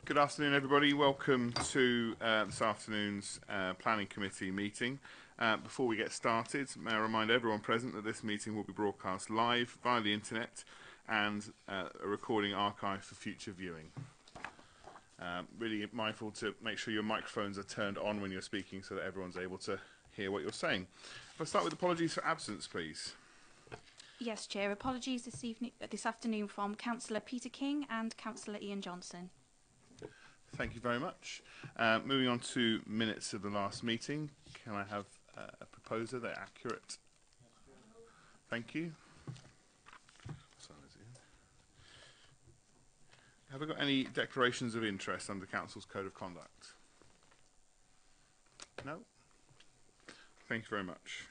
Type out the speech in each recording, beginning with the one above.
Good afternoon, everybody. Welcome to this afternoon's Planning Committee meeting. Before we get started, may I remind everyone present that this meeting will be broadcast live via the internet and a recording archived for future viewing. Really mindful to make sure your microphones are turned on when you're speaking so that everyone's able to hear what you're saying. If I start with apologies for absence, please. Yes, Chair. Apologies this afternoon from Councillor Peter King and Councillor Ian Johnson. Thank you very much. Moving on to minutes of the last meeting. Can I have a proposer? They're accurate. Thank you. Have we got any declarations of interest under Council's Code of Conduct? No? Thank you very much.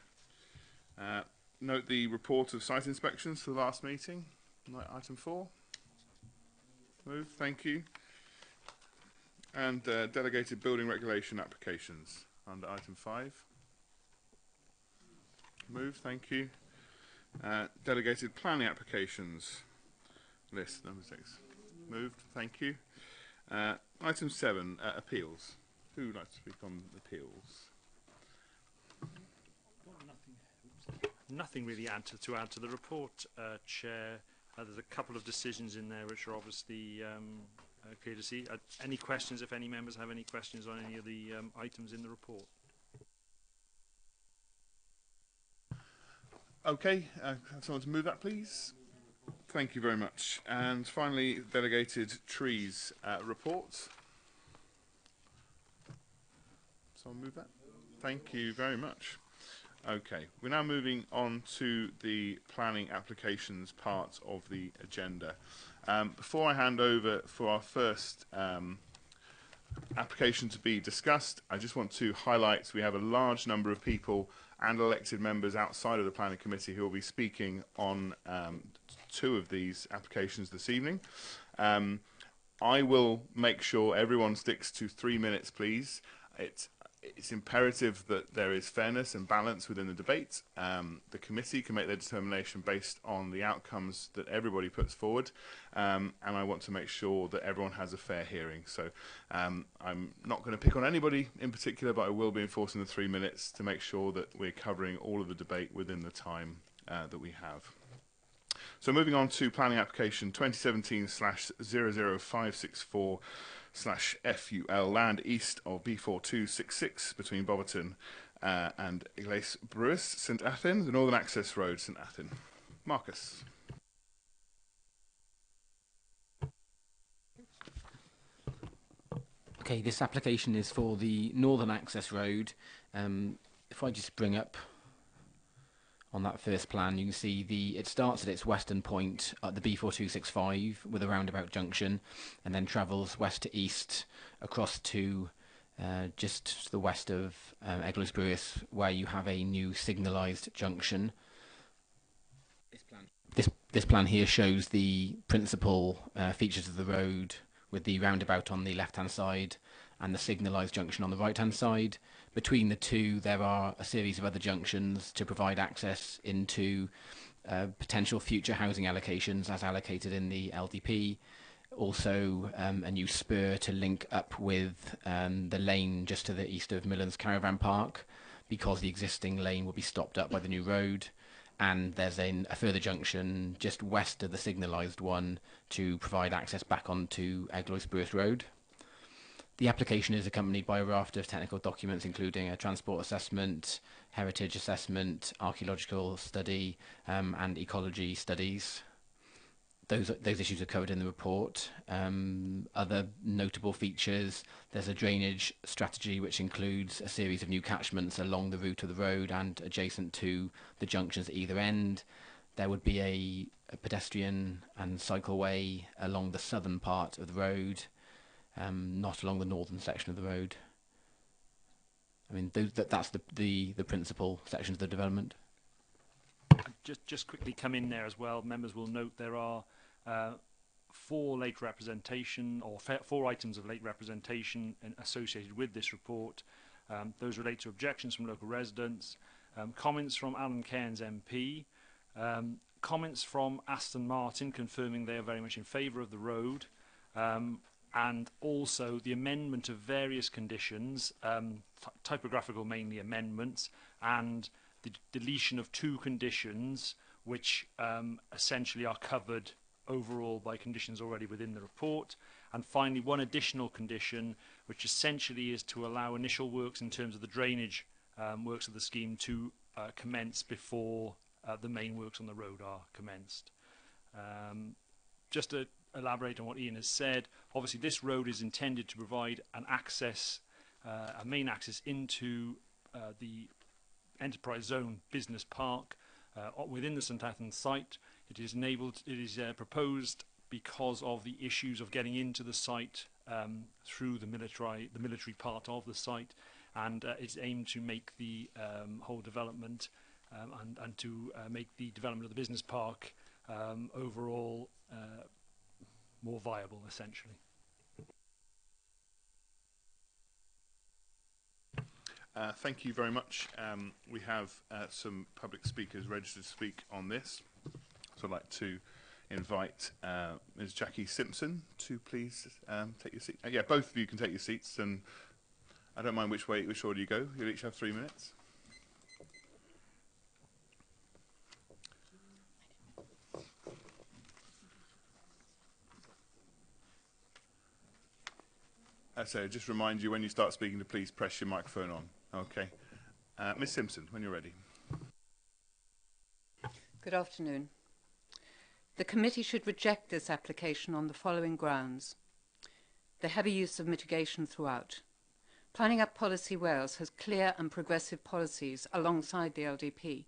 Note the report of site inspections for the last meeting. Item 4. Move. Thank you. And delegated building regulation applications under item 5. Move. Thank you. Delegated planning applications list number 6. Moved. Thank you. Item 7, appeals. Who would like to speak on appeals? Nothing really to add to the report, Chair. There's a couple of decisions in there which are obviously clear to see. Any questions, if any members have any questions on any of the items in the report? Okay, someone to move that, please. Thank you very much. And finally, delegated trees report. Someone move that? Thank you very much. Okay, we're now moving on to the planning applications part of the agenda. Before I hand over for our first application to be discussed, I just want to highlight we have a large number of people and elected members outside of the Planning Committee who will be speaking on 2 of these applications this evening. I will make sure everyone sticks to 3 minutes, please. It's imperative that there is fairness and balance within the debate. The committee can make their determination based on the outcomes that everybody puts forward, and I want to make sure that everyone has a fair hearing. So I'm not going to pick on anybody in particular, but I will be enforcing the 3 minutes to make sure that we're covering all of the debate within the time that we have. So moving on to planning application 2017/00564/FUL, land east of B4266 between Boverton and Iglesia Brewis, St Athan, the Northern Access Road, St Athan. Marcus. Okay, this application is for the Northern Access Road. If I just bring up on that first plan, you can see it starts at its western point at the B4265 with a roundabout junction, and then travels west to east across to just to the west of Eglwys Brewis, where you have a new signalised junction. This plan here shows the principal features of the road, with the roundabout on the left-hand side and the signalised junction on the right-hand side. Between the two, there are a series of other junctions to provide access into potential future housing allocations as allocated in the LDP. Also, a new spur to link up with the lane just to the east of Millen's Caravan Park, because the existing lane will be stopped up by the new road. And there's a further junction just west of the signalised one to provide access back onto Eglwys Brewis Road. The application is accompanied by a raft of technical documents, including a transport assessment, heritage assessment, archaeological study, and ecology studies. Those issues are covered in the report. Other notable features: there's a drainage strategy which includes a series of new catchments along the route of the road and adjacent to the junctions at either end. There would be a pedestrian and cycleway along the southern part of the road, not along the northern section of the road. I mean, that's the principal sections of the development. Just quickly come in there as well. Members will note there are 4 late representation, or 4 items of late representation associated with this report. Those relate to objections from local residents, comments from Alan Cairns MP, comments from Aston Martin confirming they are very much in favour of the road, and also the amendment of various conditions, typographical mainly amendments, and the deletion of 2 conditions which essentially are covered overall by conditions already within the report. And finally, 1 additional condition, which essentially is to allow initial works in terms of the drainage works of the scheme to commence before the main works on the road are commenced. Just to elaborate on what Ian has said, obviously this road is intended to provide an access, a main access into the enterprise zone business park within the St Athan site. It is proposed because of the issues of getting into the site through the military part of the site, and it's aimed to make the whole development and to make the development of the business park overall more viable, essentially. Thank you very much. We have some public speakers registered to speak on this. So I'd like to invite Ms. Jackie Simpson to please take your seat. Yeah, both of you can take your seats, and I don't mind which order you go. You'll each have 3 minutes. So just remind you when you start speaking to please press your microphone on. Okay. Ms. Simpson, when you're ready. Good afternoon. The committee should reject this application on the following grounds. The heavy use of mitigation throughout. Planning Up Policy Wales has clear and progressive policies alongside the LDP.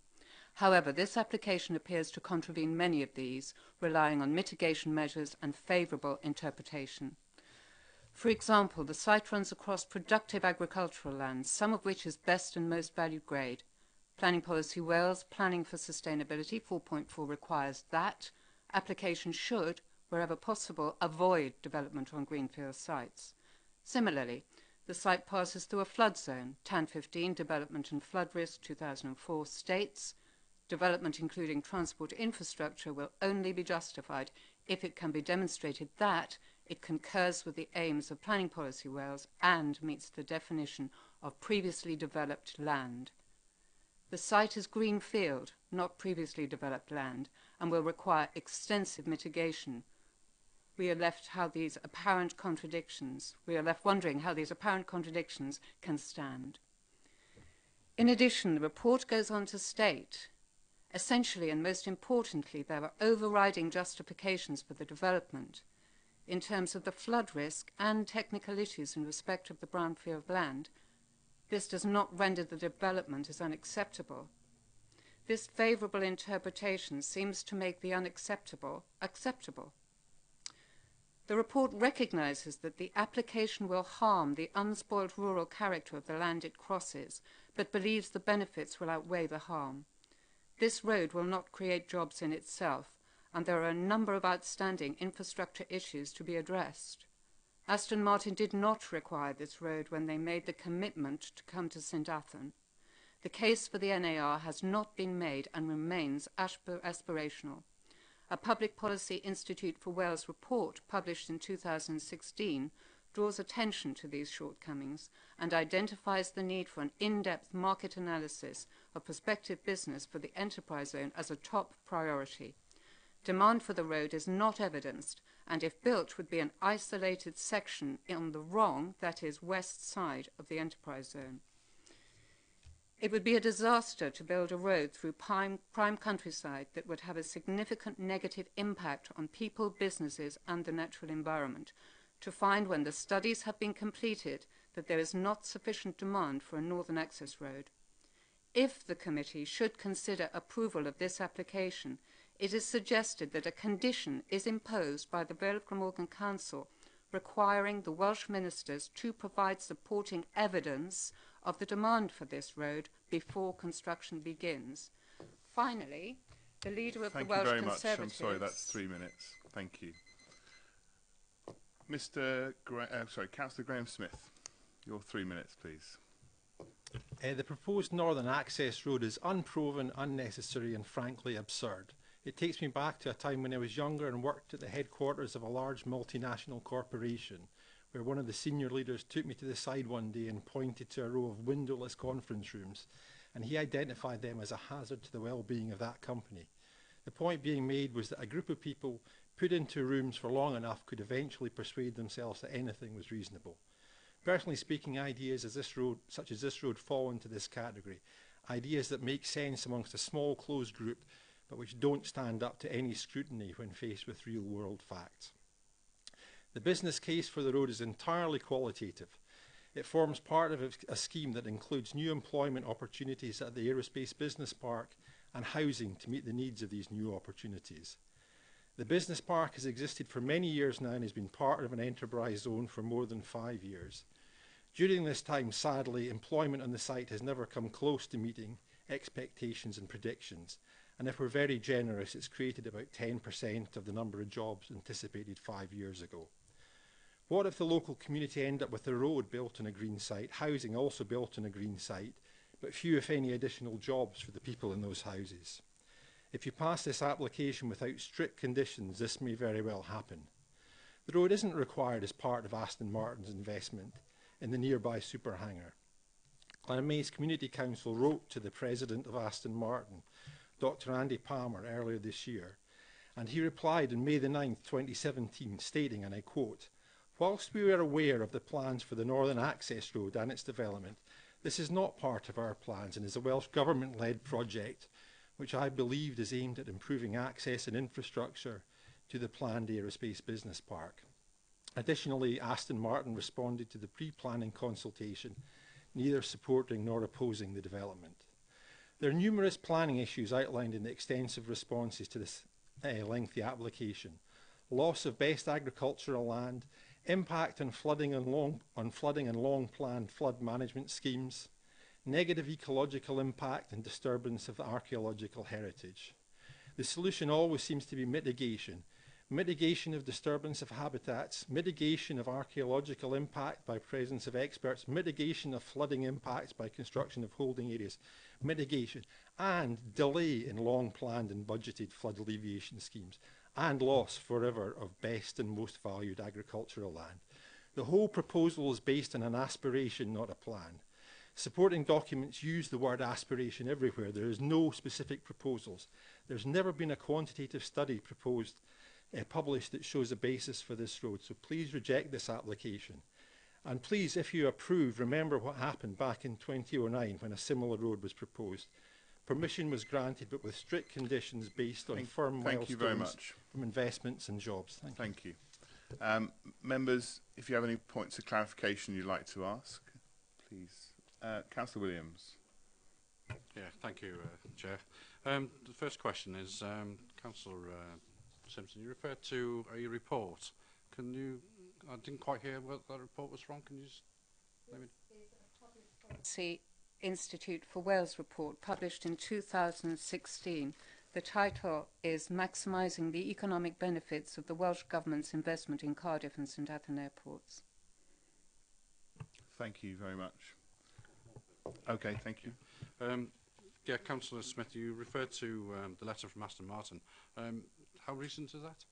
However, this application appears to contravene many of these, relying on mitigation measures and favourable interpretation. For example, the site runs across productive agricultural lands, some of which is best and most valued grade. Planning Policy Wales, Planning for Sustainability 4.4 requires that application should, wherever possible, avoid development on greenfield sites. Similarly, the site passes through a flood zone. TAN 15, Development and Flood Risk 2004 states, development including transport infrastructure will only be justified if it can be demonstrated that it concurs with the aims of Planning Policy Wales and meets the definition of previously developed land. The site is greenfield, not previously developed land, and will require extensive mitigation. We are left wondering how these apparent contradictions can stand. In addition, the report goes on to state, essentially and most importantly, there are overriding justifications for the development in terms of the flood risk and technical issues in respect of the brownfield land. This does not render the development as unacceptable. This favourable interpretation seems to make the unacceptable acceptable. The report recognises that the application will harm the unspoiled rural character of the land it crosses, but believes the benefits will outweigh the harm. This road will not create jobs in itself, and there are a number of outstanding infrastructure issues to be addressed. Aston Martin did not require this road when they made the commitment to come to St Athan. The case for the NAR has not been made and remains aspirational. A Public Policy Institute for Wales report published in 2016 draws attention to these shortcomings and identifies the need for an in-depth market analysis of prospective business for the enterprise zone as a top priority. Demand for the road is not evidenced, and if built would be an isolated section on the wrong, that is, west side of the enterprise zone. It would be a disaster to build a road through prime countryside that would have a significant negative impact on people, businesses and the natural environment, to find when the studies have been completed that there is not sufficient demand for a northern access road. If the committee should consider approval of this application, it is suggested that a condition is imposed by the Vale of Glamorgan Council requiring the Welsh ministers to provide supporting evidence of the demand for this road before construction begins. Finally, the leader of the Welsh Conservatives... Thank you very much. I'm sorry, that's 3 minutes. Thank you. Councillor Graham Smith, your 3 minutes, please. The proposed Northern Access Road is unproven, unnecessary and frankly absurd. It takes me back to a time when I was younger and worked at the headquarters of a large multinational corporation. where one of the senior leaders took me to the side one day and pointed to a row of windowless conference rooms, and he identified them as a hazard to the well-being of that company. The point being made was that a group of people put into rooms for long enough could eventually persuade themselves that anything was reasonable. Personally speaking, ideas such as this road fall into this category. Ideas that make sense amongst a small closed group, but which don't stand up to any scrutiny when faced with real-world facts. The business case for the road is entirely qualitative. It forms part of a scheme that includes new employment opportunities at the Aerospace Business Park and housing to meet the needs of these new opportunities. The business park has existed for many years now and has been part of an enterprise zone for more than 5 years. During this time, sadly, employment on the site has never come close to meeting expectations and predictions. And if we're very generous, it's created about 10% of the number of jobs anticipated 5 years ago. What if the local community end up with a road built on a green site, housing also built on a green site, but few if any additional jobs for the people in those houses? If you pass this application without strict conditions, this may very well happen. The road isn't required as part of Aston Martin's investment in the nearby superhangar. Clanmays Community Council wrote to the president of Aston Martin, Dr. Andy Palmer, earlier this year, and he replied on May the 9th, 2017, stating, and I quote, "Whilst we are aware of the plans for the Northern Access Road and its development, this is not part of our plans and is a Welsh Government-led project which I believed is aimed at improving access and infrastructure to the planned Aerospace Business Park." Additionally, Aston Martin responded to the pre-planning consultation, neither supporting nor opposing the development. There are numerous planning issues outlined in the extensive responses to this lengthy application. Loss of best agricultural land, impact on flooding and long-planned flood management schemes, negative ecological impact and disturbance of the archaeological heritage. The solution always seems to be mitigation. Mitigation of disturbance of habitats, mitigation of archaeological impact by presence of experts, mitigation of flooding impacts by construction of holding areas, mitigation, and delay in long-planned and budgeted flood alleviation schemes, and loss forever of best and most valued agricultural land. The whole proposal is based on an aspiration, not a plan. Supporting documents use the word aspiration everywhere. There is no specific proposals. There's never been a quantitative study published that shows a basis for this road. So please reject this application. And please, if you approve, remember what happened back in 2009 when a similar road was proposed. Permission was granted, but with strict conditions based on firm milestones from investments and jobs. Thank you. Members, if you have any points of clarification you'd like to ask, please. Councillor Williams. Yeah, thank you, Chair. The first question is, Councillor Simpson, you referred to a report. Can you, I didn't quite hear what that report was from. Can you just let me... Policy Institute for Wales report published in 2016. The title is Maximising the Economic Benefits of the Welsh Government's Investment in Cardiff and St Athan Airports. Thank you very much. Okay, thank you. Yeah, Councillor Smith, you referred to the letter from Aston Martin. How recent is that?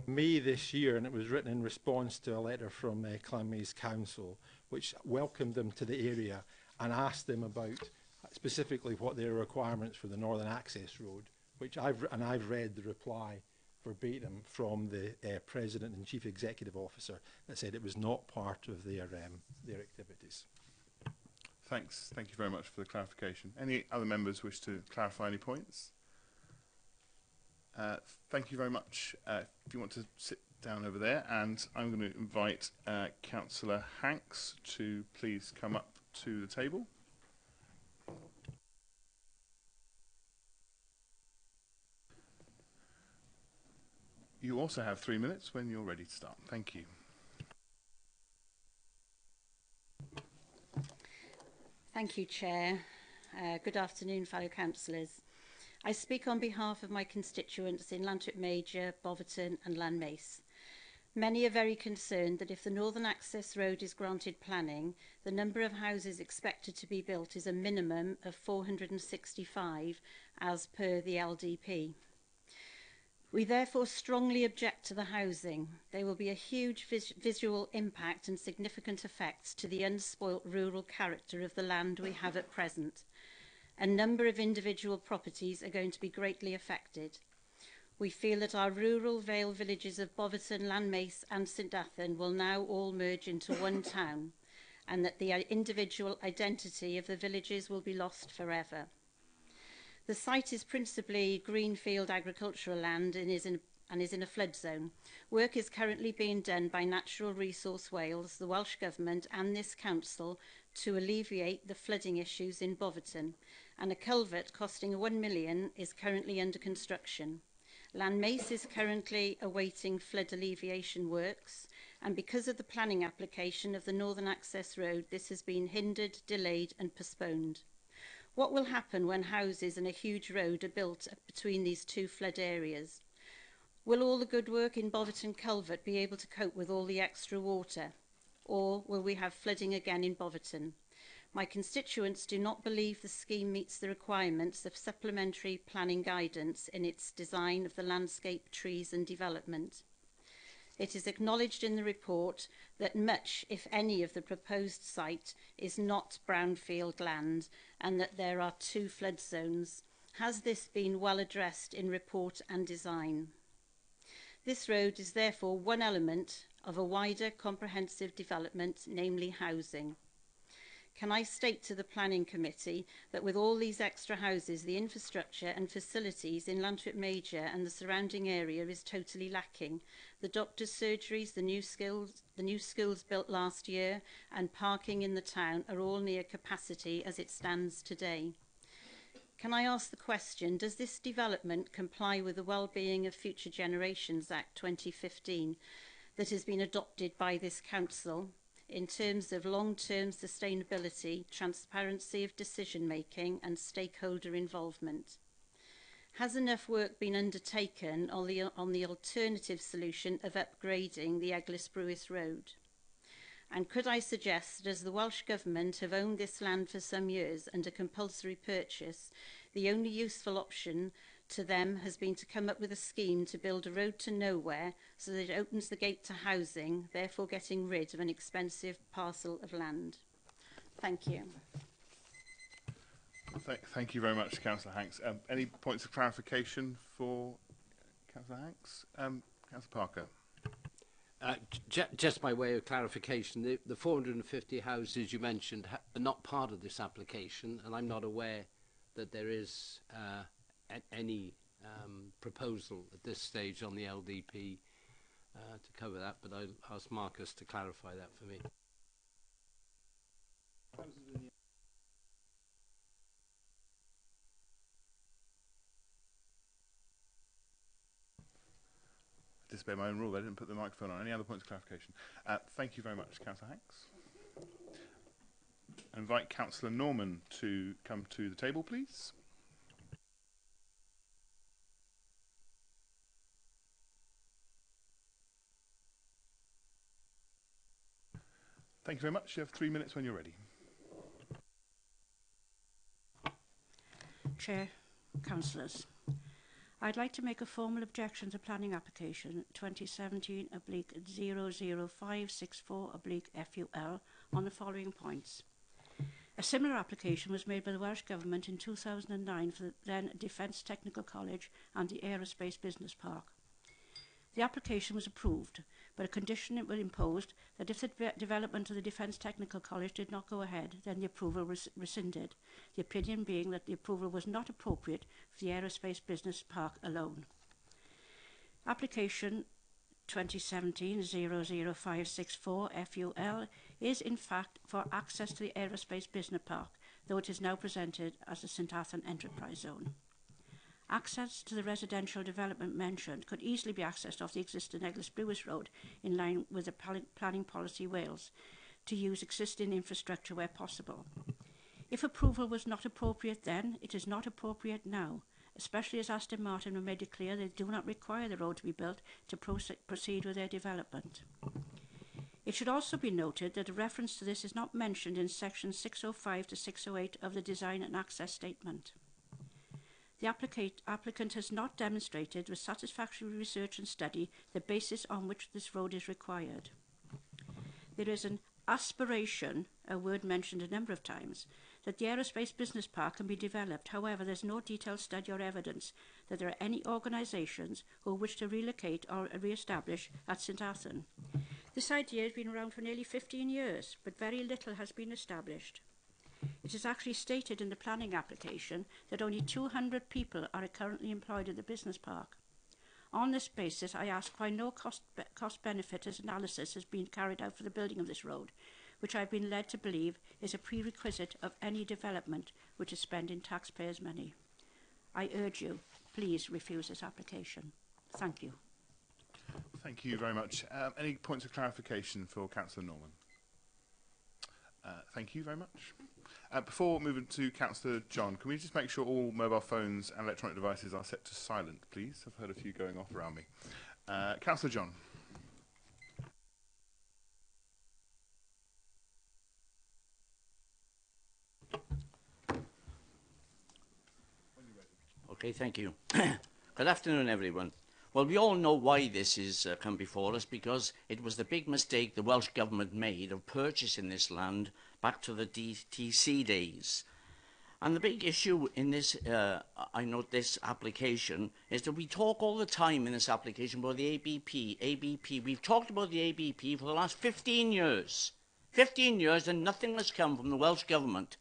May this year, and it was written in response to a letter from Clanmays Council, which welcomed them to the area and asked them about specifically what their requirements for the Northern Access Road, which I've read the reply verbatim from the President and Chief Executive Officer that said it was not part of their activities. Thanks. Thank you very much for the clarification. Any other members wish to clarify any points? Thank you very much. If you want to sit down over there, and I'm going to invite Councillor Hanks to please come up to the table. You also have 3 minutes when you're ready to start. Thank you. Thank you, Chair. Good afternoon, fellow councillors. I speak on behalf of my constituents in Llantrip Major, Boverton and Llanmace. Many are very concerned that if the Northern Access Road is granted planning, the number of houses expected to be built is a minimum of 465 as per the LDP. We therefore strongly object to the housing. There will be a huge visual impact and significant effects to the unspoilt rural character of the land we have at present. A number of individual properties are going to be greatly affected. We feel that our rural Vale villages of Boverton, Lanmace and St Athan will now all merge into one town, and that the individual identity of the villages will be lost forever. The site is principally greenfield agricultural land and is in a flood zone. Work is currently being done by Natural Resource Wales, the Welsh Government and this council to alleviate the flooding issues in Boverton, and a culvert costing £1 million is currently under construction. Lanmace is currently awaiting flood alleviation works, and because of the planning application of the Northern Access Road, this has been hindered, delayed and postponed. What will happen when houses and a huge road are built between these two flood areas? Will all the good work in Boverton Culvert be able to cope with all the extra water? Or will we have flooding again in Boverton? My constituents do not believe the scheme meets the requirements of supplementary planning guidance in its design of the landscape, trees and development. It is acknowledged in the report that much, if any, of the proposed site is not brownfield land and that there are 2 flood zones. Has this been well addressed in report and design? This road is therefore one element of a wider comprehensive development, namely housing. Can I state to the Planning Committee that with all these extra houses, the infrastructure and facilities in Lantwit Major and the surrounding area is totally lacking. The doctors' surgeries, the new schools built last year and parking in the town are all near capacity as it stands today. Can I ask the question, does this development comply with the Wellbeing of Future Generations Act 2015 that has been adopted by this council in terms of long-term sustainability, transparency of decision-making and stakeholder involvement? Has enough work been undertaken on the alternative solution of upgrading the Eglwys-Brewis Road? And could I suggest that as the Welsh Government have owned this land for some years under compulsory purchase, the only useful option to them has been to come up with a scheme to build a road to nowhere so that it opens the gate to housing, therefore getting rid of an expensive parcel of land? Thank you. Thank you very much, Councillor Hanks. Any points of clarification for Councillor Hanks? Councillor Parker. Just by way of clarification, the 450 houses you mentioned are not part of this application, and I'm not aware that there is any proposal at this stage on the LDP to cover that, but I'll ask Marcus to clarify that for me. Disobey my own rule, they didn't put the microphone on. Any other points of clarification? Thank you very much, Councillor Hanks. I invite Councillor Norman to come to the table, please. Thank you very much. You have 3 minutes when you're ready. Chair, councillors, I'd like to make a formal objection to planning application 2017/00564/FUL on the following points. A similar application was made by the Welsh Government in 2009 for the then Defence Technical College and the Aerospace Business Park. The application was approved, but a condition was imposed that if the development of the Defence Technical College did not go ahead, then the approval was rescinded, the opinion being that the approval was not appropriate for the Aerospace Business Park alone. Application 2017/00564/FUL is in fact for access to the Aerospace Business Park, though it is now presented as the St Athan Enterprise Zone. Access to the residential development mentioned could easily be accessed off the existing Eglwys-Brewis Road in line with the Planning Policy Wales to use existing infrastructure where possible. If approval was not appropriate then, it is not appropriate now, especially as Aston Martin have made it clear they do not require the road to be built to proceed with their development. It should also be noted that a reference to this is not mentioned in sections 605 to 608 of the Design and Access Statement. The applicant has not demonstrated with satisfactory research and study the basis on which this road is required. There is an aspiration, a word mentioned a number of times, that the aerospace business park can be developed. However, there's no detailed study or evidence that there are any organisations who wish to relocate or re-establish at St Athan. This idea has been around for nearly 15 years, but very little has been established. It is actually stated in the planning application that only 200 people are currently employed at the business park. On this basis, I ask why no cost-benefit analysis has been carried out for the building of this road, which I've been led to believe is a prerequisite of any development which is spending taxpayers' money. I urge you, please refuse this application. Thank you. Thank you very much. Any points of clarification for Councillor Norman? Thank you very much. Before moving to Councillor John, can we just make sure all mobile phones and electronic devices are set to silent, please? I've heard a few going off around me. Councillor John. Okay, thank you. Good afternoon, everyone. Well, we all know why this is come before us, because it was the big mistake the Welsh Government made of purchasing this land back to the DTC days. And the big issue in this, I note this application, is that we talk all the time in this application about the ABP. We've talked about the ABP for the last 15 years. 15 years and nothing has come from the Welsh Government.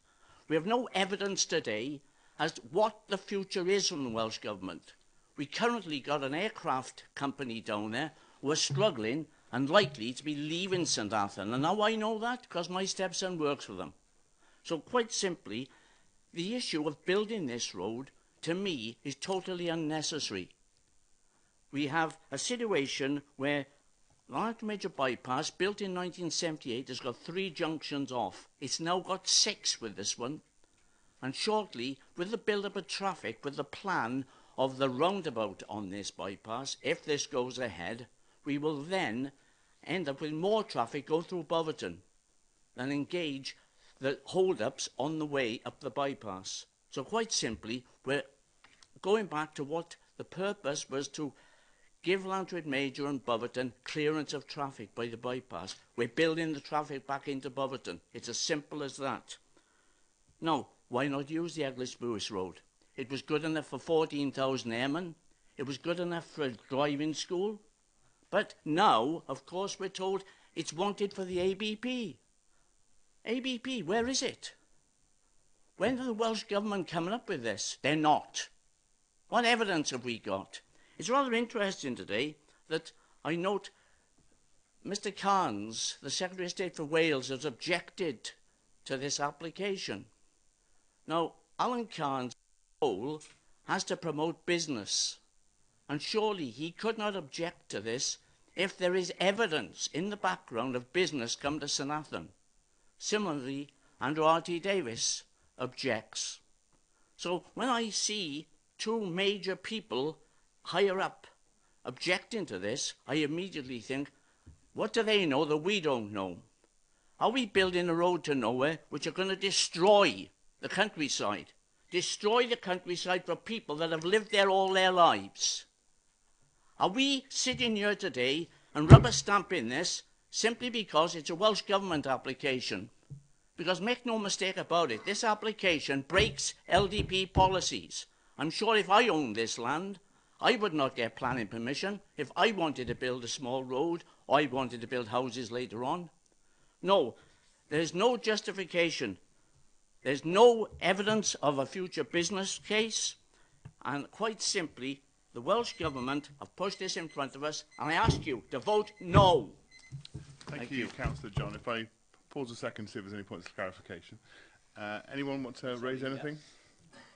We have no evidence today as to what the future is from the Welsh Government. We currently got an aircraft company down there who are struggling and likely to be leaving St Athan. And now I know that because my stepson works for them. So quite simply, the issue of building this road, to me, is totally unnecessary. We have a situation where Large Major Bypass, built in 1978, has got 3 junctions off. It's now got 6 with this one. And shortly, with the build-up of traffic, with the plan of the roundabout on this bypass, if this goes ahead, we will then end up with more traffic go through Boverton and engage the hold-ups on the way up the bypass. So quite simply, we're going back to what the purpose was, to give Lantrid Major and Boverton clearance of traffic by the bypass. We're building the traffic back into Boverton. It's as simple as that. Now, why not use the Eglwys Road? It was good enough for 14,000 airmen. It was good enough for a driving school. But now, of course, we're told it's wanted for the ABP. ABP, where is it? When are the Welsh Government coming up with this? They're not. What evidence have we got? It's rather interesting today that I note Mr Carnes, the Secretary of State for Wales, has objected to this application. Now, Alan Carnes' role has to promote business, and surely he could not object to this if there is evidence in the background of business come to St Athan. Similarly, Andrew R.T. Davis objects. So when I see 2 major people higher up objecting to this, I immediately think, what do they know that we don't know? Are we building a road to nowhere which are going to destroy the countryside? Destroy the countryside for people that have lived there all their lives? Are we sitting here today and rubber stamping this simply because it's a Welsh Government application? Because make no mistake about it, this application breaks LDP policies. I'm sure if I owned this land, I would not get planning permission if I wanted to build a small road or I wanted to build houses later on. No, there's no justification. There's no evidence of a future business case. And quite simply, the Welsh Government have pushed this in front of us, and I ask you to vote no. Thank you, Councillor John. If I pause a second to see if there's any points of clarification. Anyone want to raise anything?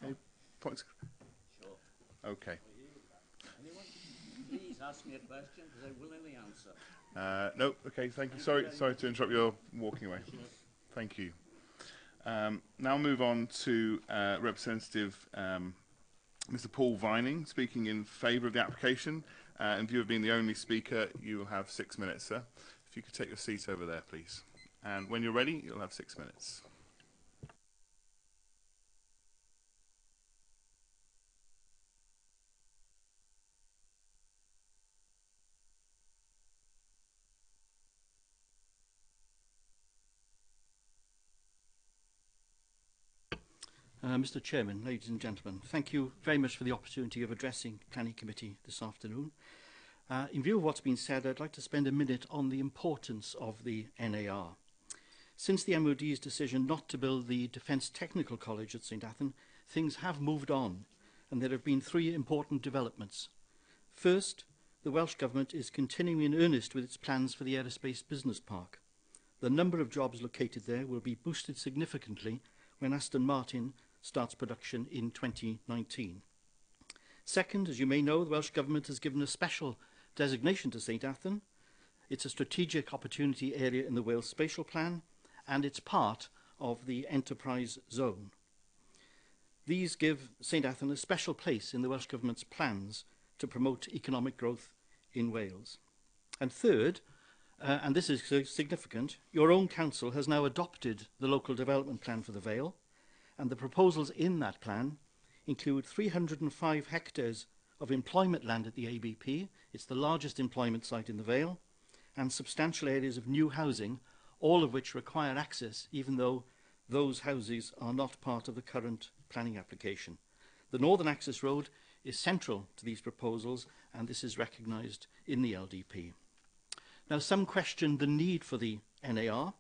Any points? Sure. Okay. Anyone? Please ask me a question, because I willingly answer. No, okay, thank you. Sorry to interrupt your walking away. Thank you. Now move on to Representative Mr. Paul Vining, speaking in favour of the application. In view of being the only speaker, you will have 6 minutes, sir. If you could take your seat over there, please. And when you're ready, you'll have 6 minutes. Mr. Chairman, ladies and gentlemen, thank you very much for the opportunity of addressing Planning Committee this afternoon. In view of what's been said, I'd like to spend a minute on the importance of the NAR. Since the MOD's decision not to build the Defence Technical College at St Athan, things have moved on, and there have been three important developments. First, the Welsh Government is continuing in earnest with its plans for the Aerospace Business Park. The number of jobs located there will be boosted significantly when Aston Martin starts production in 2019. Second, as you may know, the Welsh Government has given a special designation to St Athan. It's a strategic opportunity area in the Wales Spatial Plan, and it's part of the enterprise zone. These give St Athan a special place in the Welsh Government's plans to promote economic growth in Wales. And third, and this is significant, your own council has now adopted the local development plan for the Vale, and the proposals in that plan include 305 hectares of employment land at the ABP. It's the largest employment site in the Vale, and substantial areas of new housing, all of which require access, even though those houses are not part of the current planning application. The Northern Access Road is central to these proposals, and this is recognised in the LDP. Now, some question the need for the NAR,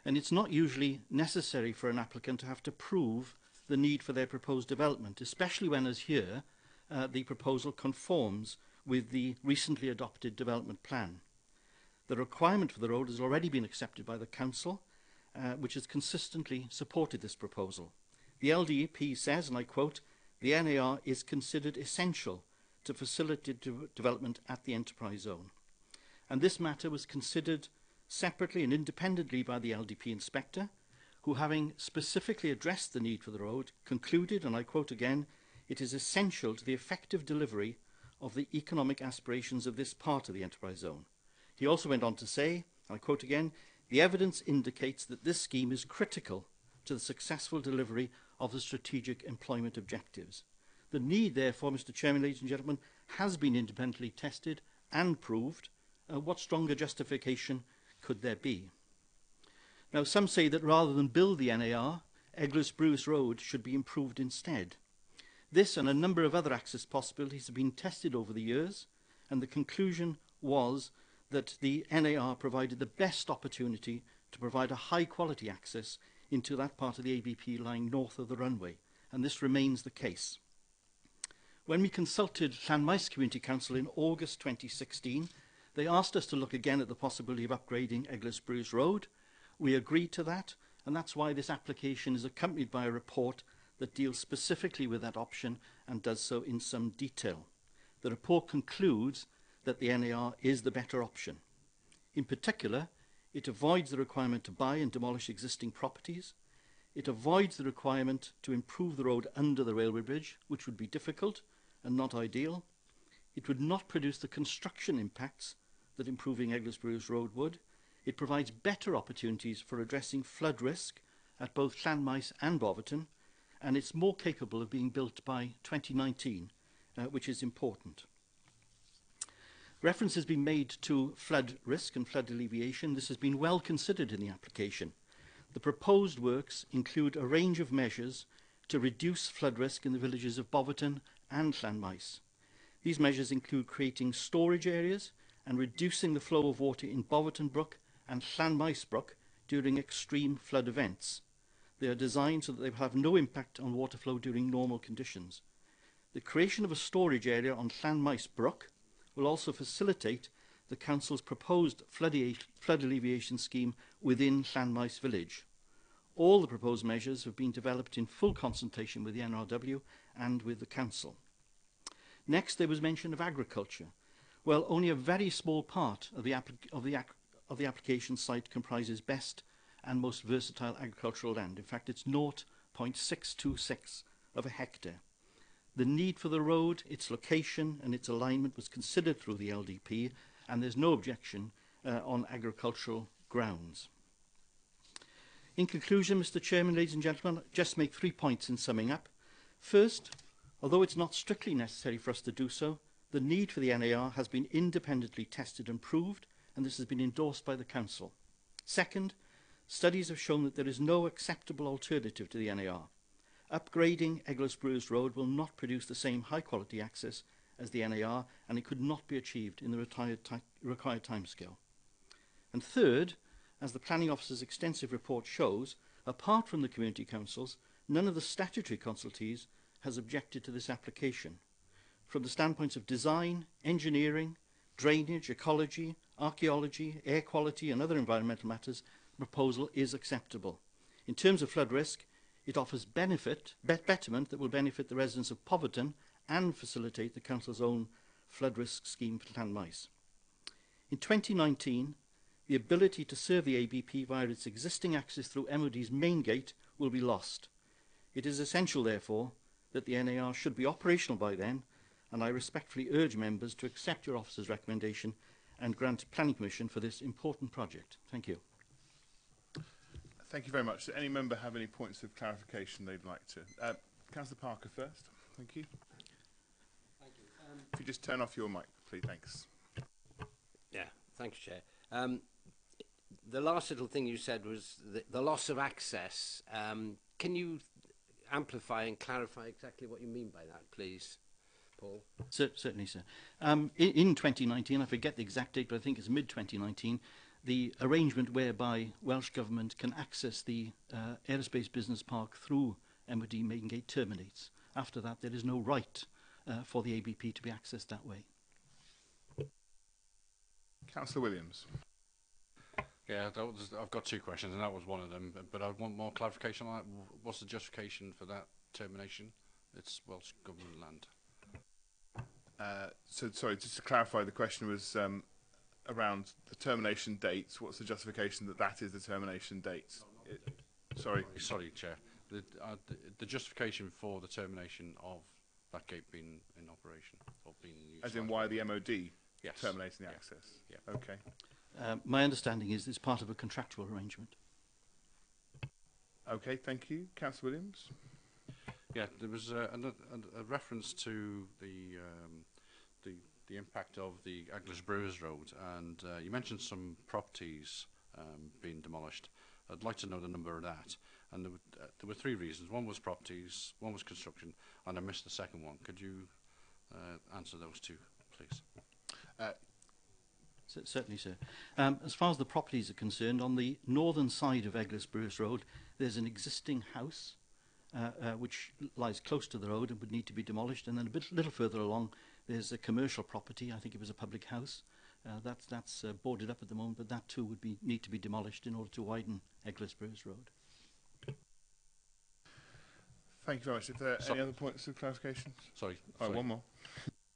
and it's not usually necessary for an applicant to have to prove the need for their proposed development, especially when, as here, the proposal conforms with the recently adopted development plan. The requirement for the road has already been accepted by the Council, which has consistently supported this proposal. The LDP says, and I quote, "The NAR is considered essential to facilitate development at the enterprise zone." And this matter was considered separately and independently by the LDP inspector, who, having specifically addressed the need for the road, concluded, and I quote again, "It is essential to the effective delivery of the economic aspirations of this part of the enterprise zone." He also went on to say, and I quote again, "The evidence indicates that this scheme is critical to the successful delivery of the strategic employment objectives." The need, therefore, Mr. Chairman, ladies and gentlemen, has been independently tested and proved. What stronger justification could there be? Now, some say that rather than build the NAR, Eglwys Bruce Road should be improved instead. This and a number of other access possibilities have been tested over the years, and the conclusion was that the NAR provided the best opportunity to provide a high-quality access into that part of the ABP lying north of the runway, and this remains the case. When we consulted Llanmaes Community Council in August 2016, they asked us to look again at the possibility of upgrading Eglwys Bruce Road. We agreed to that, and that's why this application is accompanied by a report that deals specifically with that option and does so in some detail. The report concludes that the NAR is the better option. In particular, it avoids the requirement to buy and demolish existing properties. It avoids the requirement to improve the road under the railway bridge, which would be difficult and not ideal. It would not produce the construction impacts that improving Eglwys Bruce Road would. It provides better opportunities for addressing flood risk at both Llanmaes and Boverton, and it's more capable of being built by 2019, which is important. Reference has been made to flood risk and flood alleviation. This has been well considered in the application. The proposed works include a range of measures to reduce flood risk in the villages of Boverton and Llanmaes. These measures include creating storage areas and reducing the flow of water in Boverton Brook and Llanmaes Brook during extreme flood events. They are designed so that they will have no impact on water flow during normal conditions. The creation of a storage area on Llanmaes Brook will also facilitate the Council's proposed flood alleviation scheme within Llanmaes Village. All the proposed measures have been developed in full consultation with the NRW and with the Council. Next, there was mention of agriculture. Well, only a very small part of the application site comprises best and most versatile agricultural land. In fact, it's 0.626 of a hectare. The need for the road, its location and its alignment was considered through the LDP, and there's no objection on agricultural grounds. In conclusion, Mr. Chairman, ladies and gentlemen, I'll just make 3 points in summing up. First, although it's not strictly necessary for us to do so, the need for the NAR has been independently tested and proved, and this has been endorsed by the Council. Second, studies have shown that there is no acceptable alternative to the NAR. Upgrading Eglers Brewers Road will not produce the same high-quality access as the NAR, and it could not be achieved in the required timescale. And third, as the Planning Officer's extensive report shows, apart from the community councils, none of the statutory consultees has objected to this application. From the standpoints of design, engineering, drainage, ecology, archaeology, air quality and other environmental matters, the proposal is acceptable. In terms of flood risk, it offers betterment that will benefit the residents of Poverton and facilitate the Council's own flood risk scheme for Llanmaes. In 2019, the ability to serve the ABP via its existing access through MOD's main gate will be lost. It is essential, therefore, that the NAR should be operational by then, and I respectfully urge members to accept your officer's recommendation and grant planning permission for this important project. Thank you. Thank you very much. Does any member have any points of clarification they'd like to? Councillor Parker first. Thank you. Thank you. If you just turn off your mic, please. Thanks. Yeah, thanks, Chair. The last little thing you said was the loss of access. Can you amplify and clarify exactly what you mean by that, please, Paul? Certainly, sir. In 2019, I forget the exact date, but I think it's mid-2019, the arrangement whereby Welsh Government can access the Aerospace Business Park through MOD Main Gate terminates. After that, there is no right for the ABP to be accessed that way. Councillor Williams. Yeah, I've got two questions, and that was one of them. But I want more clarification on that. What's the justification for that termination? It's Welsh Government land. So, sorry, just to clarify, the question was around the termination dates. What's the justification that that is the termination date? Sorry, Chair. The justification for the termination of that gate being in operation or being used. As in why the MOD yes. terminating the yeah. access? Yeah. Okay. My understanding is it's part of a contractual arrangement. Okay, thank you. Councillor Williams. Yeah, there was a reference to the impact of the Eglers Brewers Road, and you mentioned some properties being demolished. I'd like to know the number of that. And there were three reasons. One was properties, one was construction, and I missed the second one. Could you answer those two, please? Certainly, sir. As far as the properties are concerned, on the northern side of Eglers Brewers Road, there's an existing house which lies close to the road and would need to be demolished. And then a little further along, there's a commercial property. I think it was a public house. That's boarded up at the moment, but that too would need to be demolished in order to widen Eglers Brewers Road. Thank you very much. If there are any other points of clarification? Sorry. One more.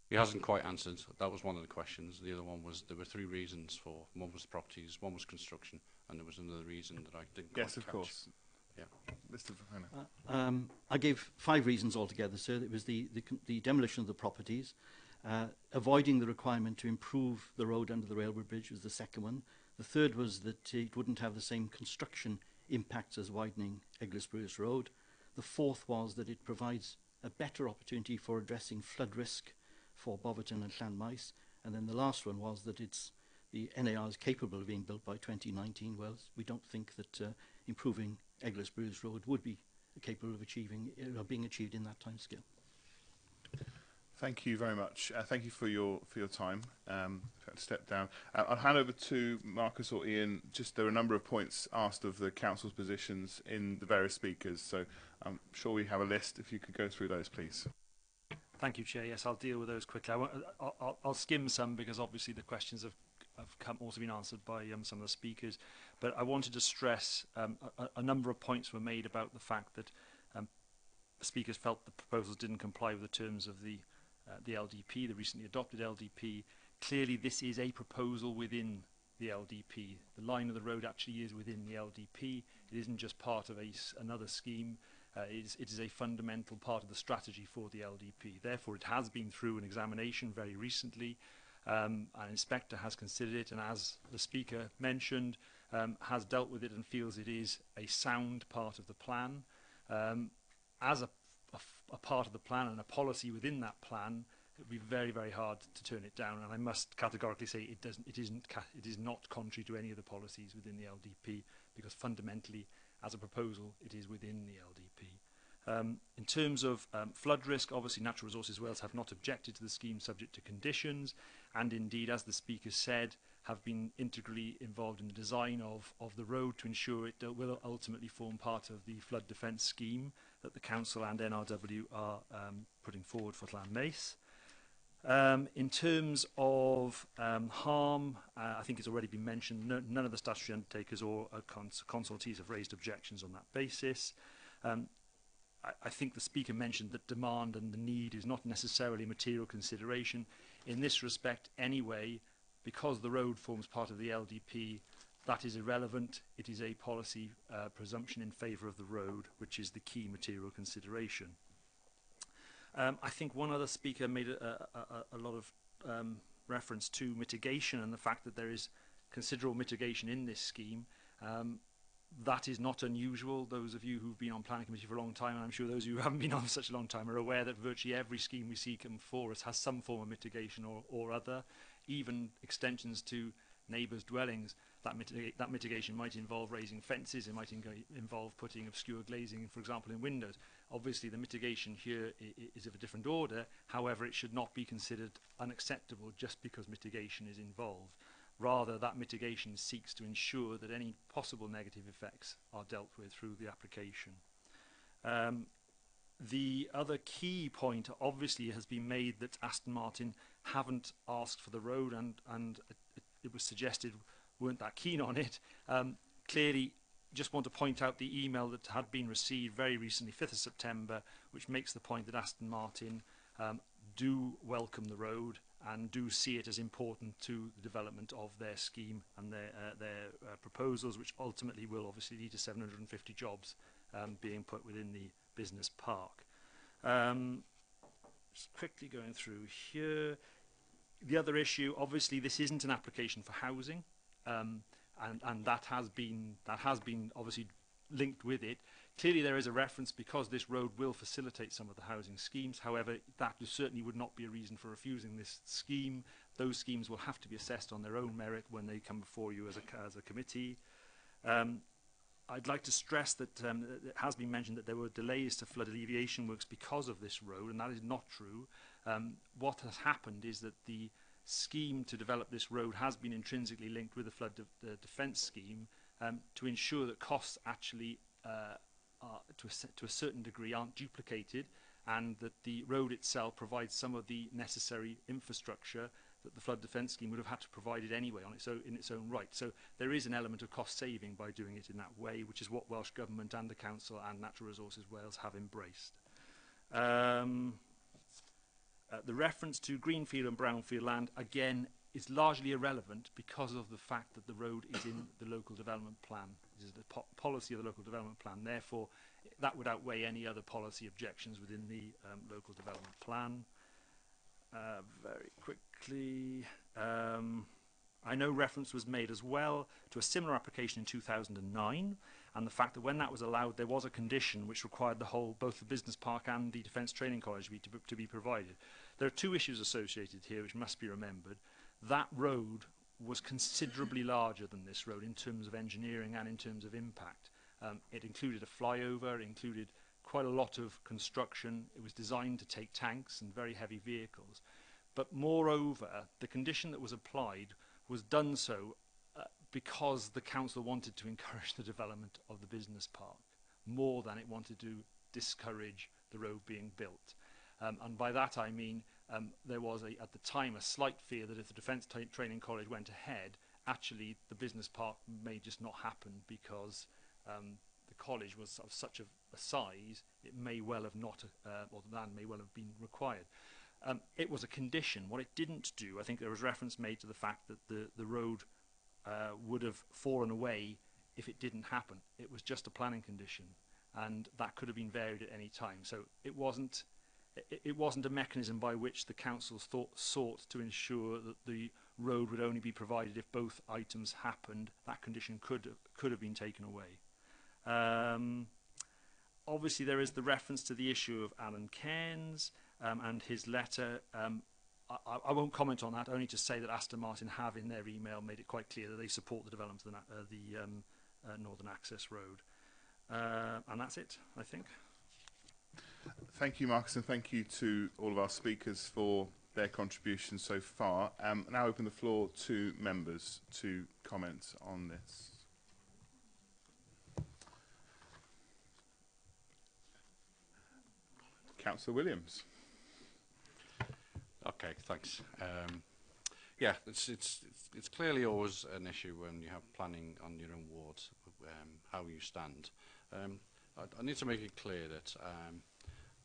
He hasn't quite answered. That was one of the questions. The other one was there were three reasons for. One was properties, one was construction, and there was another reason that I didn't quite Yes, of catch. Course. Yeah. Mr. Fafana. I gave 5 reasons altogether, sir. It was the demolition of the properties, avoiding the requirement to improve the road under the railway bridge was the second one. The third was that it wouldn't have the same construction impacts as widening Eglers Brewers Road. The fourth was that it provides a better opportunity for addressing flood risk for Boverton and Llanmaes. And then the last one was that the NAR is capable of being built by 2019. Well, we don't think that improving Eglers Brewers Road would be capable of being achieved in that timescale. Thank you very much. Thank you for your time. Step down. I'll hand over to Marcus or Ian. Just there are a number of points asked of the council's positions in the various speakers, so I'm sure we have a list. If you could go through those, please. Thank you, Chair. Yes, I'll deal with those quickly. I'll skim some because obviously the questions have also been answered by some of the speakers. But I wanted to stress a number of points were made about the fact that the speakers felt the proposals didn't comply with the terms of the LDP, the recently adopted LDP. Clearly, this is a proposal within the LDP. The line of the road actually is within the LDP. It isn't just part of another scheme. It is a fundamental part of the strategy for the LDP. Therefore, it has been through an examination very recently. An inspector has considered it, and as the speaker mentioned, has dealt with it and feels it is a sound part of the plan. As a part of the plan and a policy within that plan, it would be very, very hard to turn it down. And I must categorically say it is not contrary to any of the policies within the LDP, because fundamentally, as a proposal, it is within the LDP. In terms of flood risk, obviously Natural Resources Wales have not objected to the scheme subject to conditions, and indeed, as the Speaker said, have been integrally involved in the design of the road to ensure it will ultimately form part of the flood defence scheme that the Council and NRW are putting forward for Llanmace. In terms of harm, I think it's already been mentioned, none of the statutory undertakers or consultees have raised objections on that basis. I think the Speaker mentioned that demand and the need is not necessarily a material consideration. In this respect, anyway, because the road forms part of the LDP, that is irrelevant. It is a policy presumption in favour of the road, which is the key material consideration. I think one other speaker made a lot of reference to mitigation and the fact that there is considerable mitigation in this scheme. That is not unusual. Those of you who've been on planning committee for a long time, and I'm sure those of you who haven't been on for such a long time, are aware that virtually every scheme we see come before us has some form of mitigation or other, even extensions to neighbours' dwellings. That mitigation might involve raising fences, it might involve putting obscure glazing, for example, in windows. Obviously, the mitigation here is of a different order. However, it should not be considered unacceptable just because mitigation is involved. Rather, that mitigation seeks to ensure that any possible negative effects are dealt with through the application. The other key point, obviously, has been made that Aston Martin haven't asked for the road, and it was suggested weren't that keen on it. Clearly, just want to point out the email that had been received very recently, 5th of September, which makes the point that Aston Martin do welcome the road and do see it as important to the development of their scheme and their proposals, which ultimately will obviously lead to 750 jobs being put within the business park. Just quickly going through here. The other issue, obviously, this isn't an application for housing, and that has been obviously linked with it. Clearly, there is a reference because this road will facilitate some of the housing schemes. However, that certainly would not be a reason for refusing this scheme. Those schemes will have to be assessed on their own merit when they come before you as a committee. I'd like to stress that it has been mentioned that there were delays to flood alleviation works because of this road, and that is not true. What has happened is that the scheme to develop this road has been intrinsically linked with the flood defence scheme to ensure that costs actually to a certain degree aren't duplicated, and that the road itself provides some of the necessary infrastructure that the flood defence scheme would have had to provide it anyway in its own right. So there is an element of cost saving by doing it in that way, which is what Welsh Government and the Council and Natural Resources Wales have embraced. The reference to greenfield and brownfield land, again, is largely irrelevant because of the fact that the road is in the local development plan. This is the policy of the local development plan. Therefore, that would outweigh any other policy objections within the local development plan. Very quickly, I know reference was made as well to a similar application in 2009, and the fact that when that was allowed, there was a condition which required both the business park and the Defence Training College to be provided. There are two issues associated here which must be remembered. That road was considerably larger than this road in terms of engineering and in terms of impact. It included a flyover, it included quite a lot of construction. It was designed to take tanks and very heavy vehicles. But moreover, the condition that was applied was done so because the council wanted to encourage the development of the business park more than it wanted to discourage the road being built. And by that I mean there was, at the time, a slight fear that if the Defence Training College went ahead, actually the business park may just not happen because the college was of such a size, it may well have not, or the land may well have been required. It was a condition. What it didn't do, I think there was reference made to the fact that the road would have fallen away if it didn't happen. It was just a planning condition, and that could have been varied at any time. So it wasn't a mechanism by which the council sought to ensure that the road would only be provided if both items happened. That condition could have been taken away. Obviously, there is the reference to the issue of Alan Cairns and his letter. I won't comment on that, only to say that Aston Martin have in their email made it quite clear that they support the development of the Northern Access Road. And that's it, I think. Thank you, Marcus, and thank you to all of our speakers for their contributions so far. Now open the floor to members to comment on this. Councillor Williams. Okay, thanks. Yeah, it's clearly always an issue when you have planning on your own ward, how you stand. I need to make it clear that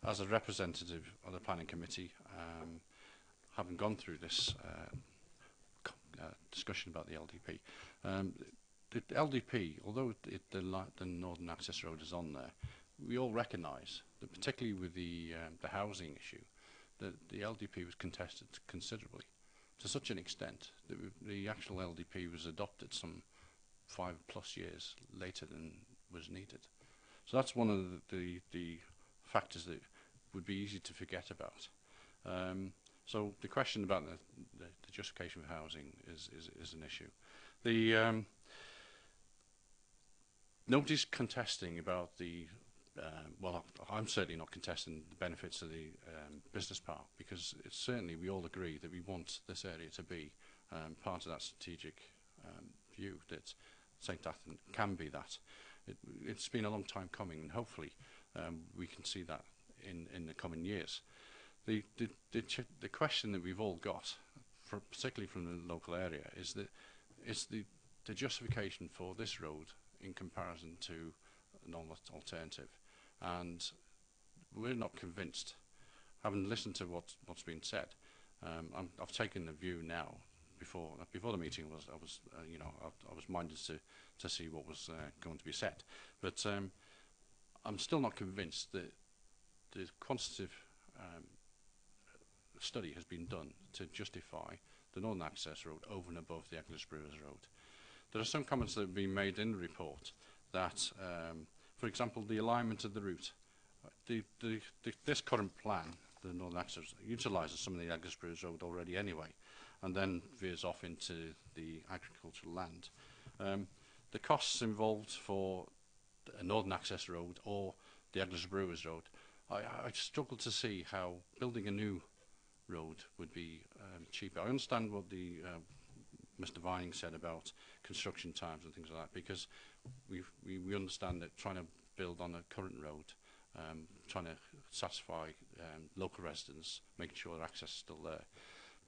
as a representative of the planning committee, having gone through this discussion about the LDP, the LDP, although the Northern Access Road is on there, we all recognise that particularly with the housing issue, that the LDP was contested considerably, to such an extent that the actual LDP was adopted some 5+ years later than was needed. So that's one of the factors that would be easy to forget about. So the question about the justification for housing is an issue. The nobody's contesting about the well, I'm certainly not contesting the benefits of the business park, because it's certainly we all agree that we want this area to be part of that strategic view that St Athan can be that. It's been a long time coming, and hopefully we can see that in the coming years. The question that we've all got, particularly from the local area, is that it's the justification for this road in comparison to an alternative. And we're not convinced, having listened to what's been said. I've taken the view now. Before the meeting, I was minded to see what was going to be said, but I'm still not convinced that the quantitative study has been done to justify the Northern Access Road over and above the Eccles Brewers Road. There are some comments that have been made in the report that. For example, the alignment of the route. This current plan, the Northern Access, utilises some of the Eccles Brewers Road already anyway, and then veers off into the agricultural land. The costs involved for a Northern Access Road or the Eccles Brewers Road, I struggle to see how building a new road would be cheaper. I understand what the Mr. Vining said about construction times and things like that, because we understand that trying to build on a current road, trying to satisfy local residents, making sure their access is still there.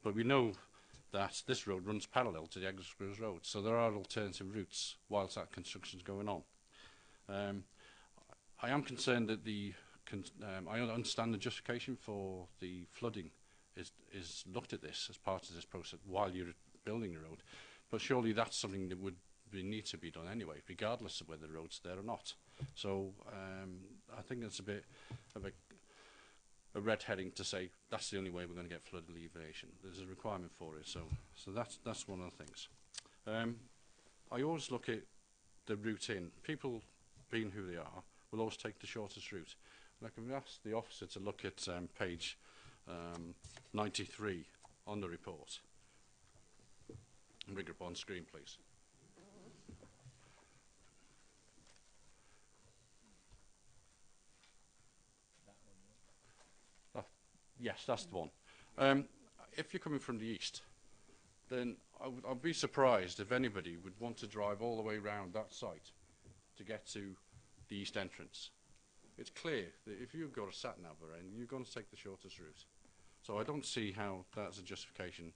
But we know that this road runs parallel to the Eccles Brewers Road, so there are alternative routes whilst that construction is going on. I am concerned that I understand the justification for the flooding is looked at this as part of this process while you're building a road, but surely that's something that would need to be done anyway, regardless of whether the road's there or not. So I think it's a bit of a red herring to say that's the only way we're going to get flood alleviation. There's a requirement for it, so that's one of the things. I always look at the route in. People, being who they are, will always take the shortest route. And I can ask the officer to look at page 93 on the report. Bring it up on screen, please. Yes, that's the one. If you're coming from the east, then I'd be surprised if anybody would want to drive all the way around that site to get to the east entrance. It's clear that if you've got a sat-nav around, you're going to take the shortest route. So I don't see how that's a justification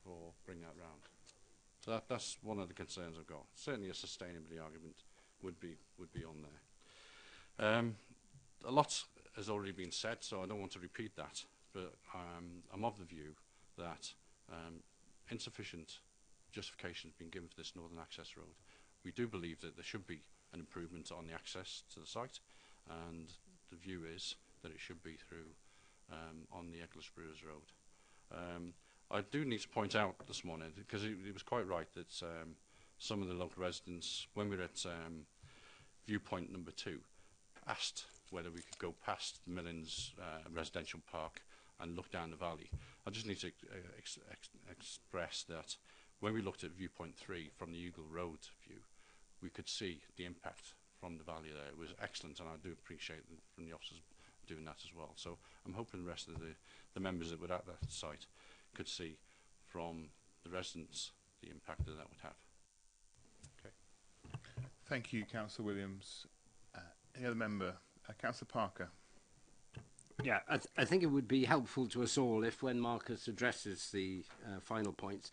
for bringing that round. So that's one of the concerns I've got. Certainly a sustainability argument would be on there. A lot has already been said, so I don't want to repeat that. But I'm of the view that insufficient justification has been given for this Northern Access Road. We do believe that there should be an improvement on the access to the site, and the view is that it should be through on the Eccles Brewers Road. I do need to point out this morning, because it was quite right that some of the local residents, when we were at viewpoint number 2, asked whether we could go past the Millins residential park and look down the valley. I just need to express that when we looked at viewpoint 3 from the Eagle Road view, we could see the impact from the valley there. It was excellent, and I do appreciate from the officers doing that as well. So I'm hoping the rest of the members that were at that site could see from the residents the impact that would have. Okay. Thank you, Councillor Williams. Any other member? Councillor Parker. Yeah, I think it would be helpful to us all if, when Marcus addresses the final points,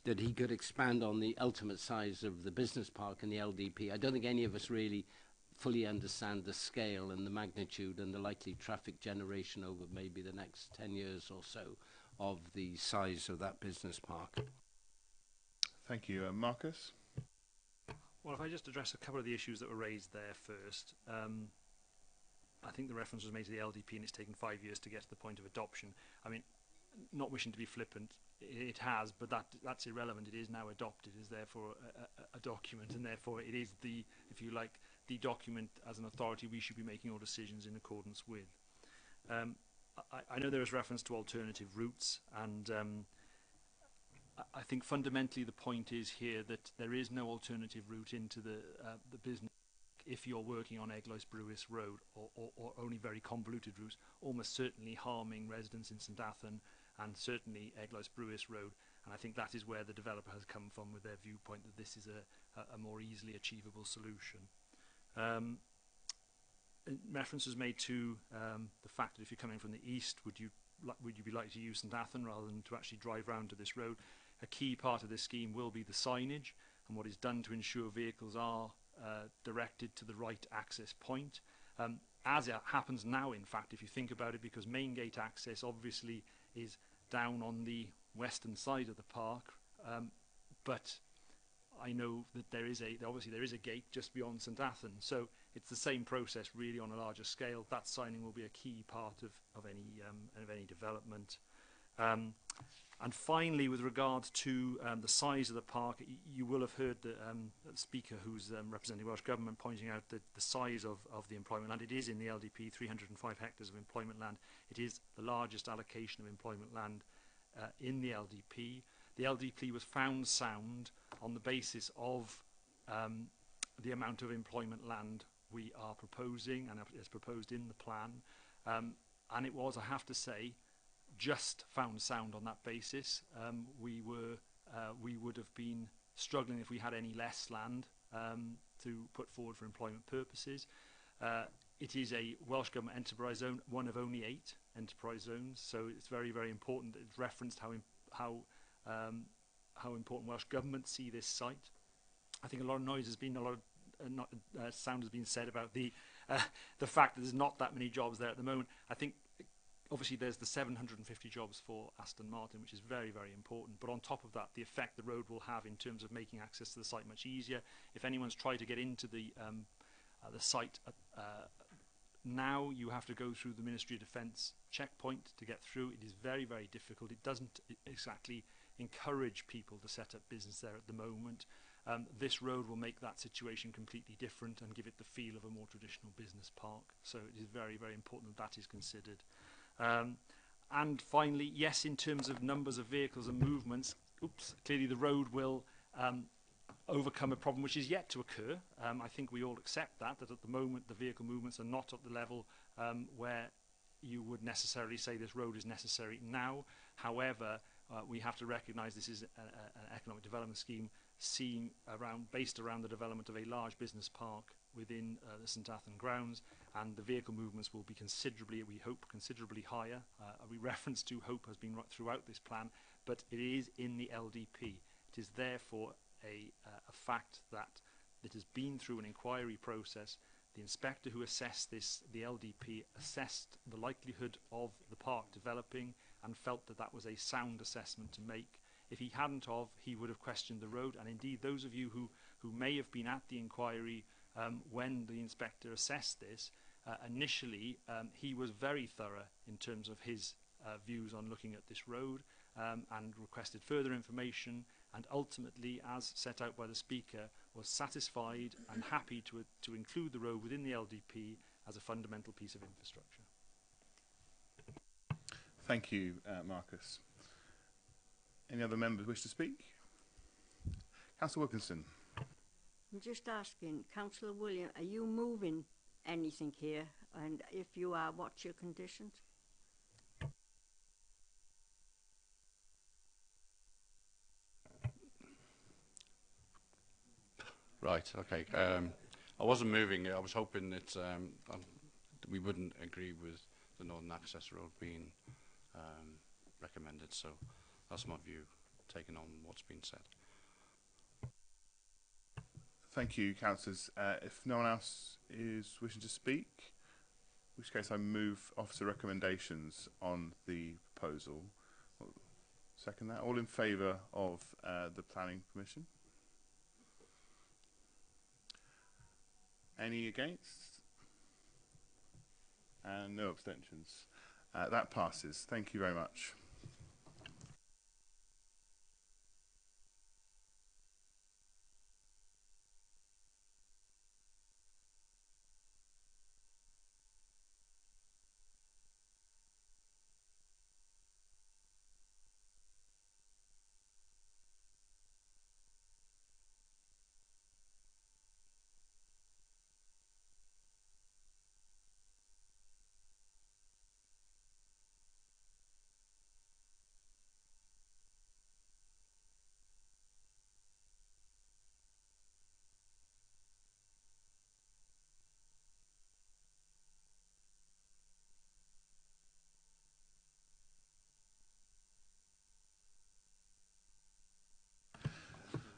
that he could expand on the ultimate size of the business park and the LDP. I don't think any of us really fully understand the scale and the magnitude and the likely traffic generation over maybe the next 10 years or so of the size of that business park. Thank you. Marcus? Well, if I just address a couple of the issues that were raised there first. I think the reference was made to the LDP and it's taken 5 years to get to the point of adoption. I mean, not wishing to be flippant, it has, but that's irrelevant. It is now adopted, is therefore a document, and therefore it is the, if you like, the document as an authority we should be making all decisions in accordance with. I know there is reference to alternative routes, and I think fundamentally the point is here that there is no alternative route into the business if you're working on Eglwys Brewis Road, or only very convoluted routes, almost certainly harming residents in St Athan and certainly Eglwys Brewis Road. And I think that is where the developer has come from with their viewpoint that this is a more easily achievable solution. Reference was made to the fact that if you're coming from the east, would you be likely to use St Athan rather than to actually drive round to this road? A key part of this scheme will be the signage and what is done to ensure vehicles are directed to the right access point. As it happens now, in fact, if you think about it, because main gate access obviously is down on the western side of the park, but I know that there is a gate just beyond St Athan, so it's the same process really on a larger scale. That signing will be a key part of any development. And finally, with regard to the size of the park, you will have heard the speaker who's representing Welsh Government pointing out that the size of the employment land. It is in the LDP, 305 hectares of employment land. It is the largest allocation of employment land in the LDP. The LDP was found sound on the basis of the amount of employment land we are proposing and is proposed in the plan. And it was, I have to say, just found sound on that basis. We would have been struggling if we had any less land to put forward for employment purposes. It is a Welsh Government enterprise zone, one of only 8 enterprise zones, so it's very, very important that it's referenced how important Welsh Government see this site. I think a lot of noise has been, sound has been said about the fact that there's not that many jobs there at the moment. I think obviously there's the 750 jobs for Aston Martin, which is very, very important. But on top of that, the effect the road will have in terms of making access to the site much easier. If anyone's tried to get into the site now, you have to go through the Ministry of Defence checkpoint to get through. It is very, very difficult. It doesn't exactly encourage people to set up business there at the moment. This road will make that situation completely different and give it the feel of a more traditional business park. So it is very, very important that that is considered. And finally, yes, in terms of numbers of vehicles and movements, clearly the road will overcome a problem which is yet to occur. I think we all accept that at the moment the vehicle movements are not at the level where you would necessarily say this road is necessary now. However, we have to recognise this is an economic development scheme based around the development of a large business park within the St Athan grounds, and the vehicle movements will be considerably, we hope, considerably higher. A reference to hope has been right throughout this plan, but it is in the LDP. It is therefore a fact that it has been through an inquiry process. The inspector who assessed this, the LDP, assessed the likelihood of the park developing and felt that that was a sound assessment to make. If he hadn't of, he would have questioned the road. And indeed, those of you who may have been at the inquiry when the inspector assessed this, initially he was very thorough in terms of his views on looking at this road and requested further information, and ultimately, as set out by the speaker, was satisfied and happy to include the road within the LDP as a fundamental piece of infrastructure. Thank you, Marcus. Any other members wish to speak? Councillor Wilkinson. I'm just asking, Councillor William, are you moving anything here And if you are, what's your conditions? Right, okay. I wasn't moving it. I was hoping that we wouldn't agree with the Northern Access Road being recommended, so that's my view, taking on what's been said. Thank you, councillors. If no one else is wishing to speak, in which case I move officer recommendations on the proposal. Second that. All in favour of the Planning Commission? Any against? And no abstentions. That passes. Thank you very much.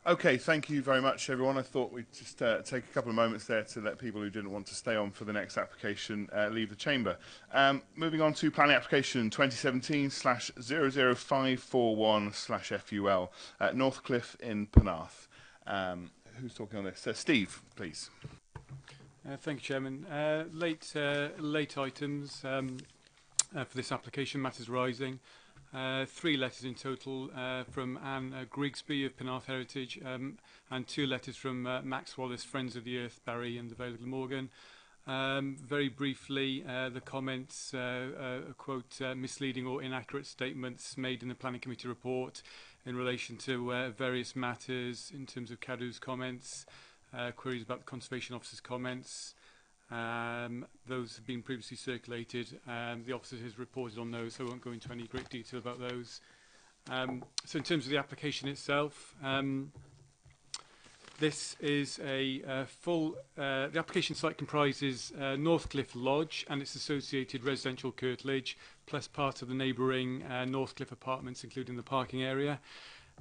Okay, thank you very much, everyone. I thought we'd just take a couple of moments there to let people who didn't want to stay on for the next application leave the chamber. Moving on to planning application 2017/00541/FUL, Northcliffe in Penarth. Who's talking on this? Steve, please. Thank you, Chairman. Late items for this application, matters rising. 3 letters in total from Anne Grigsby of Penarth Heritage and 2 letters from Max Wallace, Friends of the Earth, Barry and the Vale of Glamorgan. Very briefly, the comments quote misleading or inaccurate statements made in the Planning Committee report in relation to various matters in terms of Cadw's comments, queries about the Conservation Officer's comments. Those have been previously circulated. The officer has reported on those, so I won't go into any great detail about those. So in terms of the application itself, this is a the application site comprises Northcliffe Lodge and its associated residential curtilage, plus part of the neighbouring Northcliffe apartments, including the parking area.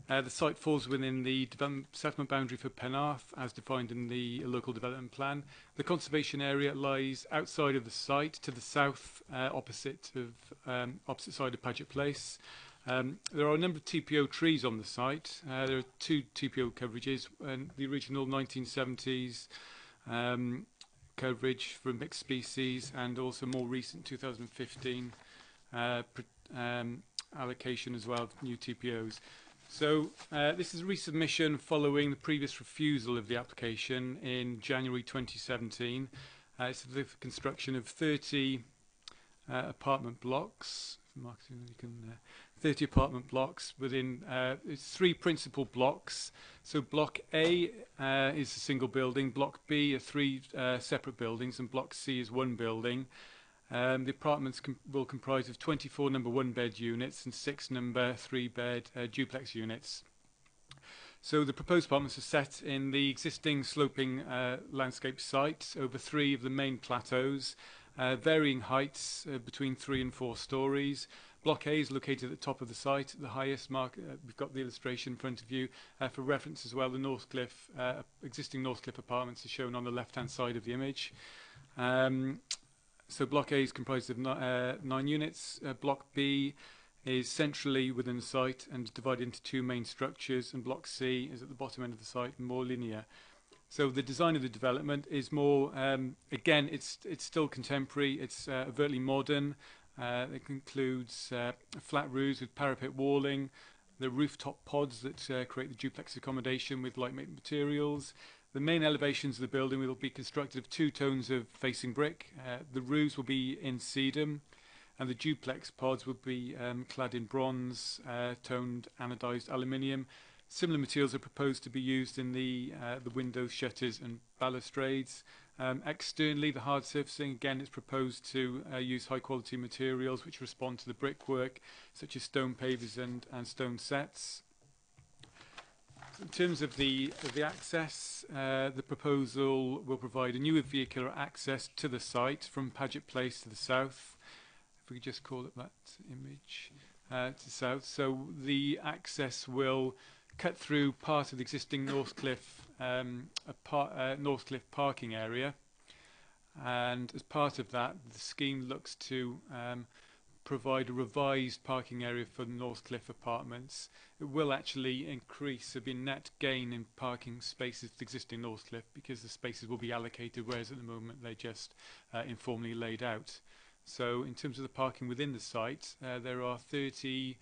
The site falls within the settlement boundary for Penarth, as defined in the local development plan. The conservation area lies outside of the site, to the south, opposite side of Paget Place. There are a number of TPO trees on the site. There are 2 TPO coverages, and the original 1970s coverage for mixed species, and also more recent 2015 allocation as well of new TPOs. So this is a resubmission following the previous refusal of the application in January 2017. It's the construction of 30 apartment blocks. 30 apartment blocks within it's 3 principal blocks. So block A is a single building, block B are 3 separate buildings, and block C is 1 building. The apartments will comprise of 24 number 1-bed units and 6 number 3-bed duplex units. So the proposed apartments are set in the existing sloping landscape site over 3 of the main plateaus, varying heights between 3 and 4 stories. Block A is located at the top of the site, the highest mark. We've got the illustration in front of you. For reference as well, the Northcliffe, existing Northcliffe apartments are shown on the left-hand side of the image. So block A is comprised of 9 units. Block B is centrally within the site and divided into 2 main structures, and block C is at the bottom end of the site, more linear. So the design of the development is more, again, it's still contemporary. It's overtly modern. It includes flat roofs with parapet walling, the rooftop pods that create the duplex accommodation with lightweight materials. The main elevations of the building will be constructed of 2 tones of facing brick. The roofs will be in sedum, and the duplex pods will be clad in bronze toned anodized aluminium. Similar materials are proposed to be used in the windows, shutters and balustrades. Externally, the hard surfacing, again, it's proposed to use high quality materials which respond to the brickwork, such as stone pavers and stone sets. In terms of the access, the proposal will provide a new vehicular access to the site from Paget Place to the south. If we could just call it that image, to the south. So the access will cut through part of the existing Northcliffe parking area, and as part of that, the scheme looks to provide a revised parking area for the Northcliffe apartments. It will actually increase, there'll be a net gain in parking spaces to existing Northcliffe because the spaces will be allocated, whereas at the moment they're just informally laid out. So in terms of the parking within the site, there are 30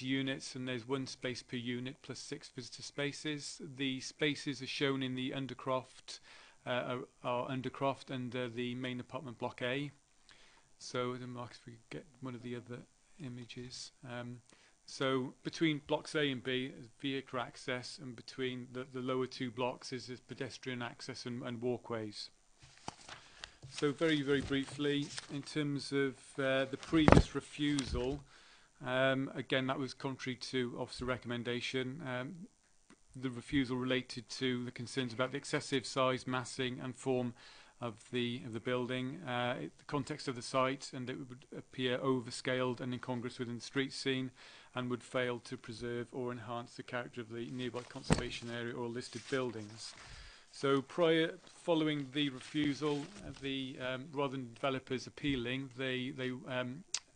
units and there's 1 space per unit plus 6 visitor spaces. The spaces are shown in the Undercroft, are Undercroft under the main apartment block A. So the marks, if we could get one of the other images. So between blocks A and B is vehicular access, and between the lower 2 blocks is pedestrian access and walkways. So very, very briefly, in terms of the previous refusal, again, that was contrary to officer recommendation. The refusal related to the concerns about the excessive size, massing and form of the building, the context of the site, and it would appear overscaled and incongruous within the street scene, and would fail to preserve or enhance the character of the nearby conservation area or listed buildings. So following the refusal, rather than developers appealing, they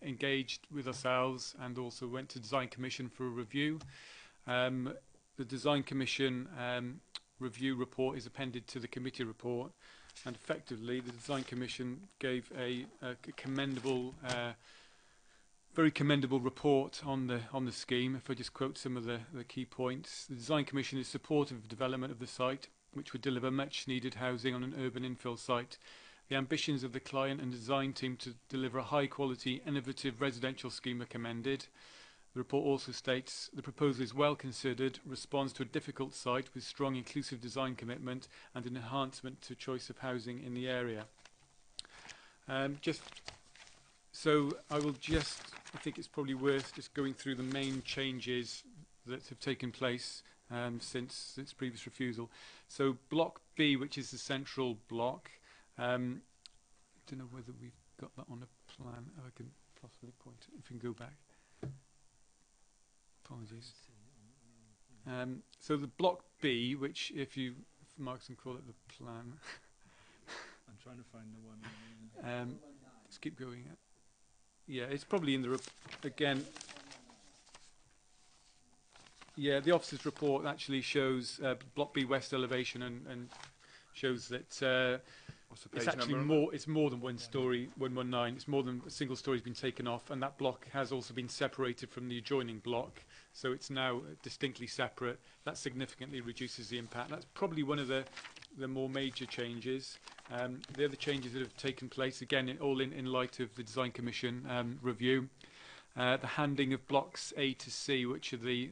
engaged with ourselves and also went to Design Commission for a review. The Design Commission review report is appended to the committee report, and effectively the Design Commission gave a commendable, very commendable report on the scheme. If I just quote some of the key points: the Design Commission is supportive of the development of the site, which would deliver much needed housing on an urban infill site. The ambitions of the client and design team to deliver a high quality, innovative residential scheme are commended. The report also states the proposal is well considered, responds to a difficult site with strong inclusive design commitment and an enhancement to choice of housing in the area. So I think it's probably worth just going through the main changes that have taken place since its previous refusal. So block B, which is the central block, I don't know whether we've got that on a plan. I can possibly point it if we can go back. Apologies. So the block B, which if Mark's can call it the plan. I'm trying to find the one. Let's keep going. Yeah, it's probably in the again. Yeah, the officer's report actually shows block B west elevation and shows that it's actually more. It's more than 1 story, 119. It's more than a single story's been taken off, and that block has also been separated from the adjoining block, so it's now distinctly separate. That significantly reduces the impact. That's probably one of the more major changes. The other changes that have taken place, again, all in light of the Design Commission review. The handing of blocks A to C, which are the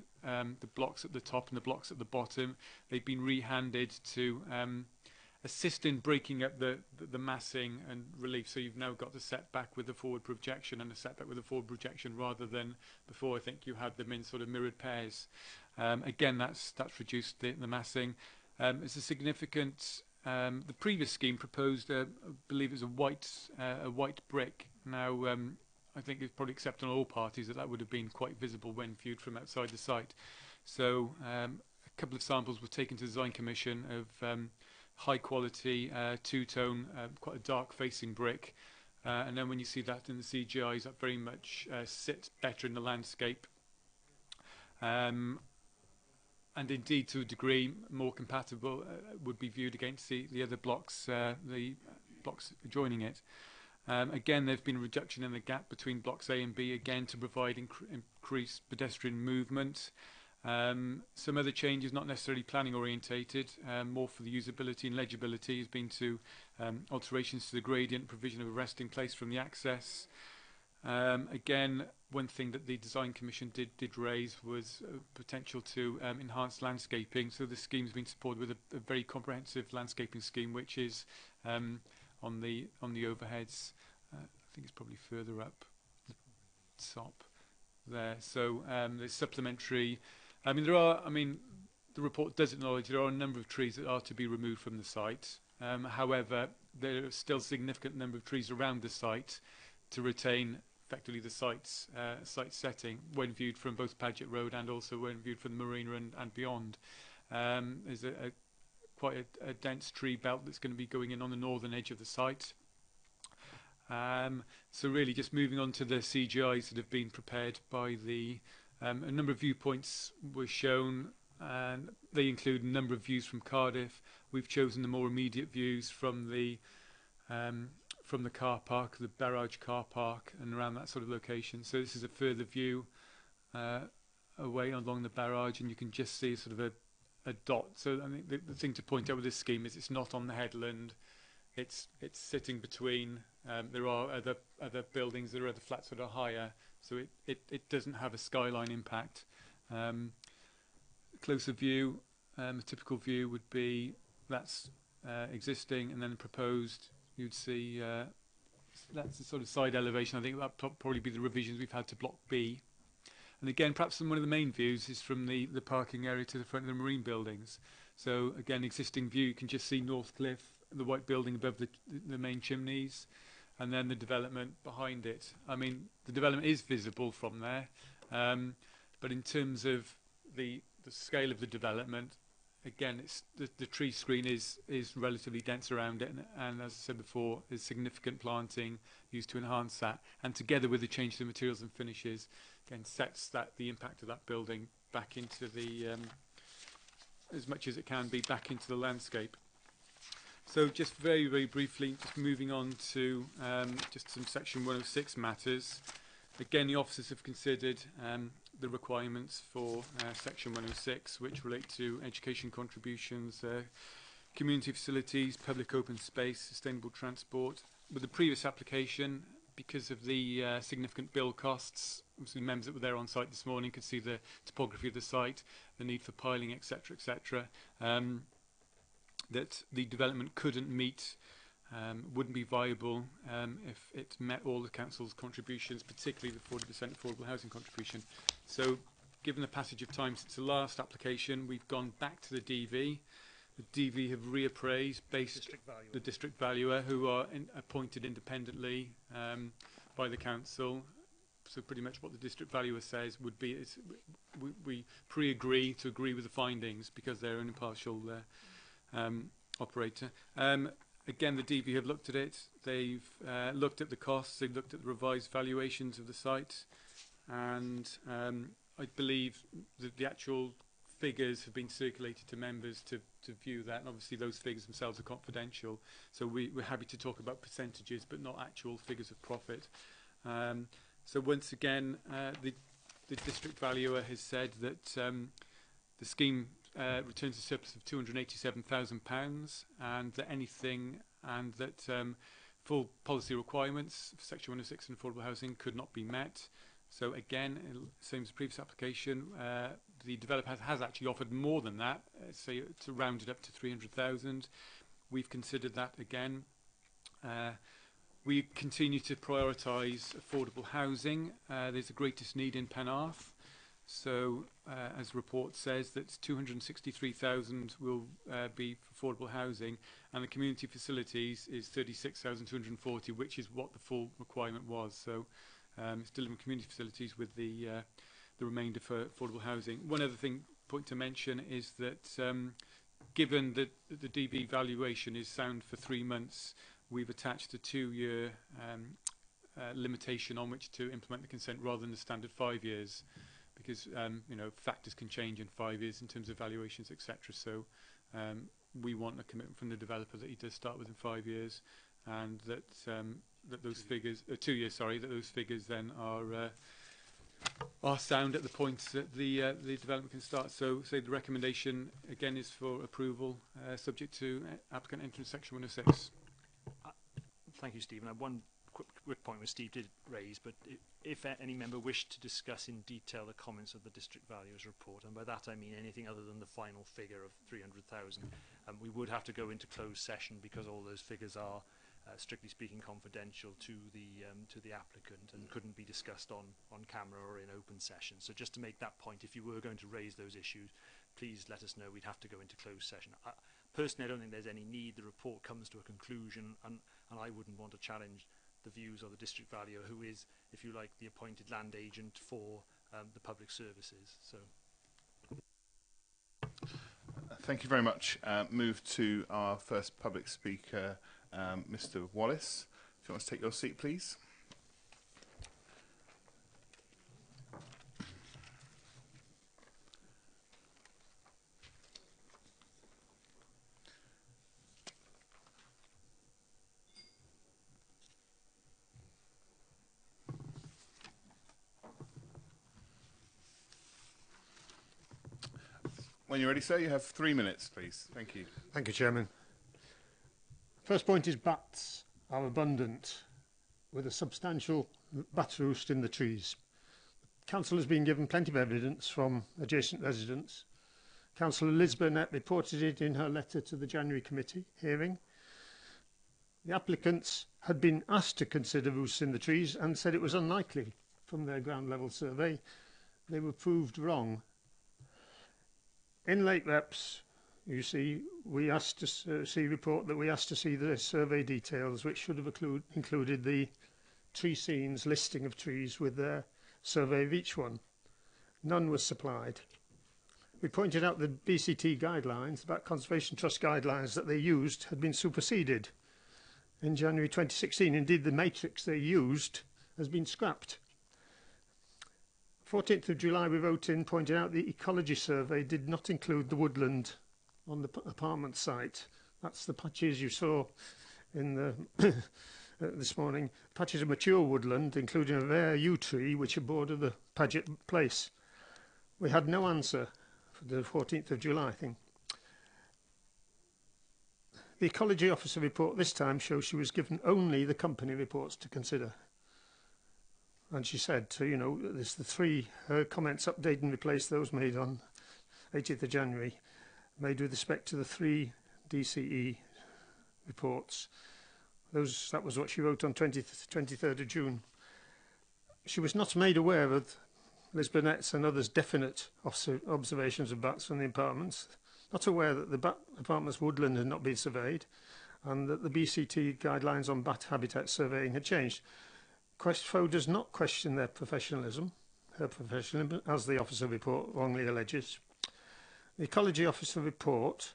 blocks at the top and the blocks at the bottom, they've been rehanded to assist in breaking up the massing and relief. So you've now got the setback with the forward projection and a setback with the forward projection, rather than before I think you had them in sort of mirrored pairs. Again, that's reduced the massing. It's a significant. The previous scheme proposed, I believe, it was a white brick. Now, I think it's probably accepted on all parties that would have been quite visible when viewed from outside the site. So a couple of samples were taken to the Design Commission of high quality two-tone, quite a dark facing brick, and then when you see that in the CGIs, that very much sits better in the landscape, and indeed to a degree more compatible would be viewed against the other blocks, the blocks adjoining it. Again, there's been a reduction in the gap between blocks A and B, again to provide increased pedestrian movement. Some other changes, not necessarily planning orientated, more for the usability and legibility, has been to alterations to the gradient, provision of a resting place from the access. Again, one thing that the Design Commission did raise was potential to enhance landscaping. So the scheme's been supported with a very comprehensive landscaping scheme, which is on the overheads. I think it's probably further up the top there. So there's supplementary. The report does acknowledge there are a number of trees that are to be removed from the site. However, there are still a significant number of trees around the site to retain effectively the site setting when viewed from both Paget Road and also when viewed from the marina and beyond. There's quite a dense tree belt that's going to be going in on the northern edge of the site. So really just moving on to the CGIs that have been prepared by the a number of viewpoints were shown, and they include a number of views from Cardiff. We've chosen the more immediate views from the car park, the barrage car park, and around that sort of location. So this is a further view away along the barrage, and you can just see sort of a dot. So I think the thing to point out with this scheme is it's not on the headland. It's sitting between. There are other buildings, there are other flats that are higher, so it doesn't have a skyline impact. Closer view, a typical view would be that's existing, and then proposed. You'd see that's the sort of side elevation. I think that probably be the revisions we've had to Block B. And again, perhaps one of the main views is from the parking area to the front of the marine buildings. So again, existing view, you can just see North Cliff, the white building above the main chimneys, and then the development behind it. I mean, the development is visible from there, but in terms of the scale of the development, again, it's the tree screen is relatively dense around it, and as I said before, there's significant planting used to enhance that, and together with the change to materials and finishes, again, sets the impact of that building back into the as much as it can be back into the landscape. So just very, very briefly, just moving on to just some Section 106 matters. Again, the officers have considered the requirements for Section 106, which relate to education contributions, community facilities, public open space, sustainable transport. With the previous application, because of the significant bill costs, obviously members that were there on site this morning could see the topography of the site, the need for piling, etc., etc., that the development couldn't meet, wouldn't be viable if it met all the council's contributions, particularly the 40% affordable housing contribution. So given the passage of time since the last application, we've gone back to the DV. The DV have reappraised based the district valuer, who are appointed independently by the council. So pretty much what the district valuer says would be is we pre-agree to agree with the findings because they're an impartial operator. Again, the DV have looked at it. They've looked at the costs. They've looked at the revised valuations of the site, and I believe that the actual figures have been circulated to members to view that, and obviously those figures themselves are confidential, so we're happy to talk about percentages but not actual figures of profit. So once again, the district valuer has said that the scheme returns a surplus of £287,000, and that full policy requirements for Section 106 and affordable housing could not be met. So again, same as the previous application, the developer has actually offered more than that, say to round it up to 300,000. We've considered that again. We continue to prioritise affordable housing. There's the greatest need in Penarth. So, as the report says, that 263,000 will be for affordable housing, and the community facilities is 36,240, which is what the full requirement was. So, it's delivering community facilities with the remainder for affordable housing. One other point to mention is that given that the DB valuation is sound for 3 months, we've attached a 2-year limitation on which to implement the consent rather than the standard 5 years. Because factors can change in 5 years in terms of valuations, etc. So we want a commitment from the developer that he does start within 5 years, and that those figures, 2 years, sorry, that those figures then are sound at the point that the development can start. So, the recommendation again is for approval, subject to applicant entering Section 106. Thank you, Stephen. I have one quick point which Steve did raise, but if any member wished to discuss in detail the comments of the District Valuers report, and by that I mean anything other than the final figure of 300,000, we would have to go into closed session because all those figures are strictly speaking confidential to the applicant and couldn't be discussed on camera or in open session. So just to make that point, if you were going to raise those issues, please let us know. We'd have to go into closed session. Personally, I don't think there's any need. The report comes to a conclusion, and I wouldn't want to challenge the views of the district valuer, who is, if you like, the appointed land agent for the public services. So, thank you very much. Move to our first public speaker, Mr. Wallace. If you want to take your seat, please. When you're ready, sir, you have 3 minutes, please. Thank you. Thank you, Chairman. First point is bats are abundant, with a substantial bat roost in the trees. Council has been given plenty of evidence from adjacent residents. Councillor Liz Burnett reported it in her letter to the January committee hearing. The applicants had been asked to consider roosts in the trees and said it was unlikely from their ground level survey. They were proved wrong. In late reps, you see, we asked to see report that we asked to see the survey details, which should have included the tree scenes listing of trees with their survey of each one. None was supplied. We pointed out the BCT guidelines, the Bat Conservation Trust guidelines that they used, had been superseded in January 2016. Indeed, the matrix they used has been scrapped. 14th of July, we wrote in pointing out the ecology survey did not include the woodland on the apartment site. That's the patches you saw in the this morning. Patches of mature woodland, including a rare yew tree, which border the Paget place. We had no answer for the 14th of July thing. The ecology officer report this time shows she was given only the company reports to consider. And she said, you know, there's the three comments update and replace those made on 18th of January, made with respect to the three DCE reports. That was what she wrote on 23rd of June. She was not made aware of Liz Burnett's and others' definite observations of bats from the apartments, not aware that the bat apartments woodland had not been surveyed, and that the BCT guidelines on bat habitat surveying had changed. Questfo does not question her professionalism, as the officer report wrongly alleges. The ecology officer report,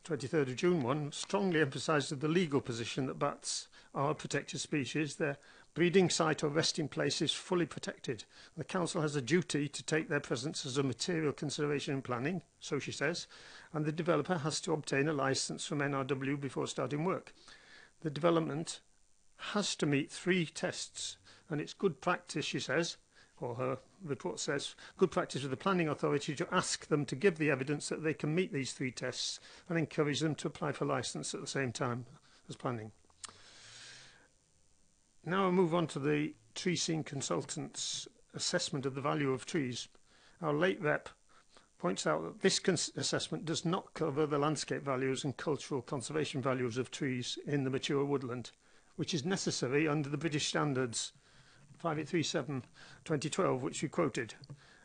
23rd of June one, strongly emphasises the legal position that bats are a protected species. Their breeding site or resting place is fully protected. The council has a duty to take their presence as a material consideration in planning, so she says, and the developer has to obtain a licence from NRW before starting work. The development has to meet 3 tests, and it's good practice, she says, or her report says, good practice with the planning authority to ask them to give the evidence that they can meet these 3 tests and encourage them to apply for licence at the same time as planning. Now I'll move on to the tree scene consultant's assessment of the value of trees. Our late rep points out that this assessment does not cover the landscape values and cultural conservation values of trees in the mature woodland, which is necessary under the British standards 5837/2012, which we quoted.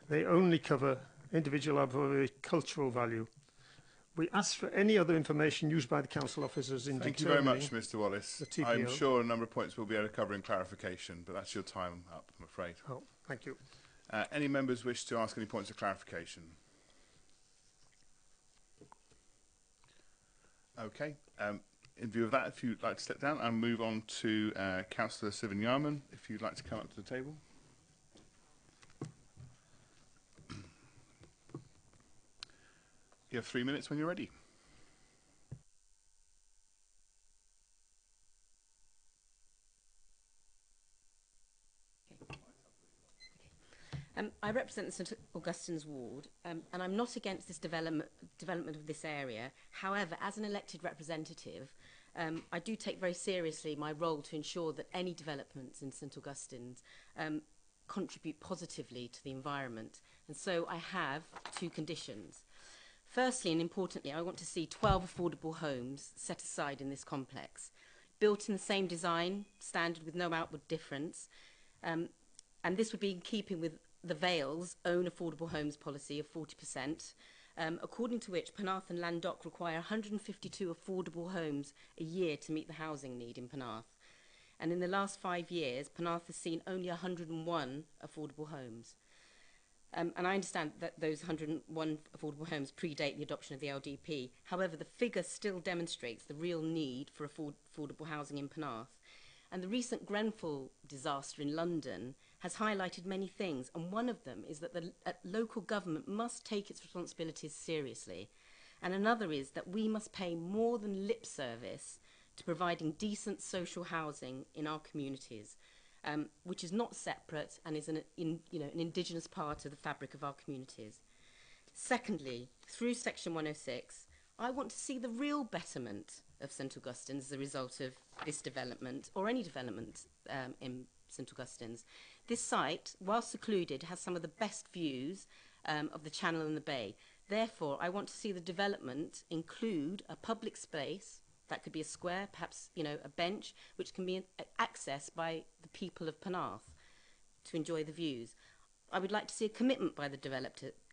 They only cover individual arboricultural value. We asked for any other information used by the council officers in Thank you very determining much, Mr. Wallace. the TPO. I'm sure a number of points we'll be able to cover in clarification, but that's your time up, I'm afraid. Oh, thank you. Any members wish to ask any points of clarification? Okay. In view of that, if you'd like to step down, and move on to Councillor Sivan-Yarman, if you'd like to come up to the table. You have 3 minutes when you're ready. I represent the St Augustine's ward, and I'm not against this development of this area. However, as an elected representative, I do take very seriously my role to ensure that any developments in St Augustine's contribute positively to the environment. And so I have two conditions. Firstly, and importantly, I want to see 12 affordable homes set aside in this complex, built in the same design standard with no outward difference. And this would be in keeping with the Vale's own affordable homes policy of 40%, according to which Penarth and Landock require 152 affordable homes a year to meet the housing need in Penarth. And in the last 5 years, Penarth has seen only 101 affordable homes. And I understand that those 101 affordable homes predate the adoption of the LDP. However, the figure still demonstrates the real need for affordable housing in Penarth. And the recent Grenfell disaster in London has highlighted many things, and one of them is that the local government must take its responsibilities seriously. And another is that we must pay more than lip service to providing decent social housing in our communities, which is not separate and is an indigenous part of the fabric of our communities. Secondly, through Section 106, I want to see the real betterment of St Augustine's as a result of this development, or any development in St Augustine's. This site, while secluded, has some of the best views of the Channel and the Bay. Therefore, I want to see the development include a public space, that could be a square, perhaps a bench, which can be accessed by the people of Penarth to enjoy the views. I would like to see a commitment by the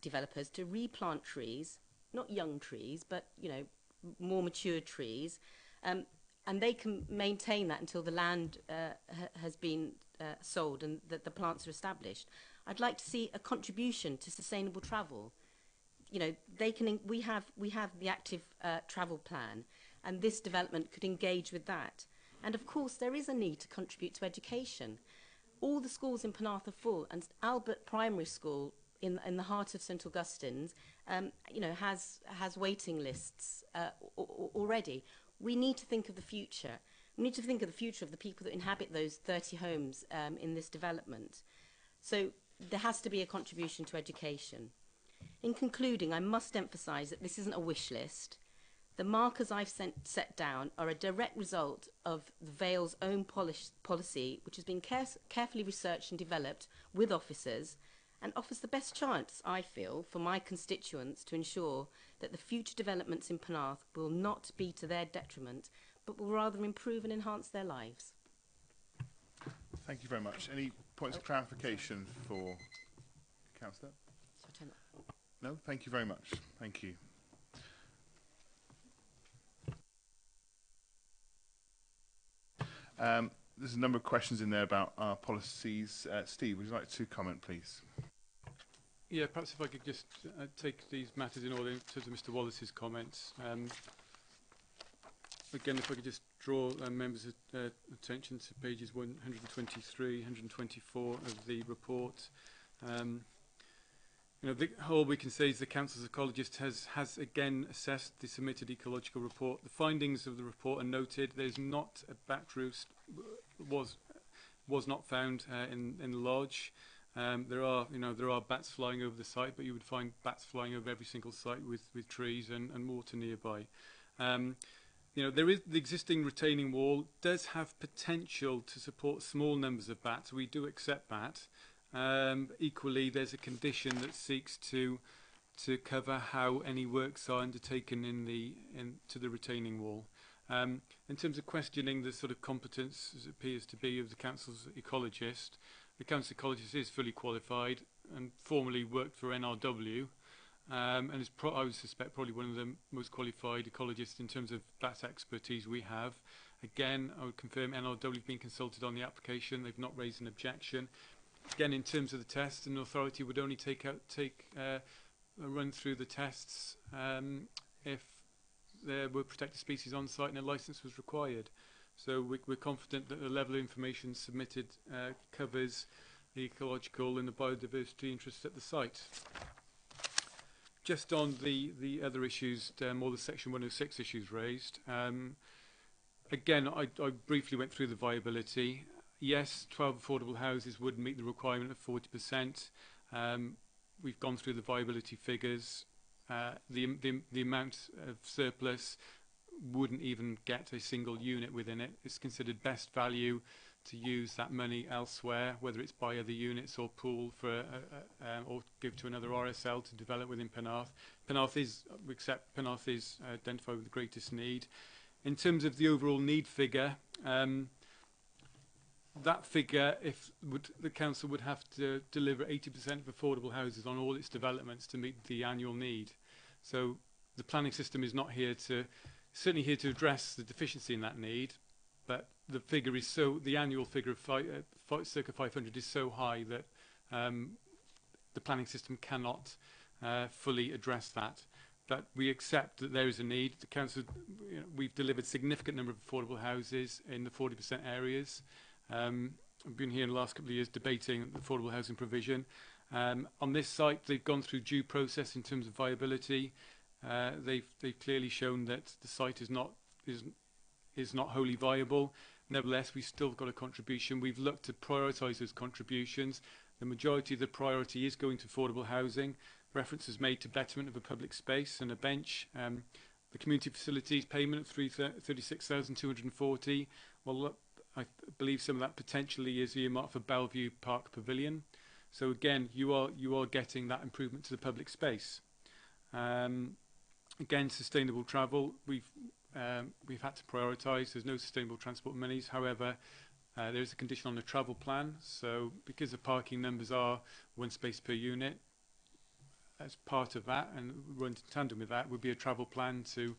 developers to replant trees, not young trees, but more mature trees, and they can maintain that until the land has been sold and that the plants are established. I'd like to see a contribution to sustainable travel. We have the active travel plan, and this development could engage with that. And of course, there is a need to contribute to education. All the schools in Penarth are full, and Albert Primary School in the heart of St Augustine's, has waiting lists already. We need to think of the future. We need to think of the future of the people that inhabit those 30 homes in this development. So there has to be a contribution to education. In concluding, I must emphasise that this isn't a wish list. The markers I've set down are a direct result of the Vale's own policy, which has been carefully researched and developed with officers, and offers the best chance, I feel, for my constituents to ensure that the future developments in Penarth will not be to their detriment, but will rather improve and enhance their lives. Thank you very much. Any points of clarification for Councillor? No, thank you very much. Thank you. There's a number of questions in there about our policies. Steve, would you like to comment, please? Yeah, perhaps if I could just take these matters in order in terms of Mr Wallace's comments. Again, if I could just draw members' attention to pages 123, 124 of the report. All we can say is the Council as Ecologist has again assessed the submitted ecological report. The findings of the report are noted. There's not a bat roost was not found in the lodge. There are bats flying over the site, but you would find bats flying over every single site with trees and water nearby. There is the existing retaining wall does have potential to support small numbers of bats. We do accept that. Equally, there's a condition that seeks to cover how any works are undertaken to the retaining wall. In terms of questioning the sort of competence, as it appears to be, of the Council's ecologist, the Council ecologist is fully qualified and formerly worked for NRW, and is I would suspect probably one of the most qualified ecologists in terms of bat expertise we have. Again, I would confirm NRW have been consulted on the application. They've not raised an objection. Again, in terms of the test, an authority would only take a run through the tests if there were protected species on site and a licence was required. So we're confident that the level of information submitted covers the ecological and the biodiversity interests at the site. Just on the other issues, more the Section 106 issues raised. Again, I briefly went through the viability. Yes, 12 affordable houses would meet the requirement of 40%. We've gone through the viability figures. The amount of surplus wouldn't even get a single unit within it. It's considered best value to use that money elsewhere, whether it's buy other units or pool for or give to another RSL to develop within Penarth. We accept Penarth is identified with the greatest need. In terms of the overall need figure, that figure, the council would have to deliver 80% of affordable houses on all its developments to meet the annual need. So the planning system is not certainly here to address the deficiency in that need, but the figure is the annual figure of circa 500 is so high that the planning system cannot fully address that. But we accept that there is a need. The council, we've delivered significant number of affordable houses in the 40% areas. I've been here in the last couple of years debating the affordable housing provision. On this site, they've gone through due process in terms of viability. They've clearly shown that the site is not wholly viable. Nevertheless, we've still got a contribution. We've looked to prioritise those contributions. The majority of the priority is going to affordable housing. Reference is made to betterment of a public space and a bench. The community facilities payment of 36,240. Well, I believe some of that potentially is earmarked for Bellevue Park Pavilion. So again, you are getting that improvement to the public space. Again, sustainable travel. We've had to prioritise. There's no sustainable transport monies. However, there is a condition on the travel plan. So because the parking numbers are 1 space per unit, as part of that, and run in tandem with that, would be a travel plan to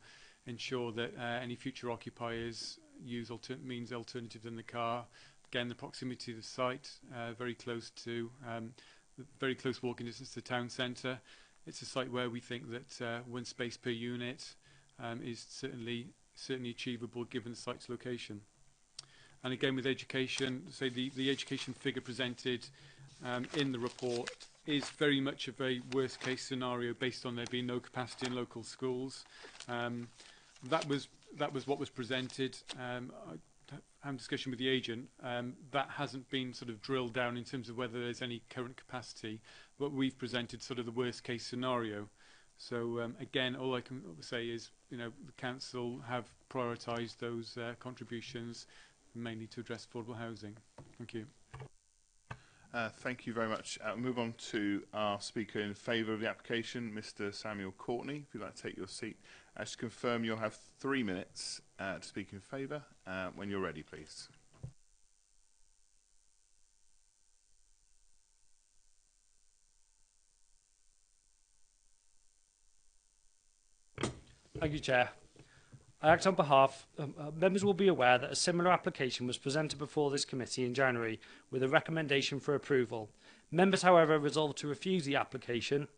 ensure that any future occupiers use means alternative than the car. Again, the proximity of the site, very close walking distance to the town centre. It's a site where we think that 1 space per unit is certainly achievable given the site's location. And again, with education, say the education figure presented in the report is very much a very worst case scenario based on there being no capacity in local schools. That was what was presented. I had a discussion with the agent. That hasn't been sort of drilled down in terms of whether there's any current capacity, but we've presented sort of the worst case scenario. So again, all I can say is, the council have prioritised those contributions mainly to address affordable housing. Thank you. Thank you very much. We'll move on to our speaker in favour of the application, Mr. Samuel Courtney. If you'd like to take your seat. Just to confirm, you'll have 3 minutes to speak in favour. When you're ready, please. Thank you, Chair. I act on behalf. Members will be aware that a similar application was presented before this committee in January with a recommendation for approval. Members, however, resolved to refuse the application,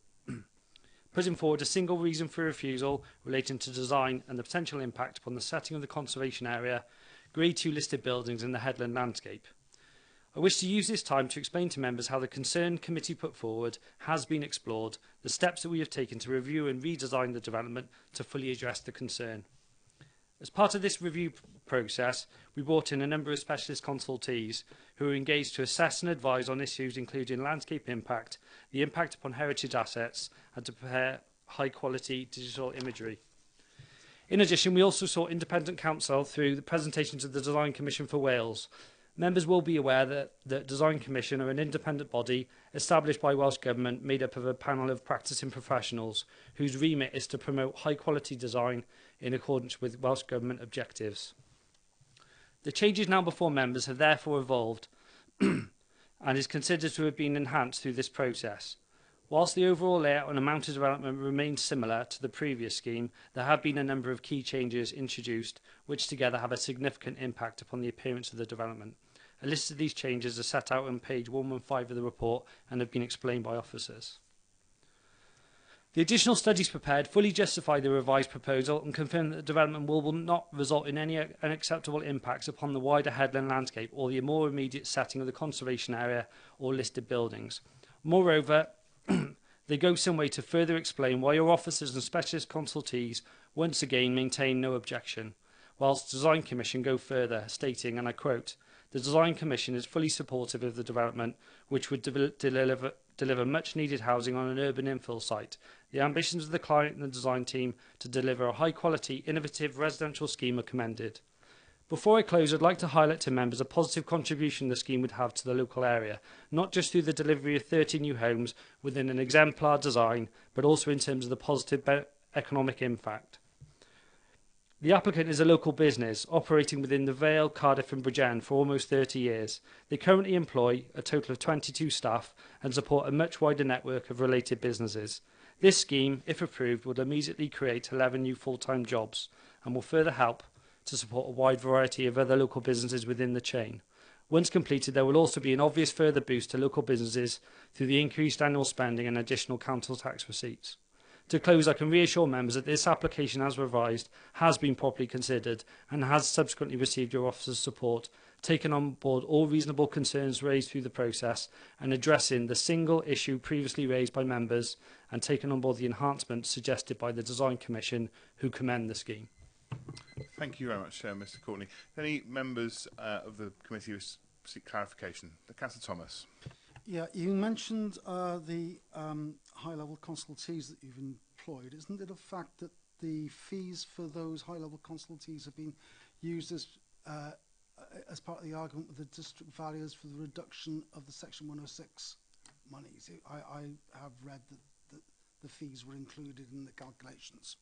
putting forward a single reason for refusal relating to design and the potential impact upon the setting of the conservation area, Grade 2 listed buildings in the headland landscape. I wish to use this time to explain to members how the concern committee put forward has been explored, the steps that we have taken to review and redesign the development to fully address the concern. As part of this review process, we brought in a number of specialist consultees who were engaged to assess and advise on issues including landscape impact, the impact upon heritage assets, and to prepare high-quality digital imagery. In addition, we also sought independent counsel through the presentations of the Design Commission for Wales. Members will be aware that the Design Commission are an independent body established by Welsh Government made up of a panel of practising professionals whose remit is to promote high-quality design in accordance with Welsh Government objectives. The changes now before members have therefore evolved and is considered to have been enhanced through this process. Whilst the overall layout and amount of development remains similar to the previous scheme, there have been a number of key changes introduced which together have a significant impact upon the appearance of the development. A list of these changes are set out on page 115 of the report and have been explained by officers. The additional studies prepared fully justify the revised proposal and confirm that the development will not result in any unacceptable impacts upon the wider headland landscape or the more immediate setting of the conservation area or listed buildings. Moreover, they go some way to further explain why your officers and specialist consultees once again maintain no objection, whilst the Design Commission go further, stating, and I quote, "The Design Commission is fully supportive of the development, which would deliver much-needed housing on an urban infill site. The ambitions of the client and the design team to deliver a high-quality, innovative residential scheme are commended. Before I close, I'd like to highlight to members a positive contribution the scheme would have to the local area, not just through the delivery of 30 new homes within an exemplar design, but also in terms of the positive economic impact. The applicant is a local business operating within the Vale, Cardiff and Bridgend for almost 30 years. They currently employ a total of 22 staff and support a much wider network of related businesses. This scheme, if approved, would immediately create 11 new full-time jobs and will further help to support a wide variety of other local businesses within the chain. Once completed, there will also be an obvious further boost to local businesses through the increased annual spending and additional council tax receipts. To close, I can reassure members that this application, as revised, has been properly considered and has subsequently received your officer's support, taken on board all reasonable concerns raised through the process and addressing the single issue previously raised by members and taken on board the enhancements suggested by the Design Commission, who commend the scheme. Thank you very much, Mr. Courtney. Any members of the committee who seek clarification? Councillor Thomas. Yeah, you mentioned the high-level consultees that you've employed. Isn't it a fact that the fees for those high-level consultees have been used as part of the argument with the district valuers for the reduction of the Section 106 monies? I have read that the fees were included in the calculations.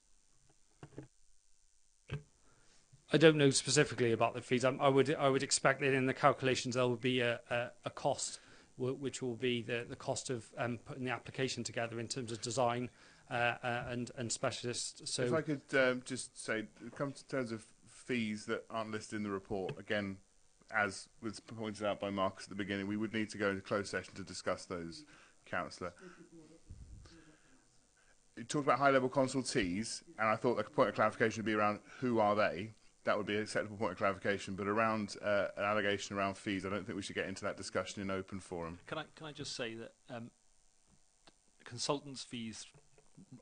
I don't know specifically about the fees. I would expect that in the calculations there will be a cost, which will be the cost of putting the application together in terms of design and specialists. So, if I could just say, come to terms of fees that aren't listed in the report, again, as was pointed out by Marcus at the beginning, we would need to go into closed session to discuss those, Councillor. You talked about high-level consultees, and I thought the point of clarification would be around who are they. That would be an acceptable point of clarification, but around an allegation around fees, I don't think we should get into that discussion in open forum. Can I just say that consultants' fees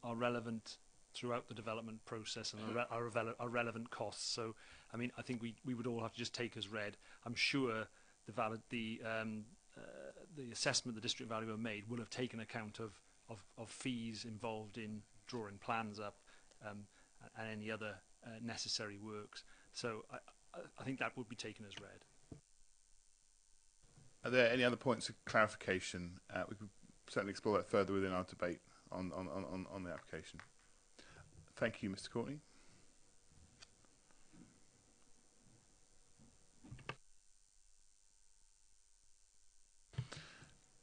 are relevant throughout the development process and are relevant costs. So, I mean, I think we would all have to just take as read. I'm sure the assessment the district valuer made will have taken account of fees involved in drawing plans up and any other necessary works. So I think that would be taken as read. Are there any other points of clarification? We could certainly explore that further within our debate on the application. Thank you, Mr. Courtney.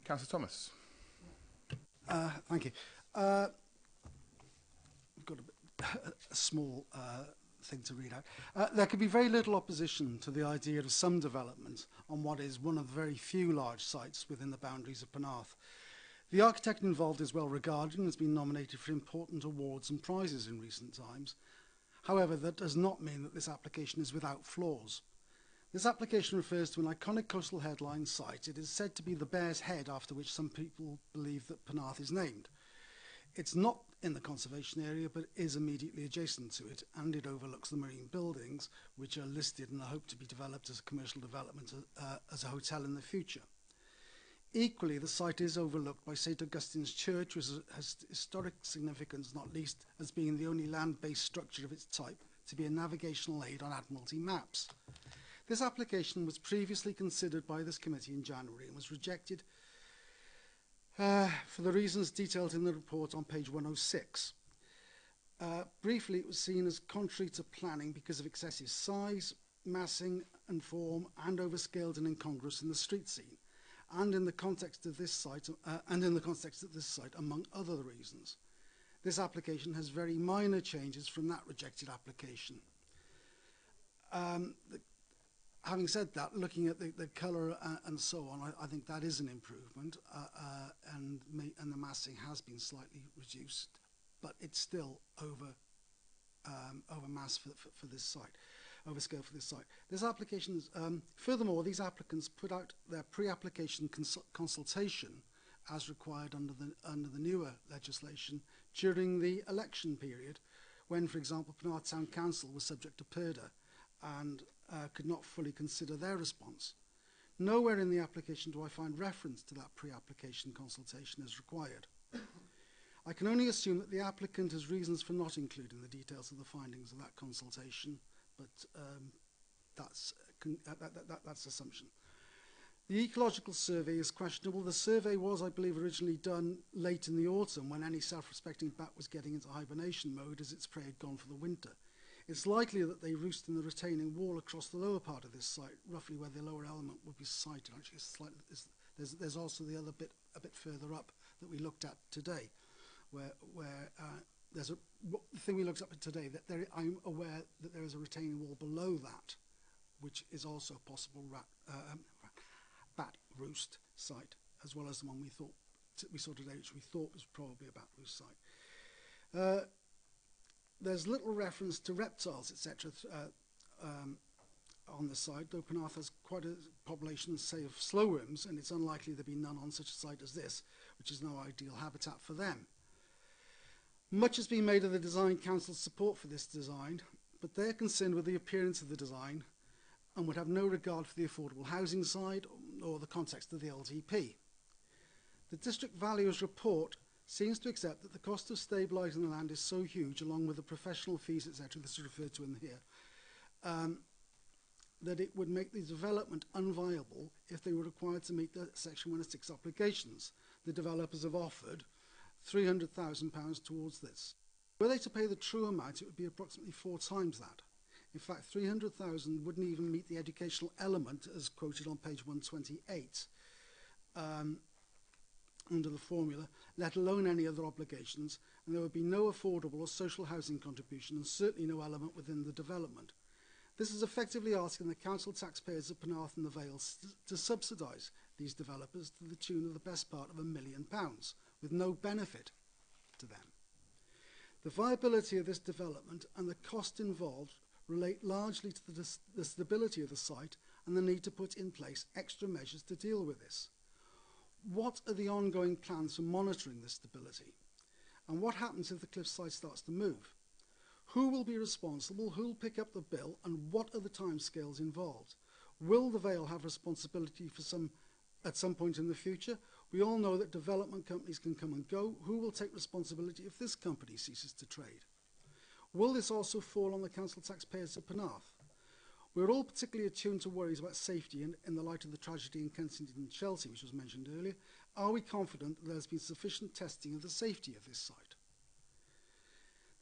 Councillor Thomas. Thank you. We've got a small thing to read out. There could be very little opposition to the idea of some development on what is one of the very few large sites within the boundaries of Penarth. The architect involved is well regarded and has been nominated for important awards and prizes in recent times. However, that does not mean that this application is without flaws. This application refers to an iconic coastal headline site. It is said to be the Bear's Head, after which some people believe that Penarth is named. It's not in the conservation area, but is immediately adjacent to it, and it overlooks the marine buildings, which are listed and are hoped to be developed as a commercial development as a hotel in the future. Equally, the site is overlooked by St. Augustine's Church, which has historic significance, not least as being the only land-based structure of its type to be a navigational aid on Admiralty maps. This application was previously considered by this committee in January and was rejected for the reasons detailed in the report on page 106. Briefly, it was seen as contrary to planning because of excessive size, massing and form, and overscaled and incongruous in the street scene, and in the context of this site, among other reasons. This application has very minor changes from that rejected application. Having said that, looking at the colour and so on, I think that is an improvement, and the massing has been slightly reduced, but it's still over mass for this site, overscale for this site. This application is, furthermore, these applicants put out their pre-application consultation as required under the newer legislation during the election period, when, for example, Penarth Town Council was subject to PERDA and could not fully consider their response. Nowhere in the application do I find reference to that pre-application consultation as required. I can only assume that the applicant has reasons for not including the details of the findings of that consultation, but that's assumption. The ecological survey is questionable. The survey was, I believe, originally done late in the autumn when any self-respecting bat was getting into hibernation mode as its prey had gone for the winter. It's likely that they roost in the retaining wall across the lower part of this site, roughly where the lower element would be sited. Actually, there's also the other bit a bit further up that we looked at today, where there's the thing we looked at today, that I'm aware that there is a retaining wall below that, which is also a possible bat roost site, as well as the one we saw today, which we thought was probably a bat roost site. There's little reference to reptiles, etc. On the site, though Penarth has quite a population, say, of slowworms, and it's unlikely there'd be none on such a site as this, which is no ideal habitat for them. Much has been made of the Design Council's support for this design, but they're concerned with the appearance of the design and would have no regard for the affordable housing side or the context of the LTP. The District Valuer's report seems to accept that the cost of stabilising the land is so huge, along with the professional fees, etc., this is referred to in here, that it would make the development unviable if they were required to meet the Section 106 obligations. The developers have offered £300,000 towards this. Were they to pay the true amount, it would be approximately 4 times that. In fact, 300,000 wouldn't even meet the educational element as quoted on page 128 under the formula, let alone any other obligations, and there would be no affordable or social housing contribution and certainly no element within the development. This is effectively asking the council taxpayers of Penarth and the Vale to subsidise these developers to the tune of the best part of £1 million, with no benefit to them. The viability of this development and the cost involved relate largely to the stability of the site and the need to put in place extra measures to deal with this. What are the ongoing plans for monitoring this stability? And what happens if the cliffside starts to move? Who will be responsible? Who will pick up the bill? And what are the timescales involved? Will the Vale have responsibility for at some point in the future? We all know that development companies can come and go. Who will take responsibility if this company ceases to trade? Will this also fall on the council taxpayers of Penarth? We're all particularly attuned to worries about safety in the light of the tragedy in Kensington and Chelsea, which was mentioned earlier. Are we confident that there has been sufficient testing of the safety of this site?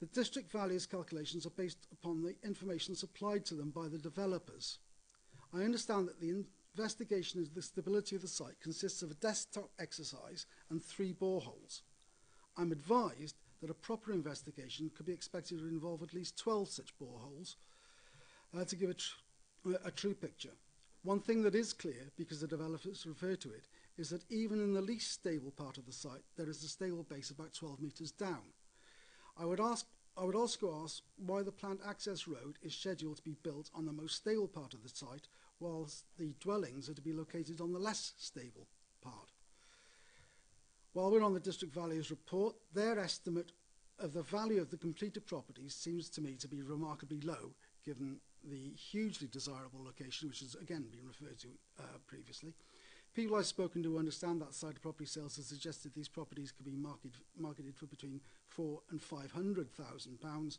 The district values calculations are based upon the information supplied to them by the developers. I understand that the investigation of the stability of the site consists of a desktop exercise and 3 boreholes. I'm advised that a proper investigation could be expected to involve at least 12 such boreholes to give a true picture. One thing that is clear, because the developers refer to it, is that even in the least stable part of the site, there is a stable base about 12 metres down. I would also ask why the planned access road is scheduled to be built on the most stable part of the site, whilst the dwellings are to be located on the less stable part. While we're on the District Valuer's report, their estimate of the value of the completed properties seems to me to be remarkably low, given the hugely desirable location, which has again been referred to previously. People I've spoken to who understand that side of property sales have suggested these properties could be marketed for between £400,000 and £500,000.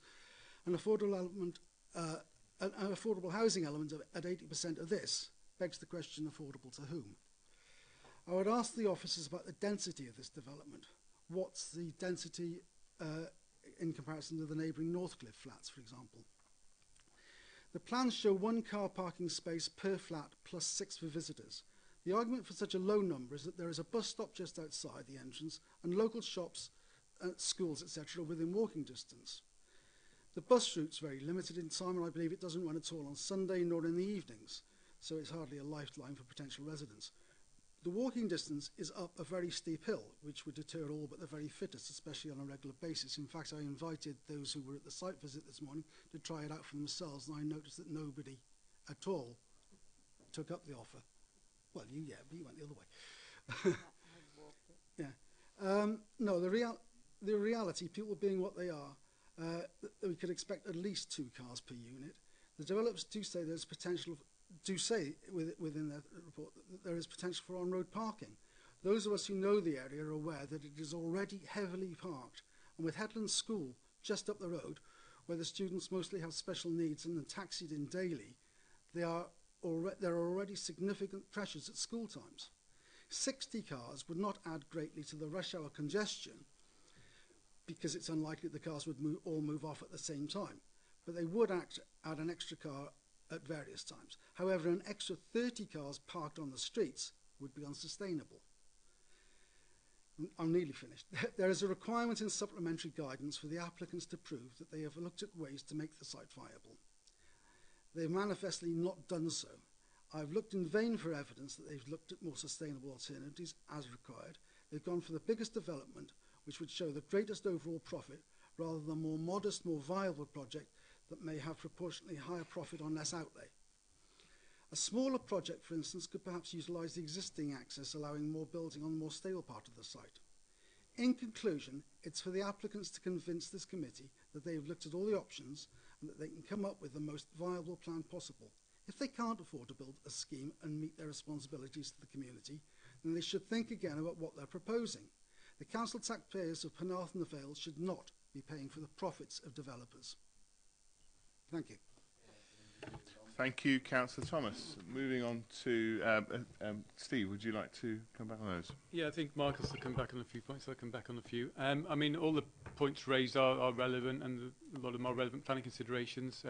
An affordable housing element at 80% of this begs the question, affordable to whom? I would ask the officers about the density of this development. What's the density in comparison to the neighbouring Northcliffe flats, for example? The plans show 1 car parking space per flat plus 6 for visitors. The argument for such a low number is that there is a bus stop just outside the entrance and local shops, schools, etc. within walking distance. The bus route's very limited in time, and I believe it doesn't run at all on Sunday nor in the evenings, so it's hardly a lifeline for potential residents. The walking distance is up a very steep hill, which would deter all but the very fittest, especially on a regular basis. In fact, I invited those who were at the site visit this morning to try it out for themselves, and I noticed that nobody at all took up the offer. Well, yeah, but you went the other way. Yeah. No, the reality, people being what they are, we could expect at least 2 cars per unit. The developers do say there's potential, within their report that there is potential for on-road parking. Those of us who know the area are aware that it is already heavily parked, and with Headland School just up the road, where the students mostly have special needs and are taxied in daily, there are already significant pressures at school times. 60 cars would not add greatly to the rush hour congestion, because it's unlikely the cars would all move off at the same time, but they would add an extra car at various times. However, an extra 30 cars parked on the streets would be unsustainable. I'm nearly finished. There is a requirement in supplementary guidance for the applicants to prove that they have looked at ways to make the site viable. They've manifestly not done so. I've looked in vain for evidence that they've looked at more sustainable alternatives as required. They've gone for the biggest development, which would show the greatest overall profit, rather than a more modest, more viable project that may have proportionately higher profit on less outlay. A smaller project, for instance, could perhaps utilise the existing access, allowing more building on the more stable part of the site. In conclusion, it's for the applicants to convince this committee that they have looked at all the options and that they can come up with the most viable plan possible. If they can't afford to build a scheme and meet their responsibilities to the community, then they should think again about what they're proposing. The council taxpayers of Penarth and the Vale should not be paying for the profits of developers. Thank you. Thank you, Councillor Thomas. Moving on to Steve, would you like to come back on those? Yeah, I think Marcus will come back on a few points. I'll come back on a few. I mean, all the points raised are relevant, and a lot of them are relevant planning considerations.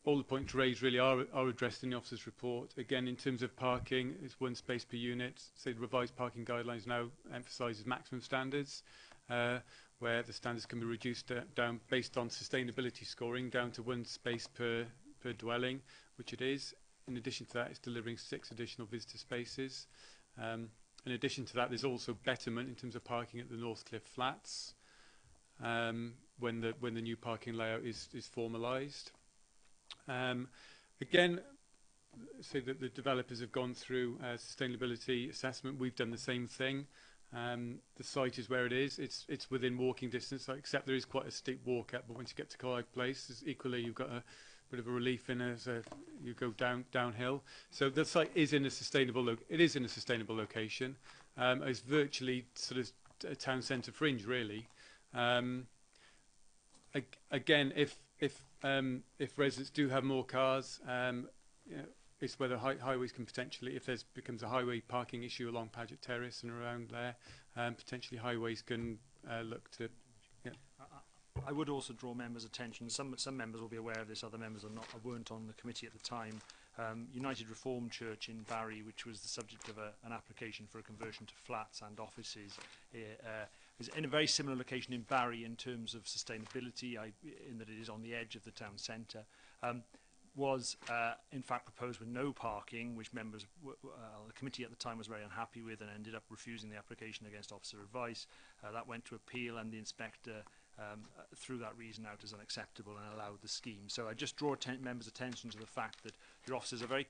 All the points raised really are addressed in the officer's report. Again, in terms of parking, it's 1 space per unit. Say the revised parking guidelines now emphasises maximum standards, where the standards can be reduced down based on sustainability scoring down to 1 space per dwelling, which it is. In addition to that, it's delivering 6 additional visitor spaces. In addition to that, there's also betterment in terms of parking at the Northcliffe Flats when the new parking layout is formalised. Again, say that the developers have gone through a sustainability assessment. We've done the same thing. The site is where it is. It's within walking distance, except there is quite a steep walk up. But once you get to Clive Place, equally you've got a bit of a relief in as you go downhill. So the site is in a sustainable. It is in a sustainable location. It's virtually sort of a town centre fringe, really. Again, if residents do have more cars, you know, it's whether highways can potentially, if there becomes a highway parking issue along Paget Terrace and around there, potentially highways can look to. Yeah. I would also draw members' attention. Some members will be aware of this, other members are not. Weren't on the committee at the time. United Reformed Church in Barry, which was the subject of an application for a conversion to flats and offices, is in a very similar location in Barry in terms of sustainability, in that it is on the edge of the town centre. Was in fact proposed with no parking, which members, the committee at the time was very unhappy with and ended up refusing the application against officer advice. That went to appeal, and the inspector threw that reason out as unacceptable and allowed the scheme. So I just draw members' attention to the fact that your officers are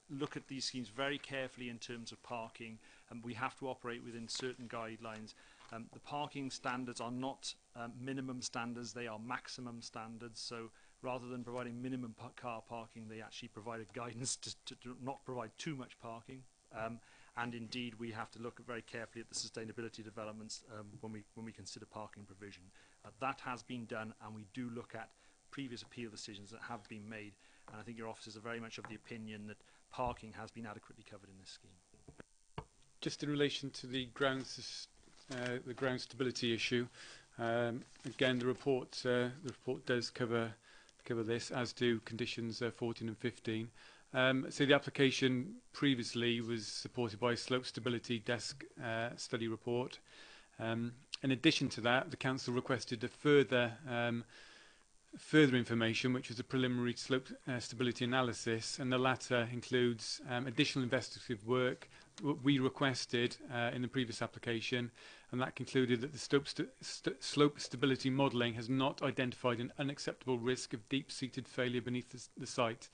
look at these schemes very carefully in terms of parking, and we have to operate within certain guidelines. The parking standards are not minimum standards, they are maximum standards. So rather than providing minimum car parking, they actually provide a guidance to not provide too much parking. And indeed, we have to look very carefully at the sustainability developments when we consider parking provision. That has been done, and we do look at previous appeal decisions that have been made. And I think your officers are very much of the opinion that parking has been adequately covered in this scheme. Just in relation to the ground stability issue, again, the report does cover this, as do conditions 14 and 15. So the application previously was supported by a slope stability desk study report. In addition to that, the council requested a further information, which was a preliminary slope stability analysis, and the latter includes additional investigative work we requested in the previous application, and that concluded that the slope stability modelling has not identified an unacceptable risk of deep-seated failure beneath the site.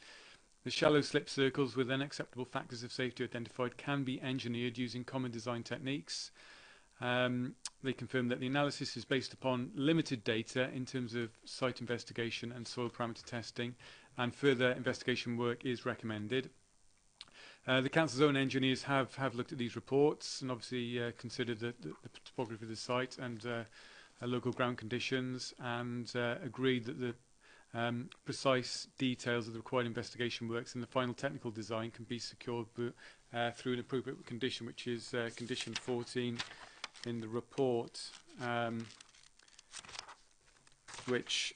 The shallow slip circles with unacceptable factors of safety identified can be engineered using common design techniques. They confirmed that the analysis is based upon limited data in terms of site investigation and soil parameter testing, and further investigation work is recommended. The council's own engineers have looked at these reports and obviously considered the topography of the site and local ground conditions, and agreed that the precise details of the required investigation works and the final technical design can be secured through an appropriate condition, which is condition 14 in the report, which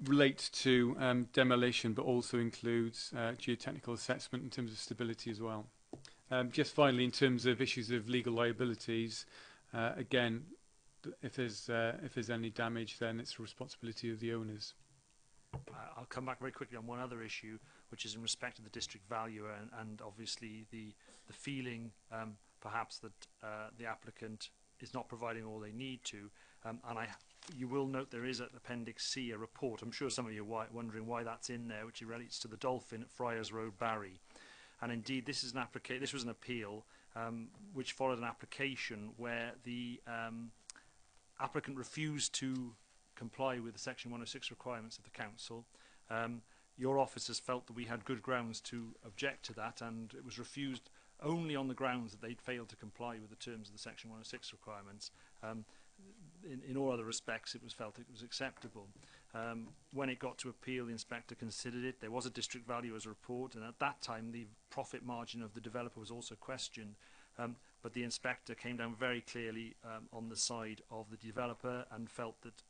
relates to demolition, but also includes geotechnical assessment in terms of stability as well. Just finally, in terms of issues of legal liabilities, again, if there's any damage, then it's the responsibility of the owners. I'll come back very quickly on one other issue, which is in respect of the district valuer and obviously the feeling perhaps that the applicant is not providing all they need to. You will note there is at Appendix C a report. I'm sure some of you are wondering why that's in there, which relates to the Dolphin at Friars Road, Barry. And indeed, this is this was an appeal which followed an application where the applicant refused to comply with the Section 106 requirements of the council. Your officers felt that we had good grounds to object to that, and it was refused only on the grounds that they'd failed to comply with the terms of the Section 106 requirements. In all other respects, it was felt it was acceptable. When it got to appeal, the inspector considered it. There was a district valuer's report, and at that time, the profit margin of the developer was also questioned. But the inspector came down very clearly on the side of the developer and felt that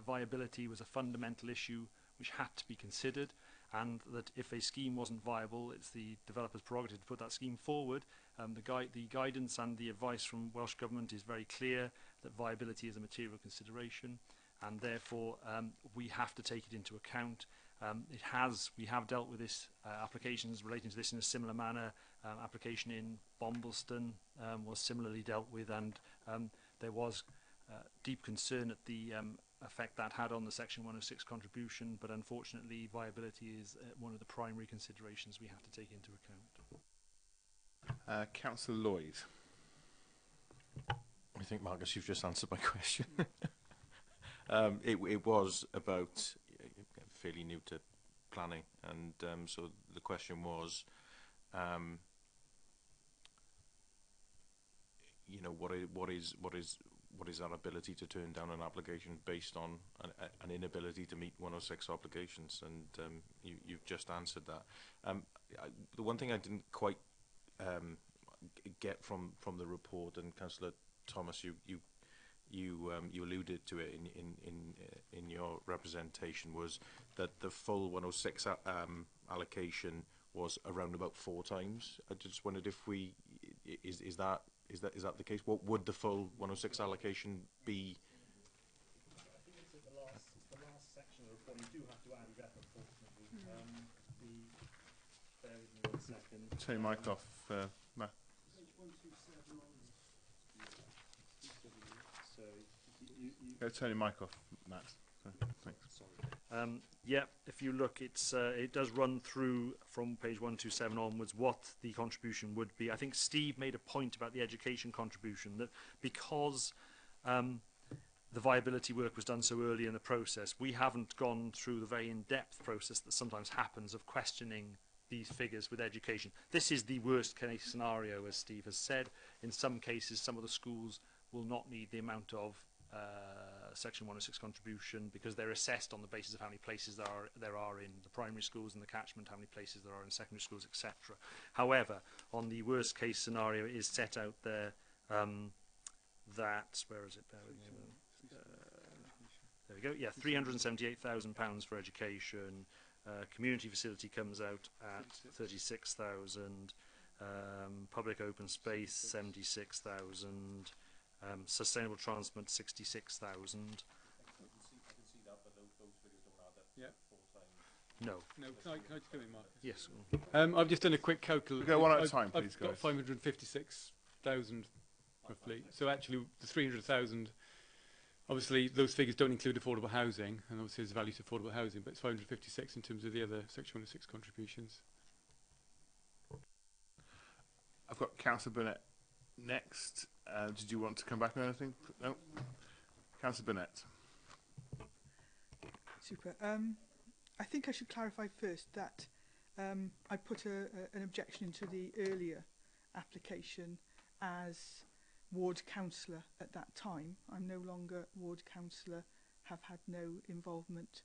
viability was a fundamental issue which had to be considered, and that if a scheme wasn't viable, it's the developer's prerogative to put that scheme forward. The guidance and the advice from Welsh Government is very clear that viability is a material consideration, and therefore we have to take it into account. We have dealt with this applications relating to this in a similar manner. Application in Bombleston was similarly dealt with, and there was deep concern at the effect that had on the Section 106 contribution, but unfortunately viability is one of the primary considerations we have to take into account. Councillor Lloyd. I think, Marcus, you've just answered my question. It was about fairly new to planning, and so the question was, you know, what is our ability to turn down an application based on an inability to meet 106 obligations? And you've just answered that. The one thing I didn't quite get from the report, and Councillor Thomas, you alluded to it in your representation, was that the full 106 allocation was around about 4 times. I just wondered if is that the case? What would the full 106 allocation be? I think it's the last section of the report. You do have to add it up, unfortunately. Bear with me 1 second. Turn your mic off, Matt. Go turn your mic off, Matt. Thanks. Sorry. Yeah, if you look, it does run through from page 127 onwards what the contribution would be. I think Steve made a point about the education contribution, that because the viability work was done so early in the process, we haven't gone through the very in-depth process that sometimes happens of questioning these figures with education. This is the worst case scenario, as Steve has said. In some cases, some of the schools will not need the amount of Section 106 contribution because they're assessed on the basis of how many places there are in the primary schools in the catchment, how many places there are in secondary schools, etc. However, on the worst case scenario, it is set out there that, where is it? Bear with me. There we go. Yeah, £378,000 for education. Community facility comes out at 36,000. Public open space 76,000. Sustainable transport 66,000. I can see that, but those figures don't add up. Yeah. 4 times. No. Can I just come in, Mark? Yes. I've just done a quick calculation. Go one at a time, please, I've got 556,000 roughly. So actually, the 300,000. Obviously, those figures don't include affordable housing, and obviously there's value to affordable housing, but it's 556 in terms of the other Section 106 contributions. I've got Councillor Burnett next. Did you want to come back on anything? No. Councillor Burnett. Super. I think I should clarify first that I put an objection into the earlier application as ward councillor at that time. I'm no longer ward councillor, have had no involvement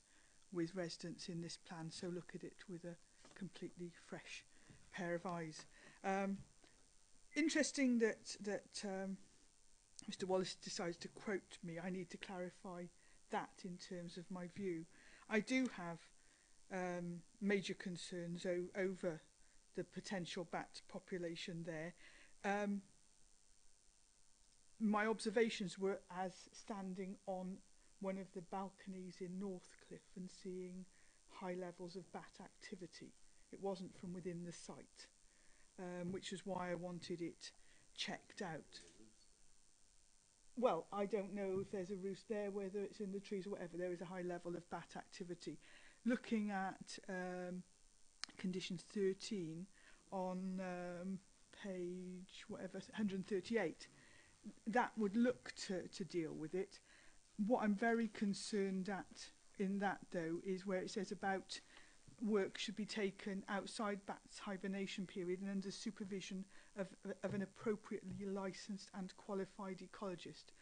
with residents in this plan, so look at it with a completely fresh pair of eyes. Interesting that Mr. Wallace decides to quote me. I need to clarify that in terms of my view. I do have major concerns over the potential bat population there. My observations were as standing on one of the balconies in Northcliffe and seeing high levels of bat activity. It wasn't from within the site, which is why I wanted it checked out. Well, I don't know if there's a roost there, whether it's in the trees or whatever. There is a high level of bat activity. Looking at condition 13 on page 138, that would look to deal with it. What I'm very concerned at in that, though, is where it says about work should be taken outside bats' hibernation period and under supervision of an appropriately licensed and qualified ecologist.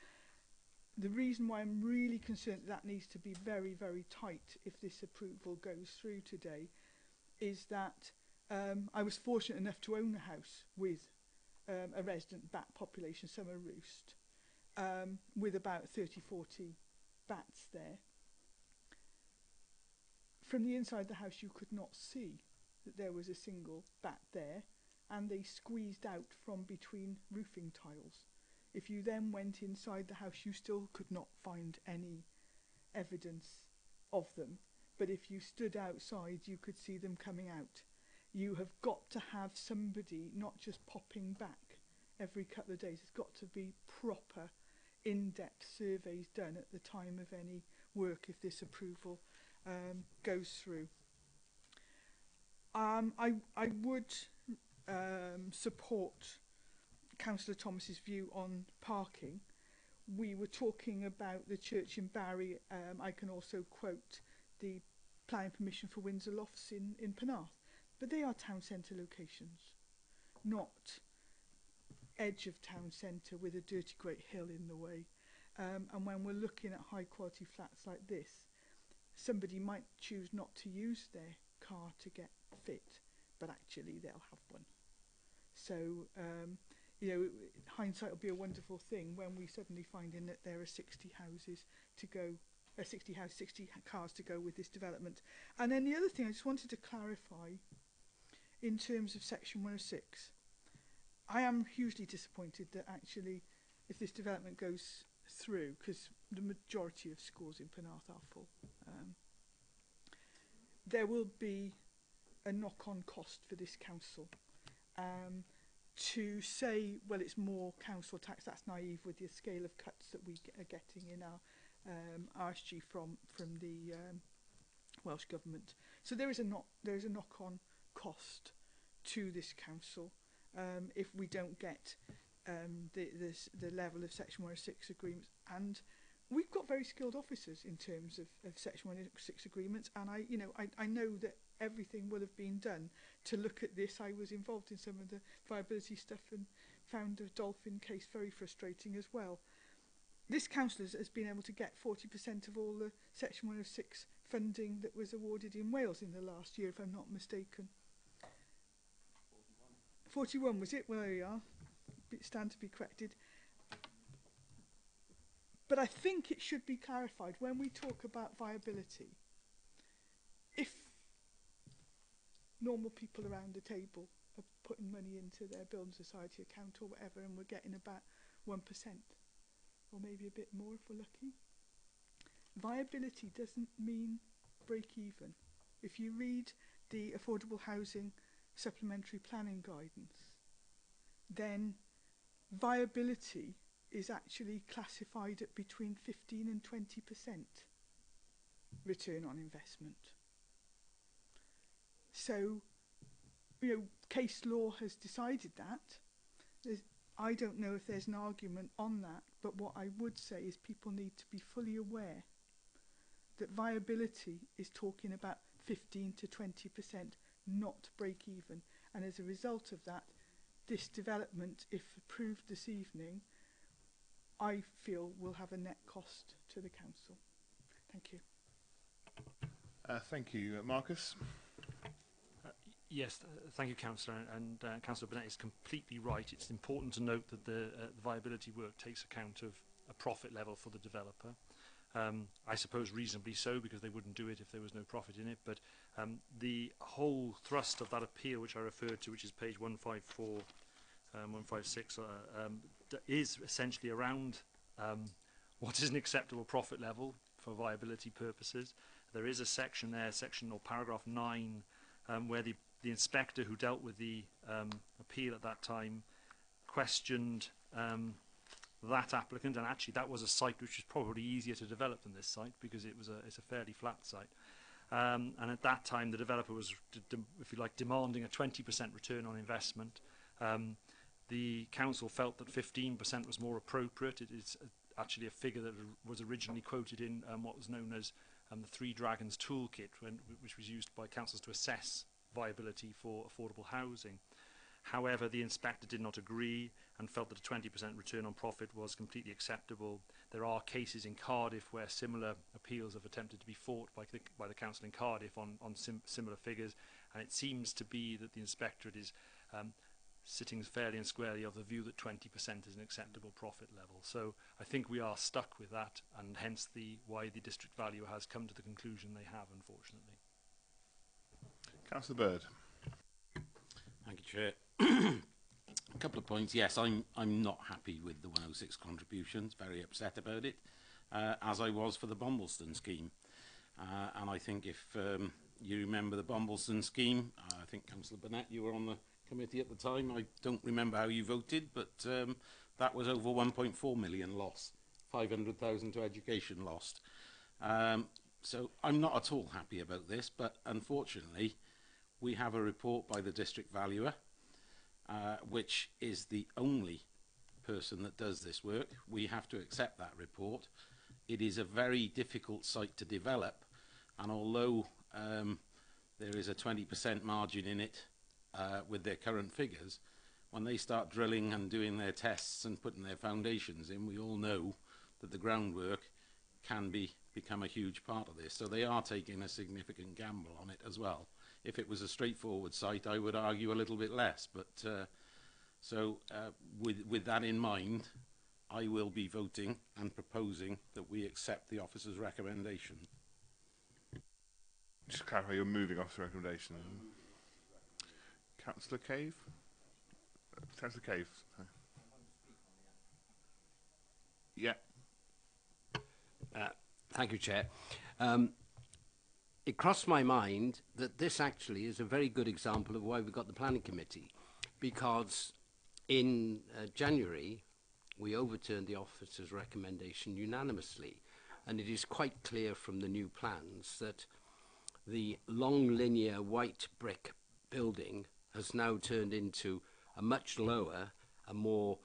The reason why I'm really concerned that needs to be very, very tight if this approval goes through today is that I was fortunate enough to own a house with a resident bat population, summer roost, with about 30-40 bats there. From the inside the house you could not see that there was a single bat there, and they squeezed out from between roofing tiles. If you then went inside the house you still could not find any evidence of them, but if you stood outside you could see them coming out. You have got to have somebody not just popping back every couple of days. It's got to be proper in-depth surveys done at the time of any work if this approval goes through. I would support Councillor Thomas's view on parking. We were talking about the church in Barry. I can also quote the planning permission for Windsor Lofts in Penarth, but they are town centre locations, not edge of town centre with a dirty great hill in the way. And when we're looking at high quality flats like this, somebody might choose not to use their car to get fit, but actually they'll have one. So, you know, hindsight will be a wonderful thing when we suddenly find in that there are 60 houses to go, 60 cars to go with this development. And then the other thing I just wanted to clarify in terms of section 106, I am hugely disappointed that actually if this development goes through, because the majority of schools in Penarth are full, there will be a knock-on cost for this council. To say, well, it's more council tax, that's naive with the scale of cuts that we are getting in our RSG from the Welsh Government. So there is a knock-on cost to this council if we don't get the level of Section 106 agreements. And we've got very skilled officers in terms of Section 106 agreements, and I know that everything will have been done to look at this. I was involved in some of the viability stuff and found the dolphin case very frustrating as well. This council has been able to get 40% of all the Section 106 funding that was awarded in Wales in the last year, if I'm not mistaken. 41 was it? Well, there we are. Stand to be corrected. But I think it should be clarified when we talk about viability. If normal people around the table are putting money into their building society account or whatever, and we're getting about 1%, or maybe a bit more if we're lucky, viability doesn't mean break even. If you read the Affordable Housing Supplementary Planning Guidance, then viability is actually classified at between 15 and 20% return on investment. So, you know, case law has decided that. I don't know if there's an argument on that, but what I would say is people need to be fully aware that viability is talking about 15 to 20%, not break even. And as a result of that, this development, if approved this evening, I feel will have a net cost to the council. Thank you. Thank you. Marcus? Yes, thank you, Councillor. And Councillor Burnett is completely right. It's important to note that the viability work takes account of a profit level for the developer. I suppose reasonably so, because they wouldn't do it if there was no profit in it. But the whole thrust of that appeal, which I referred to, which is page 154, 156, is essentially around what is an acceptable profit level for viability purposes. There is a section there, section or paragraph 9, where the inspector who dealt with the appeal at that time questioned that applicant, and actually that was a site which was probably easier to develop than this site, because it's a fairly flat site. And at that time the developer was, if you like, demanding a 20% return on investment. The council felt that 15% was more appropriate. It is actually a figure that was originally quoted in what was known as the Three Dragons Toolkit, which was used by councils to assess viability for affordable housing. However, the inspector did not agree and felt that a 20% return on profit was completely acceptable. There are cases in Cardiff where similar appeals have attempted to be fought by the council in Cardiff on similar figures, and it seems to be that the inspectorate is sitting fairly and squarely of the view that 20% is an acceptable profit level. So I think we are stuck with that, and hence why the district valuer has come to the conclusion they have, unfortunately. Councillor Bird. Thank you, Chair. A couple of points. Yes, I'm not happy with the 106 contributions, very upset about it, as I was for the Bombleston scheme. And I think if you remember the Bombleston scheme, I think Councillor Burnett, you were on the committee at the time. I don't remember how you voted, but that was over 1.4 million loss, 500,000 to education lost. So I'm not at all happy about this, but unfortunately we have a report by the district valuer, which is the only person that does this work. We have to accept that report. It is a very difficult site to develop, and although there is a 20% margin in it with their current figures, when they start drilling and doing their tests and putting their foundations in, we all know that the groundwork can become a huge part of this. So they are taking a significant gamble on it as well. If it was a straightforward site, I would argue a little bit less. But with that in mind, I will be voting and proposing that we accept the officer's recommendation. Just to clarify, you're moving officer recommendation. Councillor Cave? Councillor Cave. Yeah. Thank you, Chair. It crossed my mind that this actually is a very good example of why we got the Planning Committee, because in January we overturned the officer's recommendation unanimously, and it is quite clear from the new plans that the long linear white brick building has now turned into a much lower, a more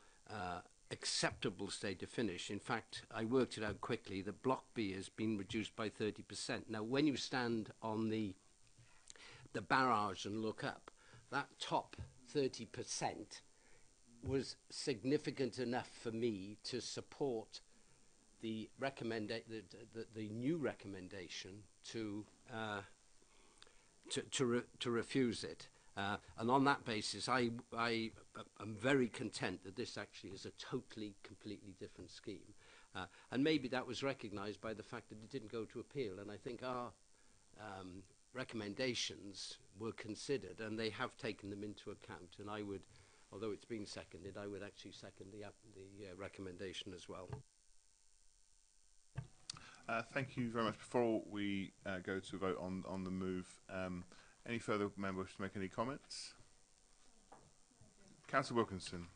acceptable state of finish. In fact, I worked it out quickly. The block B has been reduced by 30%. Now, when you stand on the barrage and look up, that top 30% was significant enough for me to support the new recommendation to refuse it. And on that basis, I am very content that this actually is a totally, completely different scheme. And maybe that was recognised by the fact that it didn't go to appeal. And I think our recommendations were considered, and they have taken them into account. And I would, although it's been seconded, I would actually second the recommendation as well. Thank you very much. Before we go to vote on the move, any further members to make any comments? Councillor Wilkinson.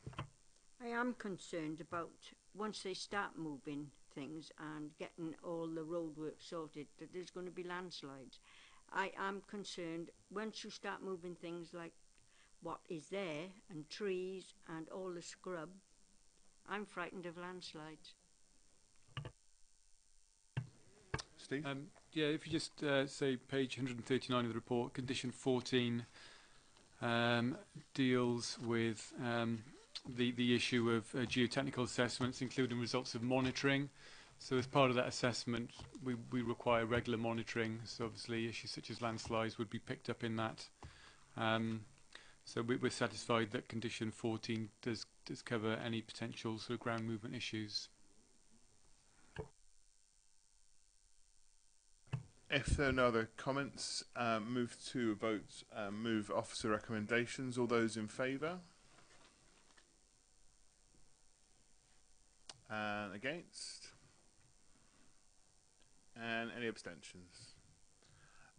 I am concerned about once they start moving things and getting all the roadwork sorted, that there's going to be landslides. I am concerned once you start moving things like what is there and trees and all the scrub, I'm frightened of landslides. Steve? Yeah, if you just say page 139 of the report, condition 14 deals with the issue of geotechnical assessments, including results of monitoring. So as part of that assessment, we require regular monitoring. So obviously issues such as landslides would be picked up in that. So we're satisfied that condition 14 does cover any potential sort of ground movement issues. If there are no other comments, move to a vote. Move officer recommendations. All those in favour? And against? And any abstentions?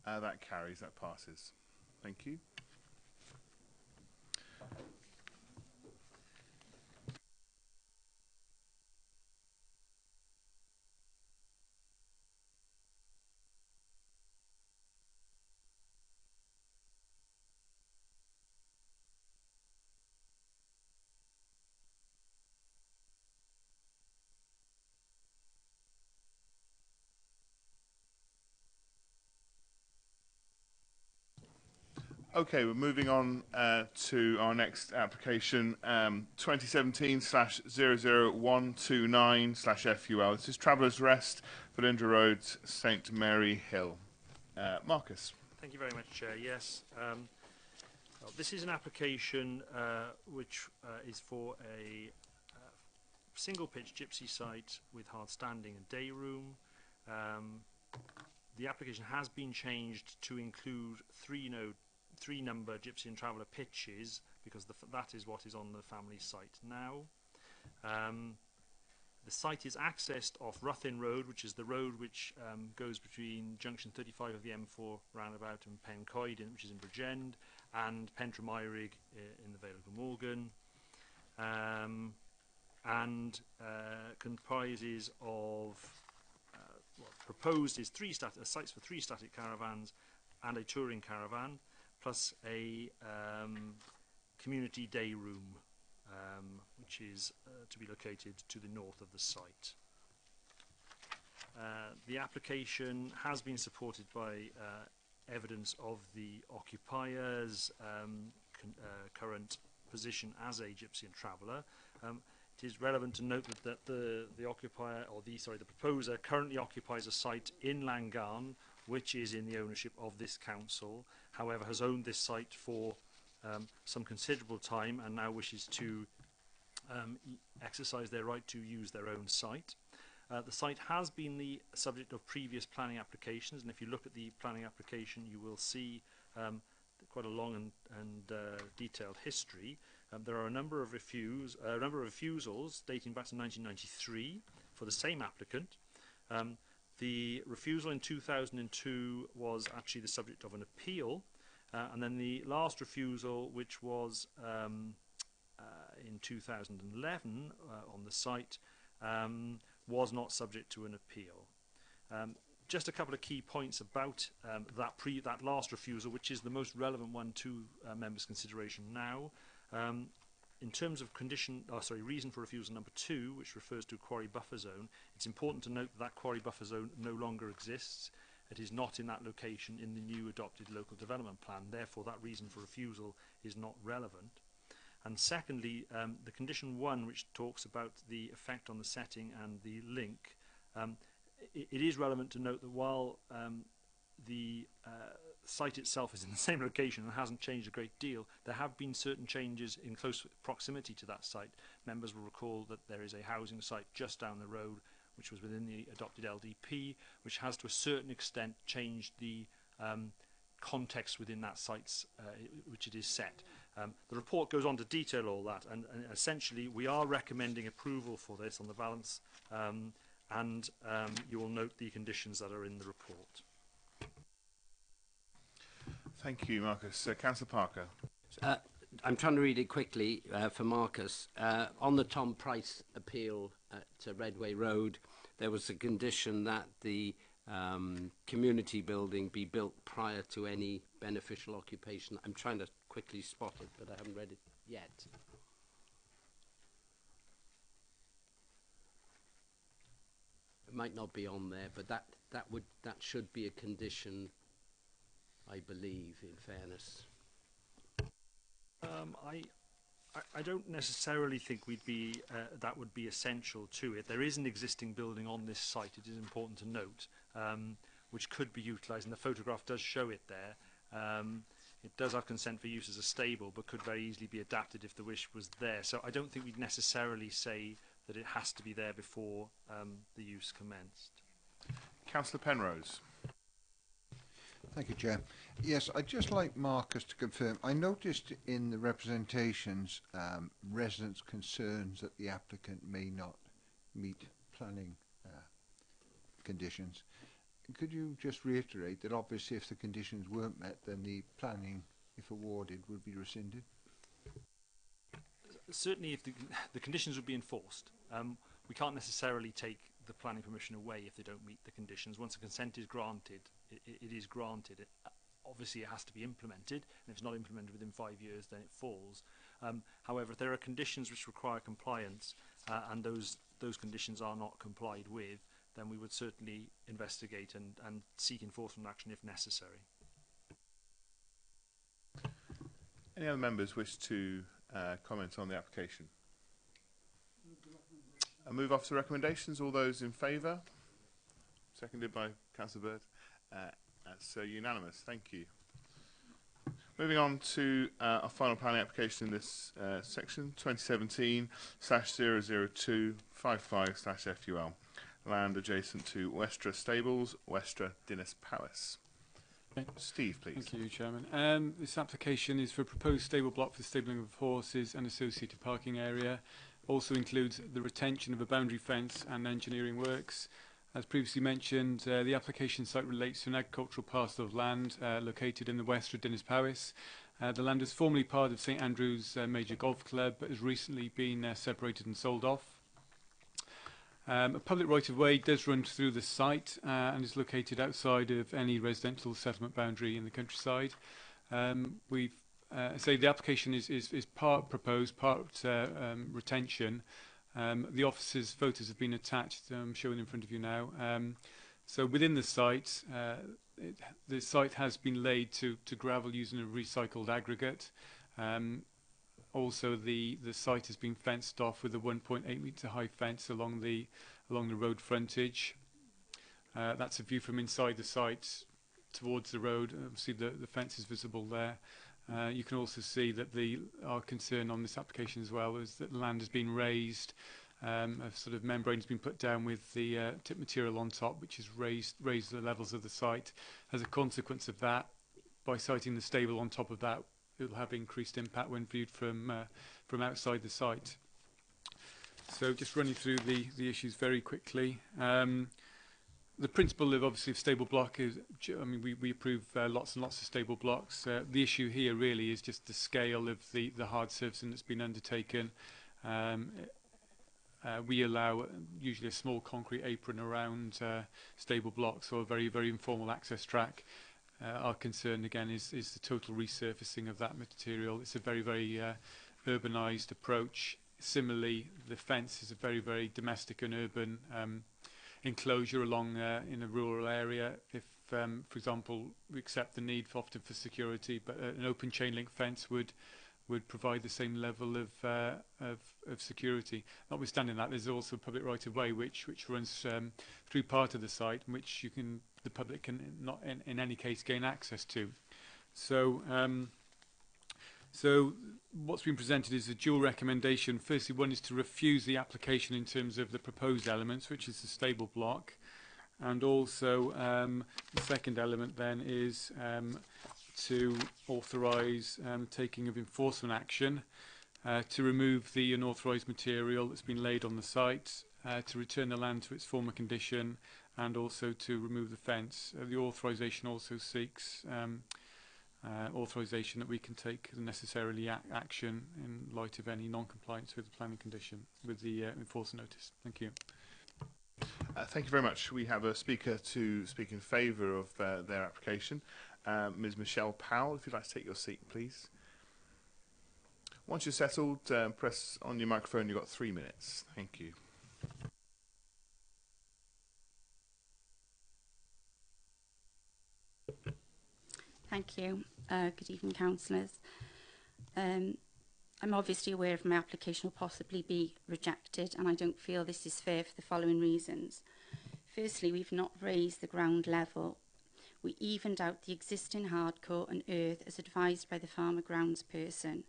That carries. That passes. Thank you. Okay, we're moving on to our next application, 2017/00129/FUL. This is Travellers Rest, Belinda Road, St Mary Hill. Marcus. Thank you very much, Chair. Yes, well, this is an application which is for a single-pitch gypsy site with hard standing and day room. The application has been changed to include three-number gypsy and traveller pitches because that is what is on the family site now. The site is accessed off Ruthin Road, which is the road which goes between junction 35 of the M4 roundabout and Pencoed, which is in Bridgend, and Pentremeirig in the Vale of Glamorgan, and comprises of proposed is sites for 3 static caravans and a touring caravan, plus a community day room, which is to be located to the north of the site. The application has been supported by evidence of the occupier's current position as a gypsy and traveller. It is relevant to note that the occupier, or the proposer, currently occupies a site in Langarn, which is in the ownership of this council, however has owned this site for some considerable time and now wishes to exercise their right to use their own site. The site has been the subject of previous planning applications, and if you look at the planning application you will see quite a long and detailed history. There are a number of refusals dating back to 1993 for the same applicant. The refusal in 2002 was actually the subject of an appeal, and then the last refusal, which was in 2011 on the site, was not subject to an appeal. Just a couple of key points about that last refusal, which is the most relevant one to members' consideration now. In terms of reason for refusal number 2, which refers to quarry buffer zone, it's important to note that quarry buffer zone no longer exists. It is not in that location in the new adopted local development plan. Therefore, that reason for refusal is not relevant. And secondly, the condition 1, which talks about the effect on the setting and the link, it is relevant to note that while the site itself is in the same location and hasn't changed a great deal, there have been certain changes in close proximity to that site. Members will recall that there is a housing site just down the road which was within the adopted LDP, which has to a certain extent changed the context within that site's which it is set. The report goes on to detail all that, and essentially we are recommending approval for this on the balance, and you will note the conditions that are in the report. Thank you, Marcus. Councillor Parker. I'm trying to read it quickly for Marcus. On the Tom Price appeal to Redway Road, there was a condition that the community building be built prior to any beneficial occupation. I'm trying to quickly spot it, but I haven't read it yet. it might not be on there, but that should be a condition, I believe, in fairness. I don't necessarily think we'd be that would be essential to it. There is an existing building on this site, it is important to note, which could be utilised, and the photograph does show it there. It does have consent for use as a stable, but could very easily be adapted if the wish was there. So I don't think we'd necessarily say that it has to be there before the use commenced. Councillor Penrose. Thank you, Chair. Yes, I'd just like Marcus to confirm. I noticed in the representations residents' concerns that the applicant may not meet planning conditions. Could you just reiterate that obviously if the conditions weren't met, then the planning, if awarded, would be rescinded? Certainly if the conditions would be enforced. We can't necessarily take the planning permission away if they don't meet the conditions. Once a consent is granted, it is granted. Obviously it has to be implemented, and if it's not implemented within 5 years, then it falls. However, if there are conditions which require compliance and those conditions are not complied with, then we would certainly investigate and seek enforcement action if necessary. Any other members wish to comment on the application? I move off to recommendations. All those in favour? Seconded by Councillor Bird. That's unanimous. Thank you. Moving on to our final planning application in this section, 2017/00255/FUL. Land adjacent to Westra Stables, Westra Dinas Palace. Steve, please. Thank you, Chairman. This application is for a proposed stable block for the stabling of horses and associated parking area. Also includes the retention of a boundary fence and engineering works. As previously mentioned, the application site relates to an agricultural parcel of land located in the Westra Dinas Palace. The land was formerly part of St Andrew's Major Golf Club, but has recently been separated and sold off. A public right-of-way does run through the site and is located outside of any residential settlement boundary in the countryside. We've the application is part proposed, part retention. The officer's photos have been attached, shown in front of you now. So within the site has been laid to gravel using a recycled aggregate. Also, the site has been fenced off with a 1.8 metre high fence along the road frontage. That's a view from inside the site towards the road. Obviously, the fence is visible there. You can also see that our concern on this application as well is that the land has been raised. A sort of membrane has been put down with the tip material on top, which has raised the levels of the site. As a consequence of that, by siting the stable on top of that, it will have increased impact when viewed from outside the site. So just running through the issues very quickly. The principle of obviously stable block is, I mean, we approve lots and lots of stable blocks. The issue here really is just the scale of the hard surfacing that's been undertaken. We allow usually a small concrete apron around stable blocks, or a very, very informal access track. Our concern again is the total resurfacing of that material. It's a very, very urbanised approach. Similarly, the fence is a very, very domestic and urban enclosure along in a rural area. If, for example, we accept the need often for security, but an open chain link fence would provide the same level of security. Notwithstanding that, there's also a public right of way which runs through part of the site, which the public can not in any case gain access to. So what's been presented is a dual recommendation. Firstly, one is to refuse the application in terms of the proposed elements, which is the stable block, and also the second element then is to authorise taking of enforcement action to remove the unauthorised material that's been laid on the site, to return the land to its former condition, and also to remove the fence. The authorisation also seeks authorisation that we can take necessarily action in light of any non-compliance with the planning condition, with the enforcement notice. Thank you. Thank you very much. We have a speaker to speak in favour of their application. Ms. Michelle Powell, if you'd like to take your seat, please. Once you're settled, press on your microphone. You've got 3 minutes. Thank you. Thank you. Good evening, councillors. I'm obviously aware of my application will possibly be rejected, and I don't feel this is fair for the following reasons. Firstly, we've not raised the ground level. We evened out the existing hardcore and earth as advised by the farmer grounds person.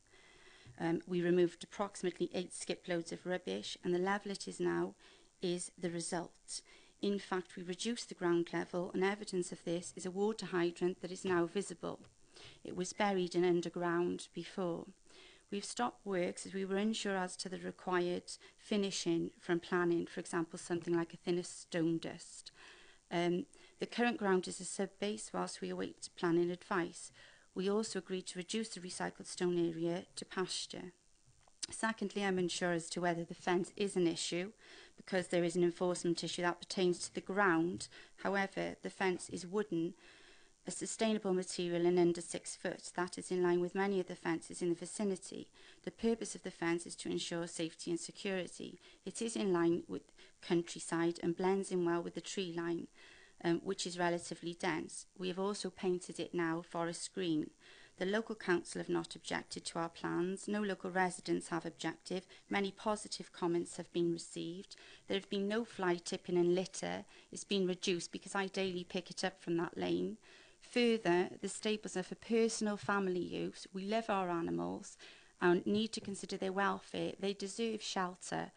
We removed approximately 8 skip loads of rubbish, and the level it is now is the result. In fact, we reduced the ground level, and evidence of this is a water hydrant that is now visible. It was buried and underground before. We've stopped works as we were unsure as to the required finishing from planning, for example, something like a thinner stone dust. The current ground is a sub-base whilst we await planning advice. We also agreed to reduce the recycled stone area to pasture. Secondly, I'm unsure as to whether the fence is an issue because there is an enforcement issue that pertains to the ground. However, the fence is wooden, a sustainable material and under 6 foot. That is in line with many of the fences in the vicinity. The purpose of the fence is to ensure safety and security. It is in line with countryside and blends in well with the tree line, which is relatively dense. We have also painted it now forest green. The local council have not objected to our plans. No local residents have objected. Many positive comments have been received. There have been no fly tipping and litter. It's been reduced because I daily pick it up from that lane. Further, the stables are for personal family use. We love our animals and need to consider their welfare. They deserve shelter.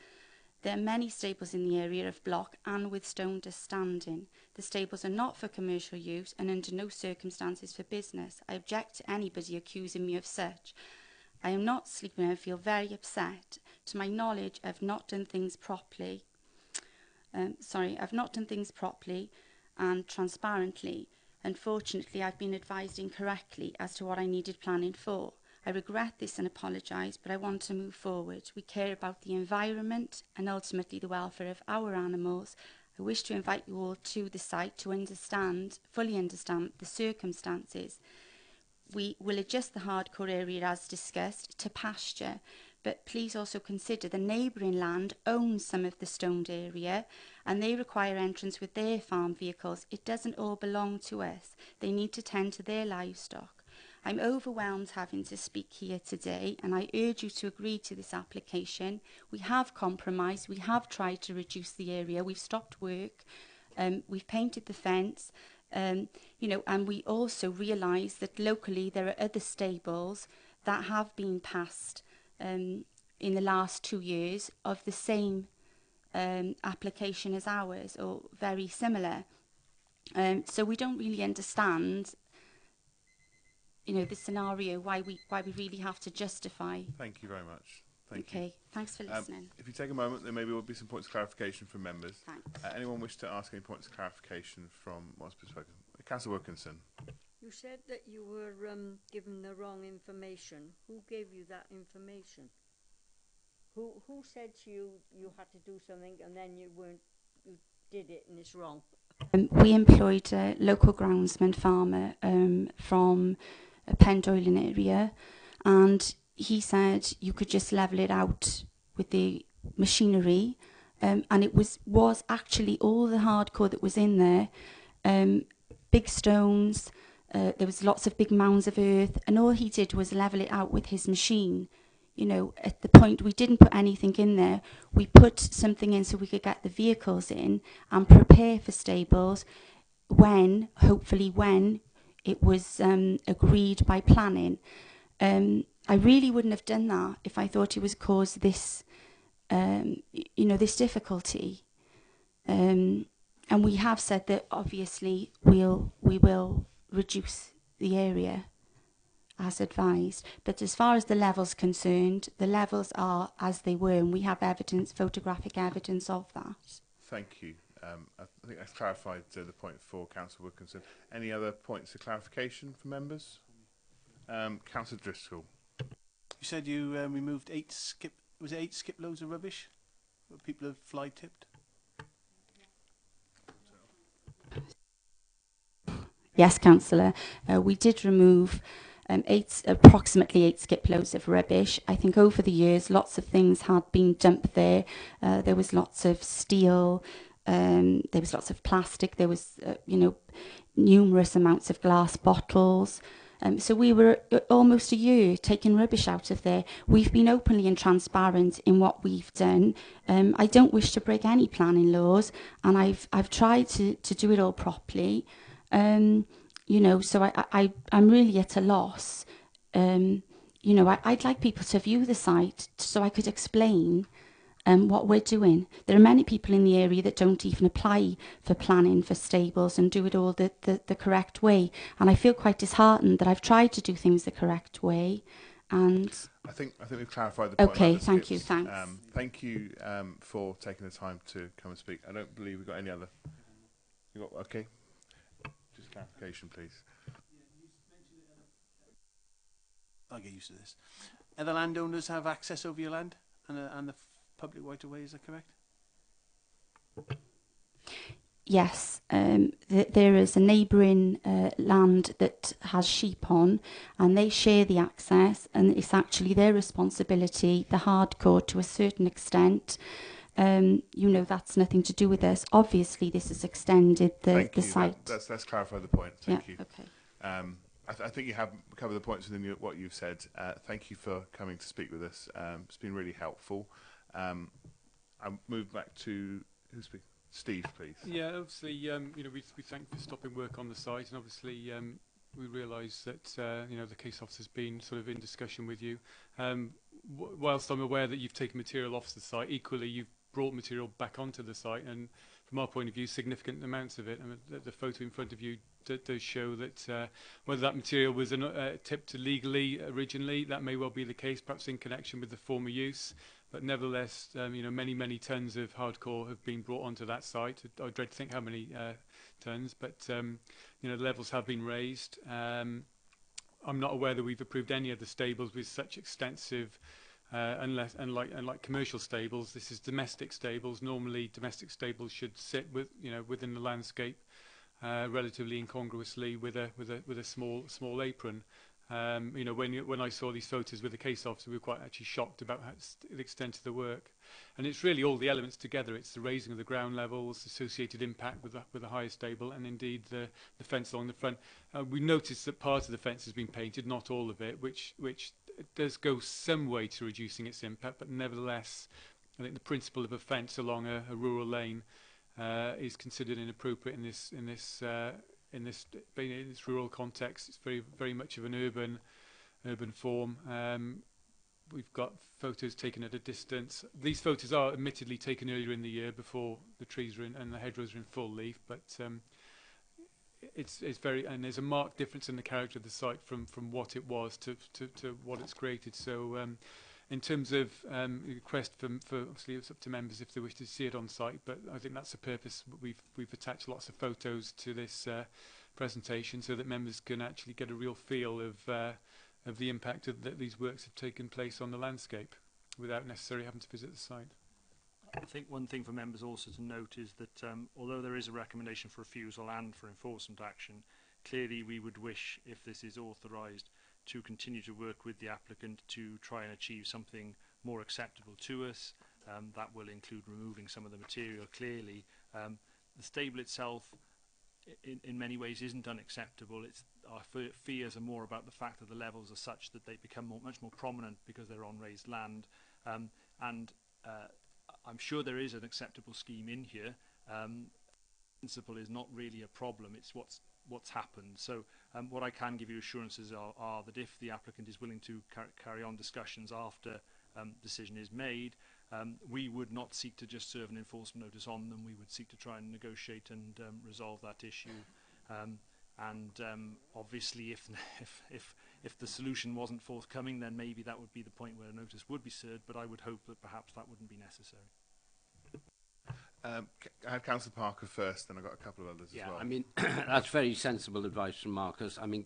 There are many stables in the area of block and with stone dust standing. The stables are not for commercial use and under no circumstances for business. I object to anybody accusing me of such. I am not sleeping and feel very upset. To my knowledge, I've not done things properly. I've not done things properly and transparently. Unfortunately, I've been advised incorrectly as to what I needed planning for. I regret this and apologise, but I want to move forward. We care about the environment and ultimately the welfare of our animals. I wish to invite you all to the site to fully understand the circumstances. We will adjust the hardcore area as discussed to pasture, but please also consider the neighbouring land owns some of the stoned area and they require entrance with their farm vehicles. It doesn't all belong to us. They need to tend to their livestock. I'm overwhelmed having to speak here today, and I urge you to agree to this application. We have compromised. We have tried to reduce the area. We've stopped work. We've painted the fence. And we also realise that locally there are other stables that have been passed in the last 2 years of the same application as ours, or very similar. So we don't really understand the scenario, why we really have to justify. Thank you very much. Thank you. Okay, thanks for listening. If you take a moment, there maybe will be some points of clarification from members. Thanks. Anyone wish to ask any points of clarification from what's been spoken? Councillor Wilkinson. You said that you were given the wrong information. Who gave you that information? Who said to you you had to do something and then you did it and it's wrong? We employed a local groundsman farmer from a Pendoilen area, and he said you could just level it out with the machinery, and it was actually all the hardcore that was in there, big stones, there was lots of big mounds of earth, and all he did was level it out with his machine. At the point we didn't put anything in there, we put something in so we could get the vehicles in and prepare for stables hopefully when it was agreed by planning. I really wouldn't have done that if I thought it was cause this, this difficulty. And we have said that obviously we will reduce the area as advised. But as far as the levels concerned, the levels are as they were, and we have photographic evidence of that. Thank you. I think that's clarified the point for Councillor Wilkinson. Any other points of clarification from members? Councillor Driscoll. You said you removed 8 skip loads of rubbish that people have fly tipped? Yes, Councillor. We did remove approximately 8 skip loads of rubbish. I think over the years lots of things had been dumped there. There was lots of steel, there was lots of plastic, there was numerous amounts of glass bottles. So we were almost a year taking rubbish out of there. We've been openly and transparent in what we've done. I don't wish to break any planning laws, and I've tried to do it all properly. You know, so I'm really at a loss. You know, I'd like people to view the site so I could explain what we're doing. There are many people in the area that don't even apply for planning for stables and do it all the correct way. And I feel quite disheartened that I've tried to do things the correct way. And I think we've clarified the point. okay, about the thank you, skips. thanks. Thank you for taking the time to come and speak. I don't believe we've got any other. You got okay? Just clarification, please. I'll get used to this. Other landowners have access over your land and the public right of way, is that correct? Yes, there is a neighbouring land that has sheep on, and they share the access, and it's actually their responsibility, the hardcore to a certain extent. You know, that's nothing to do with us. Obviously, this has extended the site. Let's clarify the point. Thank you. Okay. I think you have covered the points within what you've said. Thank you for coming to speak with us. It's been really helpful. I'll move back to who's speaking. Steve, please. Yeah, obviously, you know, we thank you for stopping work on the site, and obviously we realise that you know, the case officer's been sort of in discussion with you. Whilst I'm aware that you've taken material off the site, equally you've brought material back onto the site, and from our point of view, significant amounts of it. I mean, the photo in front of you does show that whether that material was tipped illegally originally, that may well be the case, perhaps in connection with the former use. But nevertheless, you know, many tons of hardcore have been brought onto that site. I dread to think how many tons, but you know, the levels have been raised. I'm not aware that we've approved any of the stables with such extensive, unlike commercial stables. This is domestic stables. Normally, domestic stables should sit within the landscape, relatively incongruously with a small apron. You know, when I saw these photos with the case officer, we were quite actually shocked about the extent of the work. And it's really all the elements together. It's the raising of the ground levels, associated impact with the higher stable, and indeed the fence along the front. We noticed that part of the fence has been painted, not all of it, which does go some way to reducing its impact. But nevertheless, I think the principle of a fence along a rural lane is considered inappropriate in this rural context. It's very much of an urban form. We've got photos taken at a distance. These photos are admittedly taken earlier in the year, before the trees are in and the hedgerows are in full leaf, but it's very, and there's a marked difference in the character of the site from what it was to what it's created. So in terms of request for obviously it's up to members if they wish to see it on site, but I think that's the purpose. We've attached lots of photos to this presentation so that members can actually get a real feel of the impact that these works have taken place on the landscape without necessarily having to visit the site. I think one thing for members also to note is that although there is a recommendation for refusal and for enforcement action, clearly we would wish, if this is authorised, to continue to work with the applicant to try and achieve something more acceptable to us. That will include removing some of the material. Clearly, the stable itself in many ways isn't unacceptable. Our fears are more about the fact that the levels are such that they become much more prominent because they're on raised land. I'm sure there is an acceptable scheme in here. Principle is not really a problem, it's what's happened. So what I can give you assurances are that if the applicant is willing to carry on discussions after decision is made, we would not seek to just serve an enforcement notice on them. We would seek to try and negotiate and resolve that issue. Obviously, if the solution wasn't forthcoming, then maybe that would be the point where a notice would be served. But I would hope that perhaps that wouldn't be necessary. I had Councillor Parker first, and I've got a couple of others as well. I mean, that's very sensible advice from Marcus. I mean,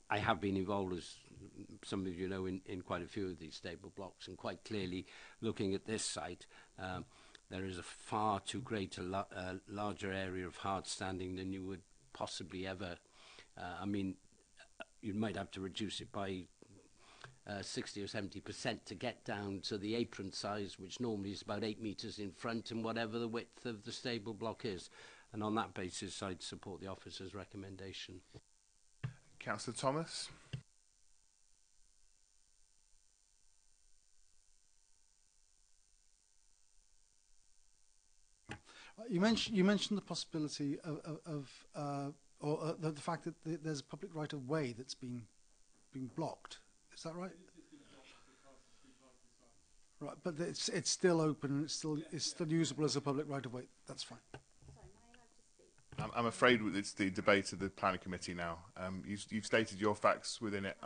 I have been involved, as some of you know, in quite a few of these stable blocks, and quite clearly, looking at this site, there is a far too great larger area of hard standing than you would possibly ever. I mean, you might have to reduce it by 60 or 70% to get down to the apron size, which normally is about 8 metres in front, and whatever the width of the stable block is. And on that basis, I'd support the officer's recommendation. Councillor Thomas. You mentioned the possibility of the fact that there's a public right of way that's been blocked. Is that right? Right, but it's still open and it's still usable as a public right of way. That's fine. I'm afraid it's the debate of the planning committee now. You've stated your facts within it.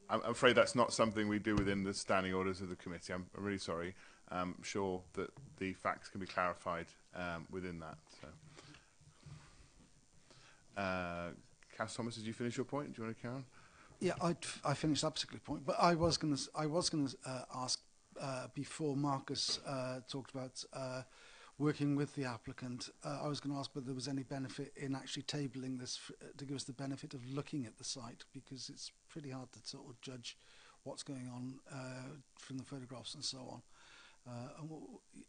I'm afraid that's not something we do within the standing orders of the committee. I'm really sorry. I'm sure that the facts can be clarified within that. So. Councillor Thomas, did you finish your point? Do you want to carry on? Yeah, I finished that particular point, but I was going to ask before Marcus talked about working with the applicant. I was going to ask whether there was any benefit in actually tabling this to give us the benefit of looking at the site, because it's pretty hard to sort of judge what's going on from the photographs and so on.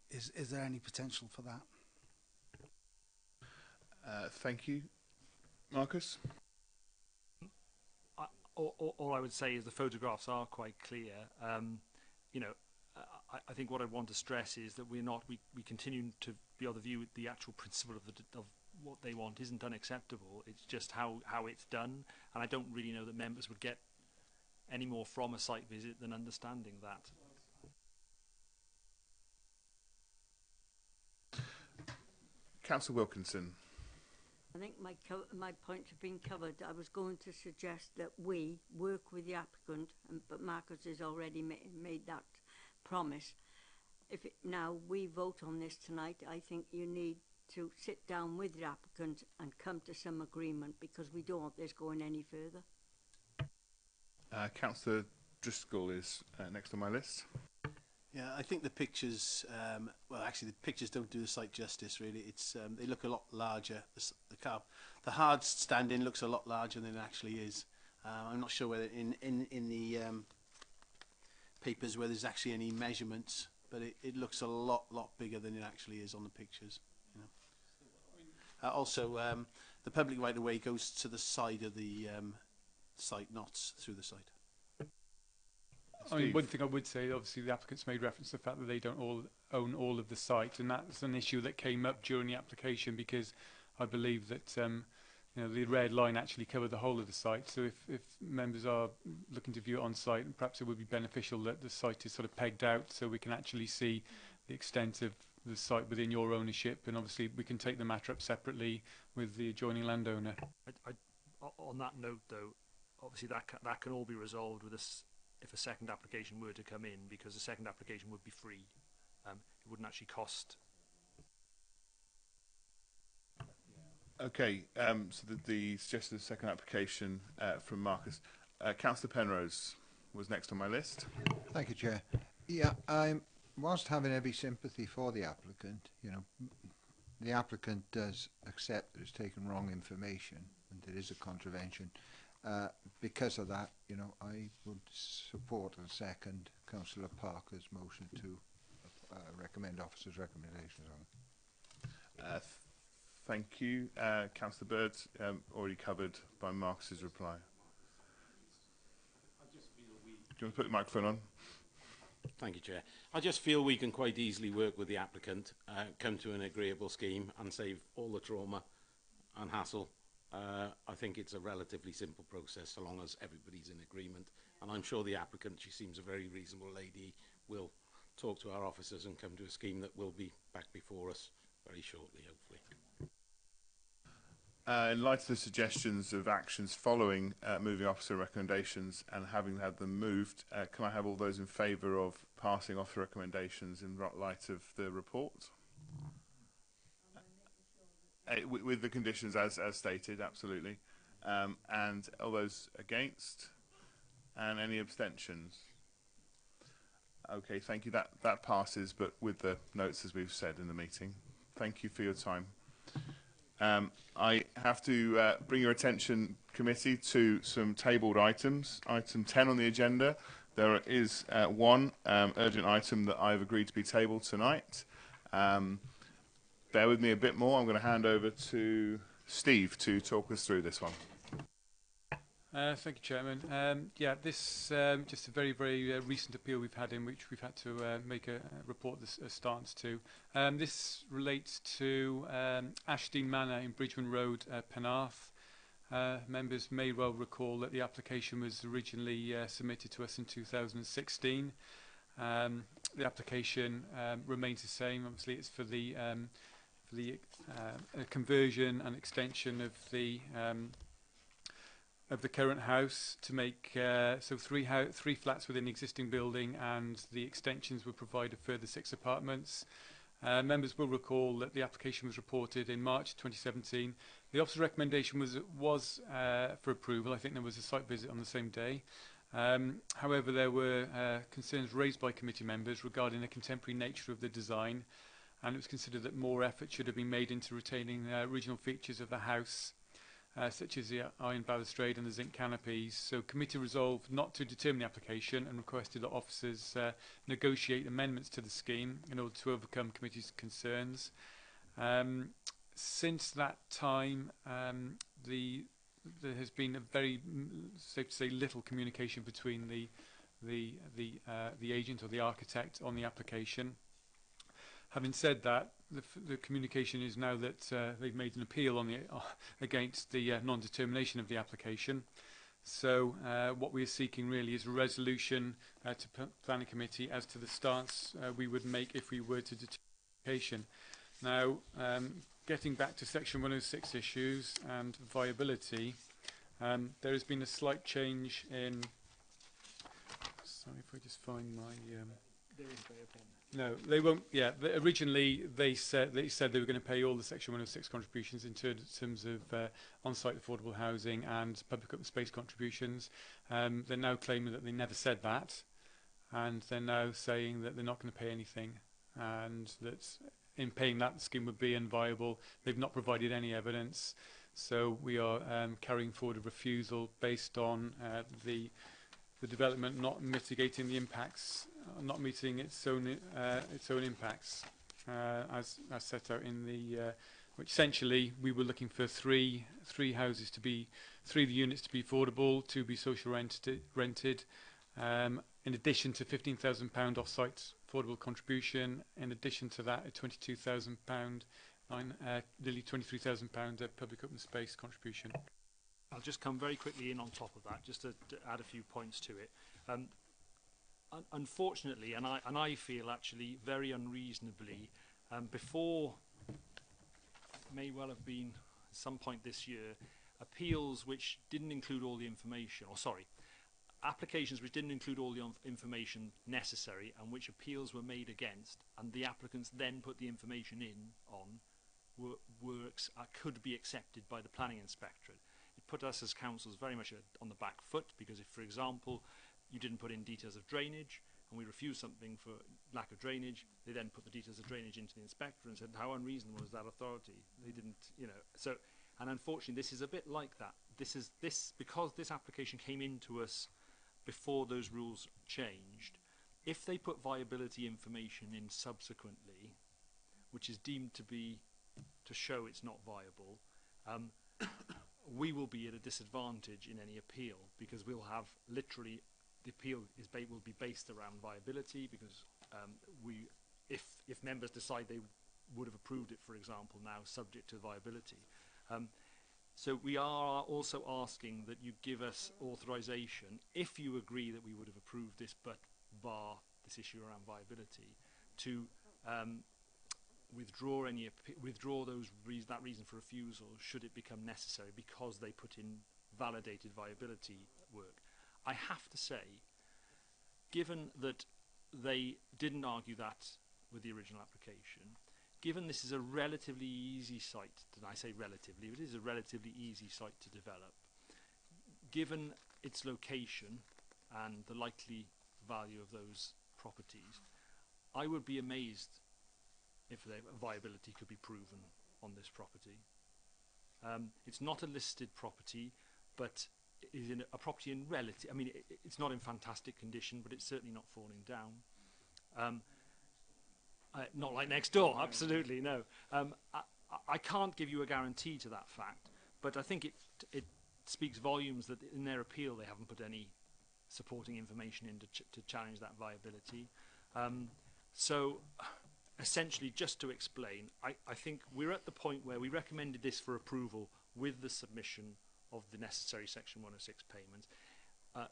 Is there any potential for that? Thank you. Marcus? All I would say is the photographs are quite clear. You know, I think what I want to stress is that we continue to be of the view that the actual principle of what they want isn't unacceptable. It's just how it's done, and I don't really know that members would get any more from a site visit than understanding that. Councillor Wilkinson. I think my points have been covered. I was going to suggest that we work with the applicant, but Marcus has already made that promise. Now we vote on this tonight, I think you need to sit down with the applicant and come to some agreement, because we don't want this going any further. Councillor Driscoll is next on my list. Yeah, I think the pictures, well, actually the pictures don't do the site justice really. It's they look a lot larger. The hard stand-in looks a lot larger than it actually is. I'm not sure whether in the papers where there's actually any measurements, but it looks a lot bigger than it actually is on the pictures. You know. Also, the public right of way goes to the side of the site, not through the site. I mean, one thing I would say, obviously, the applicants made reference to the fact that they don't all own all of the site, and that's an issue that came up during the application, because I believe that you know, the red line actually covered the whole of the site. So if members are looking to view it on site, perhaps it would be beneficial that the site is sort of pegged out so we can actually see the extent of the site within your ownership, and obviously we can take the matter up separately with the adjoining landowner. On that note, though, obviously that can all be resolved with if a second application were to come in, because the second application would be free. It wouldn't actually cost. Okay, so the suggested second application from Marcus. Councillor Penrose was next on my list. Thank you, Chair. Yeah, whilst having every sympathy for the applicant, you know, the applicant does accept that it's taken wrong information and it is a contravention. Because of that, you know, I would support and second Councillor Parker's motion to recommend officers' recommendations on it. Thank you. Councillor Bird, already covered by Marcus's reply. Do you want to put the microphone on? Thank you, Chair. I just feel we can quite easily work with the applicant, come to an agreeable scheme and save all the trauma and hassle. I think it's a relatively simple process so long as everybody's in agreement, and I'm sure the applicant, she seems a very reasonable lady, will talk to our officers and come to a scheme that will be back before us very shortly, hopefully. In light of the suggestions of actions following moving officer recommendations and having had them moved, can I have all those in favour of passing officer recommendations in light of the report? With the conditions as stated, absolutely. And all those against? And any abstentions? Okay, thank you. That passes, but with the notes as we've said in the meeting. Thank you for your time. I have to bring your attention, committee, to some tabled items. Item 10 on the agenda. There is one urgent item that I've agreed to be tabled tonight. Bear with me a bit more. I'm going to hand over to Steve to talk us through this one. Thank you, Chairman. Yeah, this just a very, very recent appeal we've had in which we've had to make a report a stance to. This relates to Ashdean Manor in Bridgeman Road, Penarth. Members may well recall that the application was originally submitted to us in 2016. The application remains the same. Obviously, it's for the conversion and extension of the current house to make so three flats within the existing building, and the extensions would provide a further 6 apartments. Members will recall that the application was reported in March 2017. The officer's recommendation was for approval. I think there was a site visit on the same day. However, there were concerns raised by committee members regarding the contemporary nature of the design, and it was considered that more effort should have been made into retaining regional features of the house, such as the iron balustrade and the zinc canopies. So committee resolved not to determine the application and requested that officers negotiate amendments to the scheme in order to overcome committee's concerns. Since that time, there has been a very, safe to say, little communication between the agent or the architect on the application. Having said that, the communication is now that they've made an appeal on against the non-determination of the application. So what we are seeking really is a resolution to planning committee as to the stance we would make if we were to determine the application. Now, getting back to section 106 issues and viability, there has been a slight change in. Sorry if I just find my. No, they won't. Yeah, originally they said they were going to pay all the Section 106 contributions in terms of on-site affordable housing and public open space contributions. They're now claiming that they never said that, and they're now saying that they're not going to pay anything, and that in paying that the scheme would be unviable. They've not provided any evidence, so we are carrying forward a refusal based on the development not mitigating the impacts, not meeting its own impacts, as set out in the which essentially we were looking for three houses to be, 3 of the units to be affordable, 2 be social rented, in addition to £15,000 off-site affordable contribution. In addition to that, a £22,000, nearly £23,000 public open space contribution. I'll just come very quickly in on top of that, just to add a few points to it. Unfortunately, and I feel actually very unreasonably, before may well have been some point this year, appeals which didn't include all the information, or sorry, applications which didn't include all the information necessary and which appeals were made against, and the applicants then put the information in on, could be accepted by the planning inspectorate. It put us as councils very much on the back foot, because if, for example, you didn't put in details of drainage and we refused something for lack of drainage, they then put the details of drainage into the inspector and said, how unreasonable is that authority? They didn't, you know, so, and unfortunately this is a bit like that. Because this application came into us before those rules changed, if they put viability information in subsequently, which is deemed to show it's not viable, we will be at a disadvantage in any appeal, because we'll have literally, the appeal will be based around viability, because if members decide they would have approved it, for example, now subject to viability. So we are also asking that you give us authorization, if you agree that we would have approved this, but bar this issue around viability, to withdraw that reason for refusal should it become necessary, because they put in validated viability work. I have to say, given that they didn't argue that with the original application, given this is a relatively easy site, and I say relatively, it is a relatively easy site to develop, given its location and the likely value of those properties, I would be amazed if the viability could be proven on this property. It's not a listed property, but is in a property in relative, I mean, it's not in fantastic condition, but it's certainly not falling down. Not like next door, absolutely, no. I can't give you a guarantee to that fact, but I think speaks volumes that in their appeal they haven't put any supporting information in to challenge that viability. So essentially, just to explain, I think we're at the point where we recommended this for approval with the submission of the necessary Section 106 payments.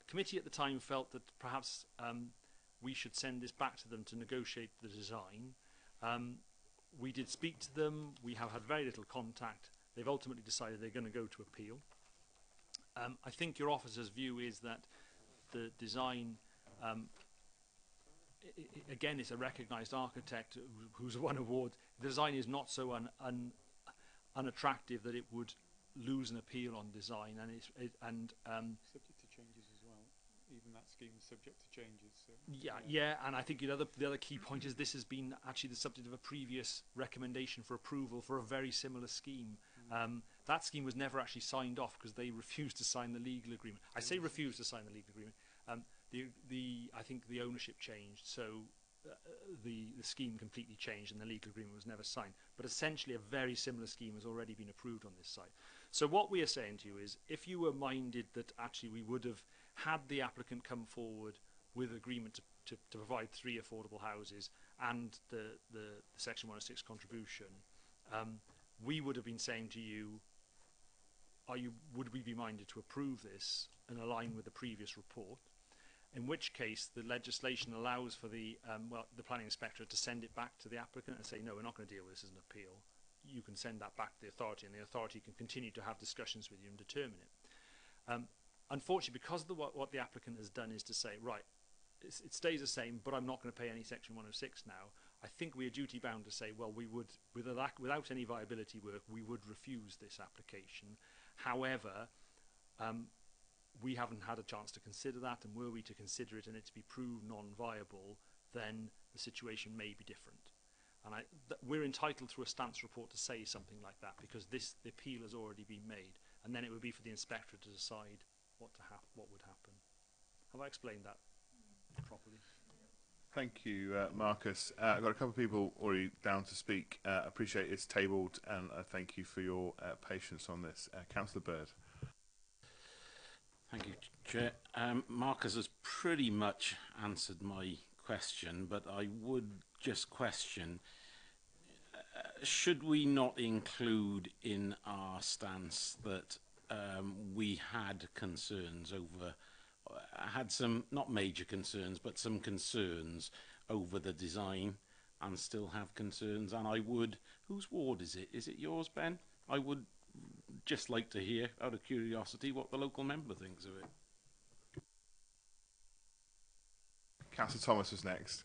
Committee at the time felt that perhaps we should send this back to them to negotiate the design. We did speak to them. We have had very little contact. They've ultimately decided they're going to go to appeal. I think your officer's view is that the design, again, is a recognised architect who's won awards. The design is not so unattractive that it would lose an appeal on design, and subject to changes as well. Even that scheme is subject to changes. So. Yeah, and I think the other key point is this has been actually the subject of a previous recommendation for approval for a very similar scheme. That scheme was never actually signed off because they refused to sign the legal agreement. I say refused to sign the legal agreement. I think the ownership changed, so the scheme completely changed and the legal agreement was never signed. But essentially, a very similar scheme has already been approved on this site. So what we are saying to you is, if you were minded that actually we would have had the applicant come forward with agreement to provide 3 affordable houses and the Section 106 contribution, we would have been saying to you, would we be minded to approve this and align with the previous report? In which case, the legislation allows for the planning inspector to send it back to the applicant and say, no, we're not going to deal with this as an appeal. You can send that back to the authority, and the authority can continue to have discussions with you and determine it. Unfortunately, because what the applicant has done is to say, right, it stays the same, but I'm not going to pay any Section 106 now, I think we are duty bound to say, well, we would, without any viability work, we would refuse this application. However, we haven't had a chance to consider that, and were we to consider it and it to be proved non-viable, then the situation may be different. And we're entitled through a stance report to say something like that, because the appeal has already been made, and then it would be for the inspector to decide what would happen. Have I explained that properly? Thank you, Marcus. I've got a couple of people already down to speak. Appreciate it's tabled, and thank you for your patience on this. Councillor Bird. Thank you, Chair. Marcus has pretty much answered my question, but I would just question, should we not include in our stance that we had concerns over, had some, not major concerns, but some concerns over the design, and still have concerns? And I would, whose ward is it? Is it yours, Ben? I would just like to hear, out of curiosity, what the local member thinks of it. Councillor Thomas is next.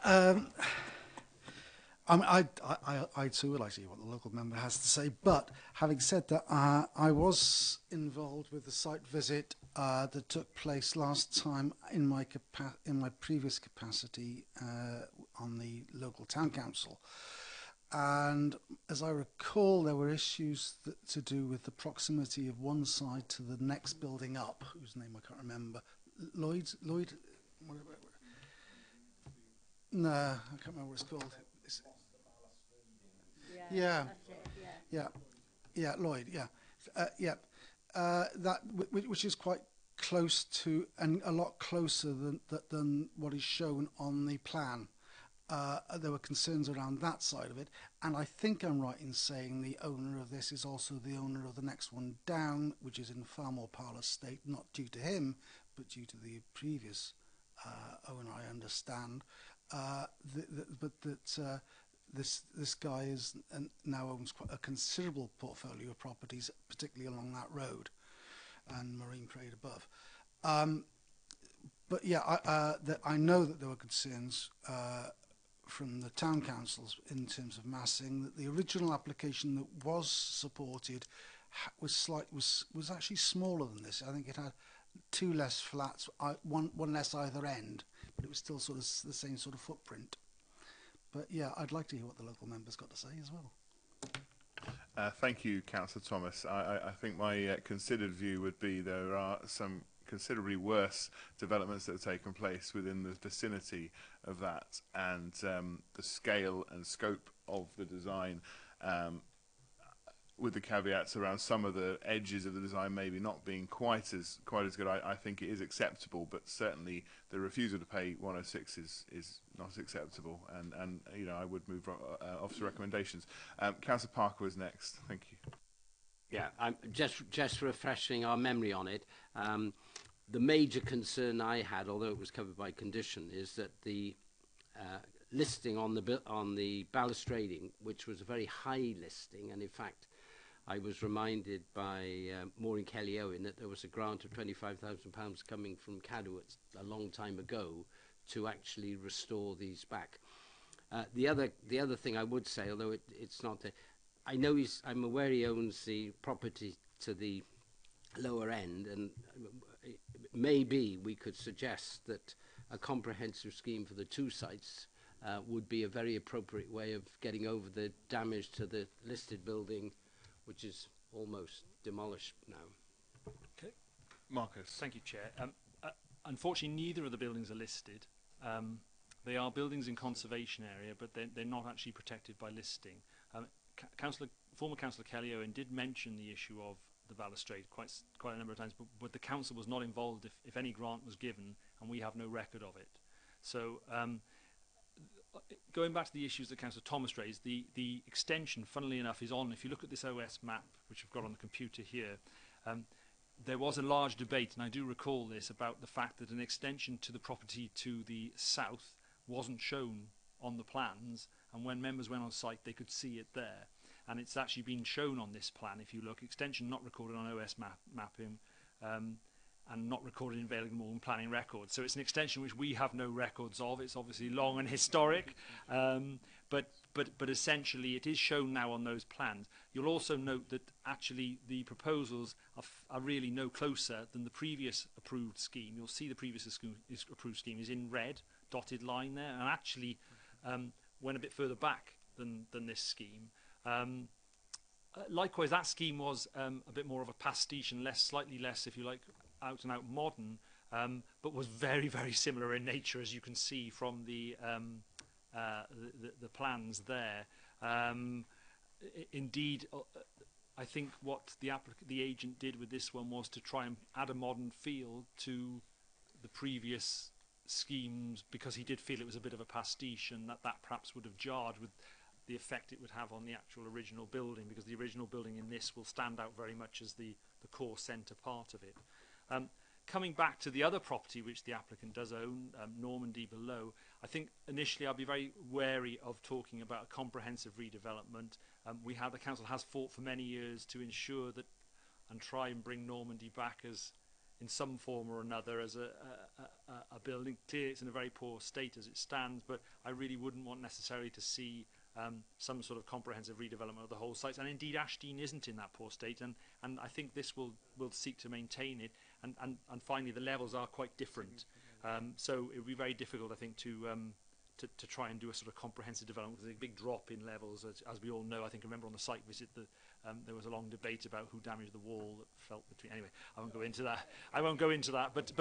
I too would like to hear what the local member has to say, but having said that, I was involved with the site visit that took place last time in my previous capacity on the local town council. And as I recall, there were issues to do with the proximity of one side to the next building up, whose name I can't remember. Lloyd? No, I can't remember what it's called. Yeah, Lloyd. That which is quite close to, and a lot closer than what is shown on the plan. There were concerns around that side of it, and I think I'm right in saying the owner of this is also the owner of the next one down, which is in far more parlous state, not due to him, but due to the previous owner, I understand. This guy is now owns quite a considerable portfolio of properties, particularly along that road, and marine trade above. But yeah, I know that there were concerns from the town councils in terms of massing. That the original application that was supported was actually smaller than this. I think it had 2 less flats, one less either end, but it was still sort of the same sort of footprint. But yeah, I'd like to hear what the local member's got to say as well. Thank you, Councillor Thomas. I think my considered view would be there are some considerably worse developments that have taken place within the vicinity of that, and the scale and scope of the design with the caveats around some of the edges of the design maybe not being quite as good. I think it is acceptable, but certainly the refusal to pay 106 is not acceptable. And you know, I would move officer recommendations. Councillor Parker was next. Thank you. Yeah, I'm just refreshing our memory on it. The major concern I had, although it was covered by condition, is that the listing on the balustrading, which was a very high listing, and in fact, I was reminded by Maureen Kelly-Owen that there was a grant of £25,000 coming from Cadwallader a long time ago to actually restore these back. The other thing I would say, although it's not, I'm aware he owns the property to the lower end, and maybe we could suggest that a comprehensive scheme for the two sites would be a very appropriate way of getting over the damage to the listed building, which is almost demolished now. Okay. Marcus. Thank you, Chair. Unfortunately, neither of the buildings are listed. They are buildings in conservation area, but they're not actually protected by listing. Former Councillor Kelly-Owen did mention the issue of the balustrade quite a number of times, but the council was not involved if any grant was given, and we have no record of it. So going back to the issues that Councillor Thomas raised, the extension, funnily enough, is on. If you look at this OS map, which I've got on the computer here, there was a large debate, and I do recall this, about the fact that an extension to the property to the south wasn't shown on the plans, and when members went on site, they could see it there. And it's actually been shown on this plan. If you look, extension not recorded on OS mapping, and not recorded in Vale of Glamorgan planning records. So it's an extension which we have no records of. It's obviously long and historic, but essentially it is shown now on those plans. You'll also note that actually the proposals are really no closer than the previous approved scheme. You'll see the previous approved scheme is in red, dotted line there, and actually went a bit further back than this scheme. Likewise, that scheme was a bit more of a pastiche and slightly less, if you like, out and out modern, but was very, very similar in nature, as you can see from the plans there. Indeed, I think what the agent did with this one was to try and add a modern feel to the previous schemes, because he did feel it was a bit of a pastiche, and that perhaps would have jarred with the effect it would have on the actual original building, because the original building in this will stand out very much as the core centre part of it. Coming back to the other property which the applicant does own, Normandy below, I think initially I'll be very wary of talking about a comprehensive redevelopment. The council has fought for many years to ensure that and try and bring Normandy back as, in some form or another, as a building. Clearly it's in a very poor state as it stands, but I really wouldn't want necessarily to see some sort of comprehensive redevelopment of the whole site. And indeed Ashdean isn't in that poor state, and I think this will seek to maintain it. And finally, the levels are quite different, so it would be very difficult, I think, to try and do a sort of comprehensive development. There's a big drop in levels, as we all know. I think I remember on the site visit that there was a long debate about who damaged the wall that fell between. Anyway, I won't go into that. I won't go into that. But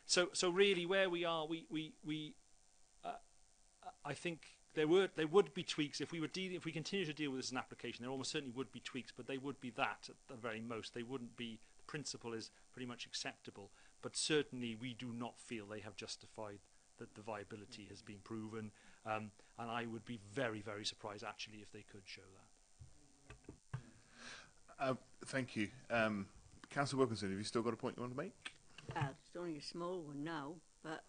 so really, where we are, I think there would be tweaks if we continue to deal with this as an application. There almost certainly would be tweaks, but they would be that at the very most. They wouldn't be. The principle is pretty much acceptable, but certainly we do not feel they have justified that the viability has been proven, and I would be very, very surprised actually if they could show that. Thank you. Councillor Wilkinson, have you still got a point you want to make? It's only a small one now, but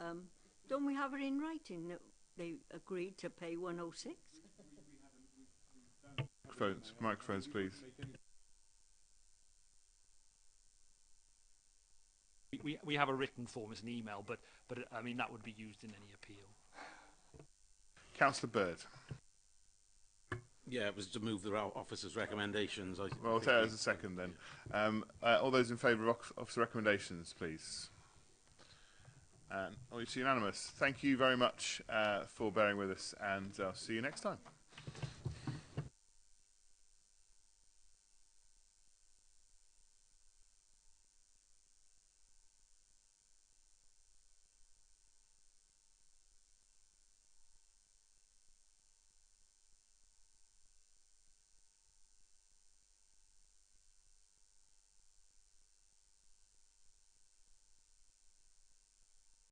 don't we have it in writing that they agreed to pay 106? Microphones, please. We have a written form as an email, but I mean that would be used in any appeal. Councillor Bird. Yeah, it was to move the officer's recommendations. Well, I'll take that as a second then. All those in favour of officer recommendations, please. It's unanimous. Thank you very much for bearing with us, and I'll see you next time.